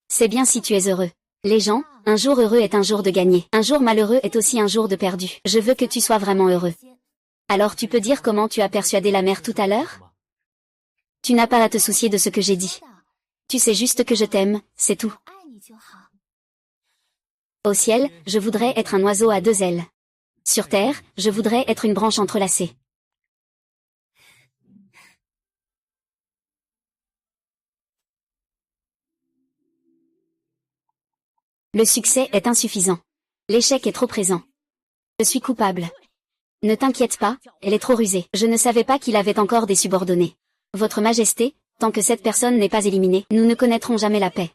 C'est bien si tu es heureux. Les gens, un jour heureux est un jour de gagné. Un jour malheureux est aussi un jour de perdu. Je veux que tu sois vraiment heureux. Alors tu peux dire comment tu as persuadé la mère tout à l'heure? Tu n'as pas à te soucier de ce que j'ai dit. Tu sais juste que je t'aime, c'est tout. Au ciel, je voudrais être un oiseau à deux ailes. Sur terre, je voudrais être une branche entrelacée. Le succès est insuffisant. L'échec est trop présent. Je suis coupable. Ne t'inquiète pas, elle est trop rusée. Je ne savais pas qu'il avait encore des subordonnés. Votre Majesté, tant que cette personne n'est pas éliminée, nous ne connaîtrons jamais la paix.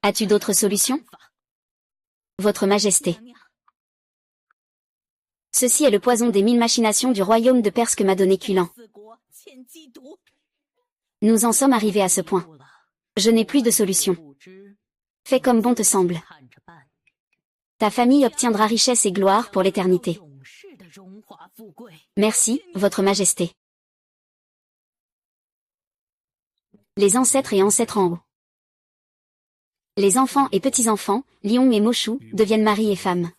As-tu d'autres solutions? Votre Majesté. Ceci est le poison des 1000 machinations du royaume de Perse que m'a donné Kulan. Nous en sommes arrivés à ce point. Je n'ai plus de solution. Fais comme bon te semble. Ta famille obtiendra richesse et gloire pour l'éternité. Merci, Votre Majesté. Les ancêtres et ancêtres en haut. Les enfants et petits-enfants, Lion et Moshu, deviennent mari et femme.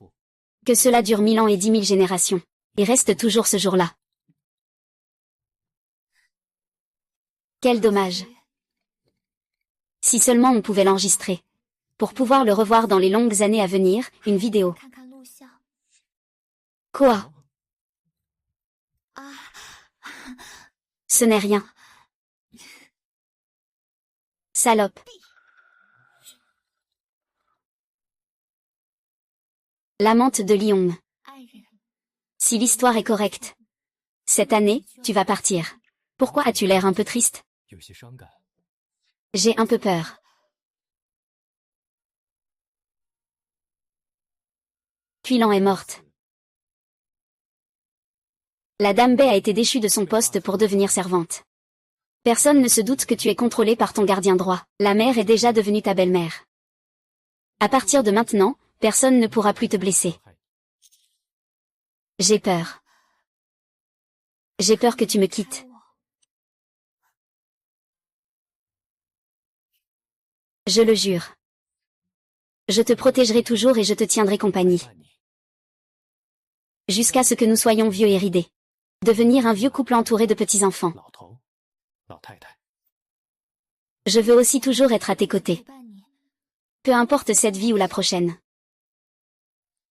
Que cela dure 1000 ans et 10 000 générations. Et reste toujours ce jour-là. Quel dommage. Si seulement on pouvait l'enregistrer. Pour pouvoir le revoir dans les longues années à venir, une vidéo. Quoi? Ce n'est rien. Salope. L'amante de Lion. Si l'histoire est correcte. Cette année, tu vas partir. Pourquoi as-tu l'air un peu triste? J'ai un peu peur. Kulan est morte. La dame Bei a été déchue de son poste pour devenir servante. Personne ne se doute que tu es contrôlé par ton gardien droit. La mère est déjà devenue ta belle-mère. À partir de maintenant, personne ne pourra plus te blesser. J'ai peur. J'ai peur que tu me quittes. Je le jure. Je te protégerai toujours et je te tiendrai compagnie. Jusqu'à ce que nous soyons vieux et ridés. Devenir un vieux couple entouré de petits-enfants. Je veux aussi toujours être à tes côtés. Peu importe cette vie ou la prochaine.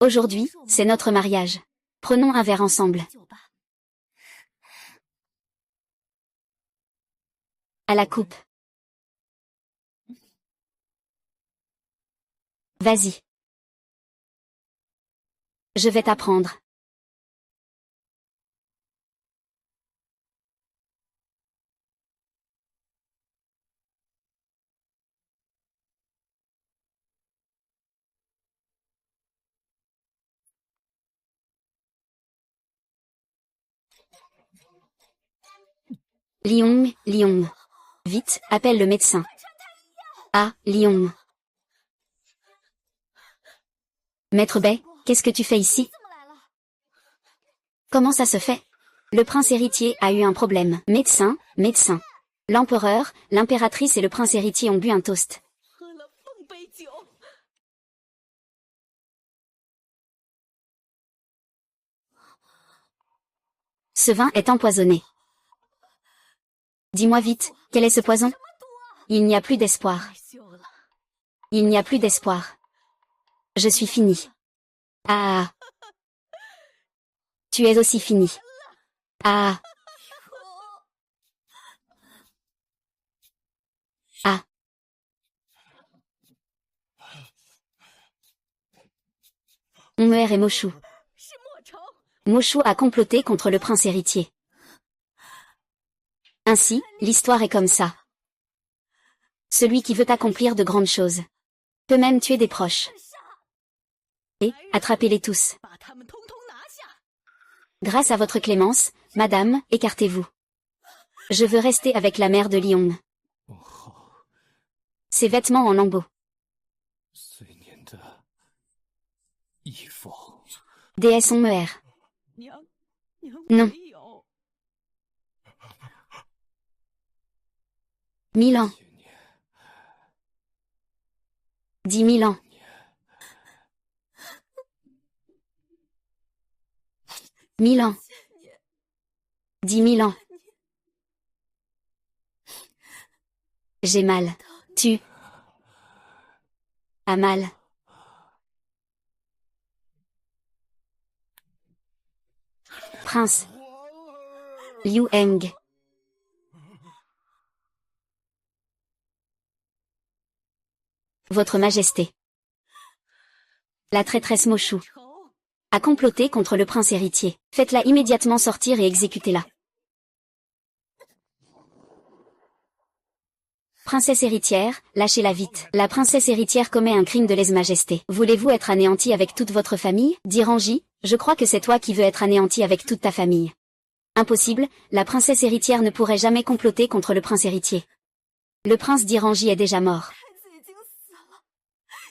Aujourd'hui, c'est notre mariage. Prenons un verre ensemble. À la coupe. Vas-y. Je vais t'apprendre. Liong, Liong. Vite, appelle le médecin. Ah, Liong. Maître Bai, qu'est-ce que tu fais ici? Comment ça se fait? Le prince héritier a eu un problème. Médecin, médecin. L'empereur, l'impératrice et le prince héritier ont bu un toast. Ce vin est empoisonné. Dis-moi vite, quel est ce poison? Il n'y a plus d'espoir. Il n'y a plus d'espoir. Je suis fini. Ah. Tu es aussi fini. Ah. Ah. Onmer et Moshu. Moshu a comploté contre le prince héritier. Ainsi, l'histoire est comme ça. Celui qui veut accomplir de grandes choses peut même tuer des proches. Et, attrapez-les tous. Grâce à votre clémence, madame, écartez-vous. Je veux rester avec la mère de Liong. Ses vêtements en lambeaux. Déesse Onmer. Non. 1000 ans. 10 000 ans. 1000 ans. 10 000 ans. J'ai mal. Tu as mal. Prince. Liu Heng. Votre Majesté. La traîtresse Moshu a comploté contre le prince héritier. Faites-la immédiatement sortir et exécutez-la. Princesse héritière, lâchez-la vite. La princesse héritière commet un crime de lèse-majesté. Voulez-vous être anéantie avec toute votre famille? Dit Ranji, je crois que c'est toi qui veux être anéantie avec toute ta famille. Impossible, la princesse héritière ne pourrait jamais comploter contre le prince héritier. Le prince d'Irangi est déjà mort.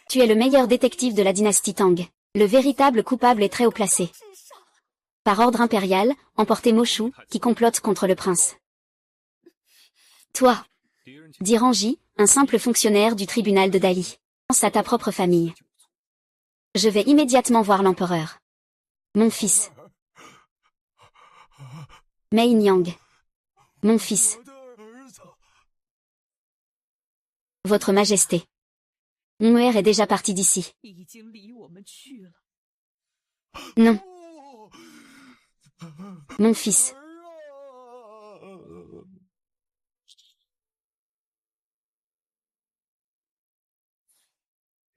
Tu es le meilleur détective de la dynastie Tang. Le véritable coupable est très haut placé. Par ordre impérial, emportez Moshu, qui complote contre le prince. Toi, dit Ranji, un simple fonctionnaire du tribunal de Dali. Pense à ta propre famille. Je vais immédiatement voir l'empereur. Mon fils. Mei Nyang. Mon fils. Votre Majesté. Onmer est déjà parti d'ici. Non. Mon fils.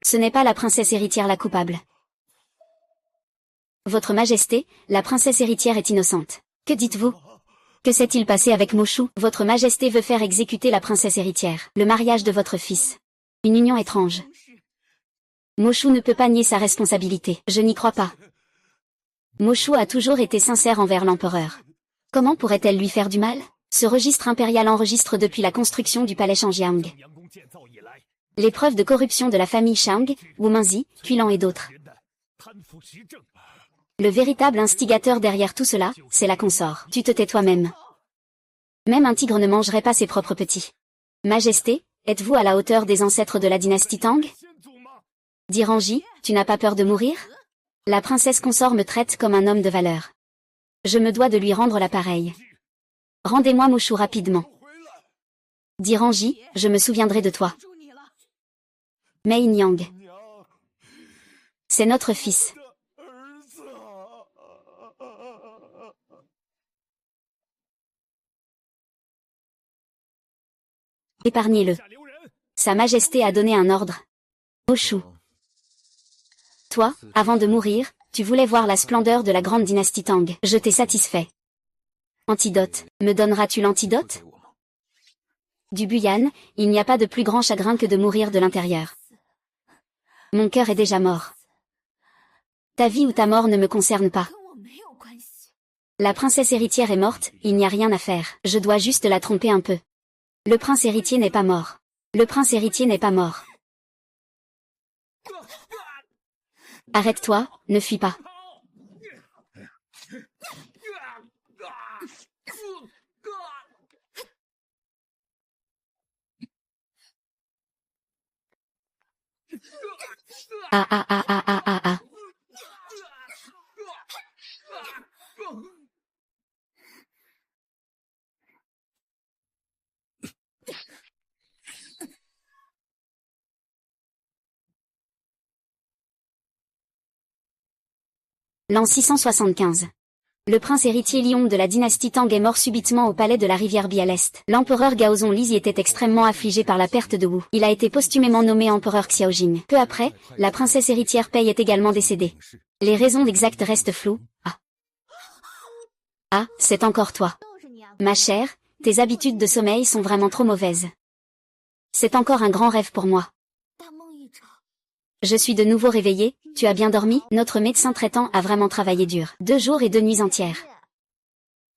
Ce n'est pas la princesse héritière la coupable. Votre Majesté, la princesse héritière est innocente. Que dites-vous? Que s'est-il passé avec Moshu? Votre Majesté veut faire exécuter la princesse héritière. Le mariage de votre fils. Une union étrange. Moshu ne peut pas nier sa responsabilité. Je n'y crois pas. Moshu a toujours été sincère envers l'empereur. Comment pourrait-elle lui faire du mal? Ce registre impérial enregistre depuis la construction du palais Shangjiang les preuves de corruption de la famille Shang, Wu Mengzi, Kuilan et d'autres. Le véritable instigateur derrière tout cela, c'est la consort. Tu te tais toi-même. Même un tigre ne mangerait pas ses propres petits. Majesté, êtes-vous à la hauteur des ancêtres de la dynastie Tang? Dit Ranji, tu n'as pas peur de mourir? La princesse consort me traite comme un homme de valeur. Je me dois de lui rendre l'appareil. Rendez-moi Moshu rapidement. Dit Ranji, je me souviendrai de toi. Mei Nyang. C'est notre fils. Épargnez-le. Sa Majesté a donné un ordre. Moshu. Toi, avant de mourir, tu voulais voir la splendeur de la grande dynastie Tang. Je t'ai satisfait. Antidote. Me donneras-tu l'antidote? Du Buyan, il n'y a pas de plus grand chagrin que de mourir de l'intérieur. Mon cœur est déjà mort. Ta vie ou ta mort ne me concerne pas. La princesse héritière est morte, il n'y a rien à faire. Je dois juste la tromper un peu. Le prince héritier n'est pas mort. Le prince héritier n'est pas mort. Arrête-toi, ne fuis pas. Ah ah ah ah ah ah ah. L'an 675. Le prince héritier Liong de la dynastie Tang est mort subitement au palais de la rivière Bi à l'est. L'empereur Gaozong Lizi était extrêmement affligé par la perte de Wu. Il a été posthumément nommé empereur Xiaojing. Peu après, la princesse héritière Pei est également décédée. Les raisons exactes restent floues. Ah, c'est encore toi. Ma chère, tes habitudes de sommeil sont vraiment trop mauvaises. C'est encore un grand rêve pour moi. Je suis de nouveau réveillée, tu as bien dormi? Notre médecin traitant a vraiment travaillé dur. 2 jours et 2 nuits entières.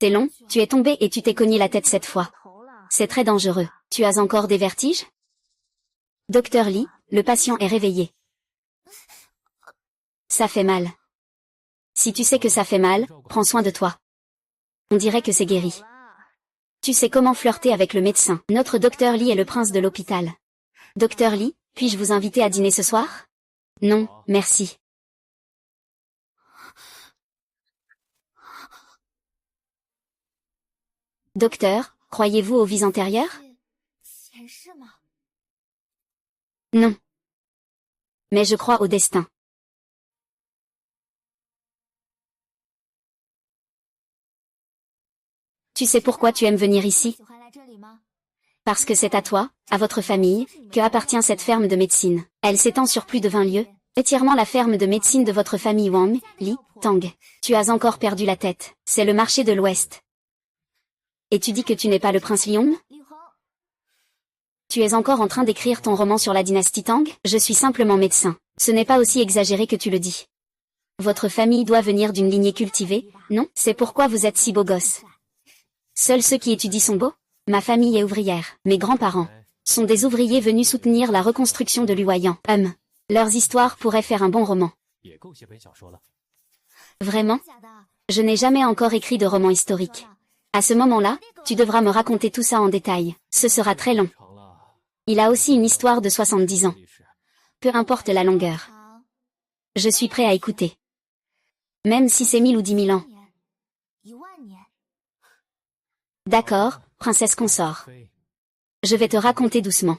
C'est long, tu es tombé et tu t'es cogné la tête 7 fois. C'est très dangereux. Tu as encore des vertiges? Docteur Lee, le patient est réveillé. Ça fait mal. Si tu sais que ça fait mal, prends soin de toi. On dirait que c'est guéri. Tu sais comment flirter avec le médecin. Notre docteur Lee est le prince de l'hôpital. Docteur Lee, puis-je vous inviter à dîner ce soir? Non, merci. Docteur, croyez-vous aux vies antérieures? Non. Mais je crois au destin. Tu sais pourquoi tu aimes venir ici? Parce que c'est à toi, à votre famille, que appartient cette ferme de médecine. Elle s'étend sur plus de 20 lieues, entièrement la ferme de médecine de votre famille Wang, Li, Tang. Tu as encore perdu la tête. C'est le marché de l'Ouest. Et tu dis que tu n'es pas le prince Liong? Tu es encore en train d'écrire ton roman sur la dynastie Tang? Je suis simplement médecin. Ce n'est pas aussi exagéré que tu le dis. Votre famille doit venir d'une lignée cultivée, non? C'est pourquoi vous êtes si beau gosse. Seuls ceux qui étudient sont beaux? Ma famille est ouvrière. Mes grands-parents sont des ouvriers venus soutenir la reconstruction de l'Huayan. Leurs histoires pourraient faire un bon roman. Vraiment? Je n'ai jamais encore écrit de roman historique. À ce moment-là, tu devras me raconter tout ça en détail. Ce sera très long. Il a aussi une histoire de 70 ans. Peu importe la longueur. Je suis prêt à écouter. Même si c'est 1000 ou 10 000 ans. D'accord, princesse consort. Je vais te raconter doucement.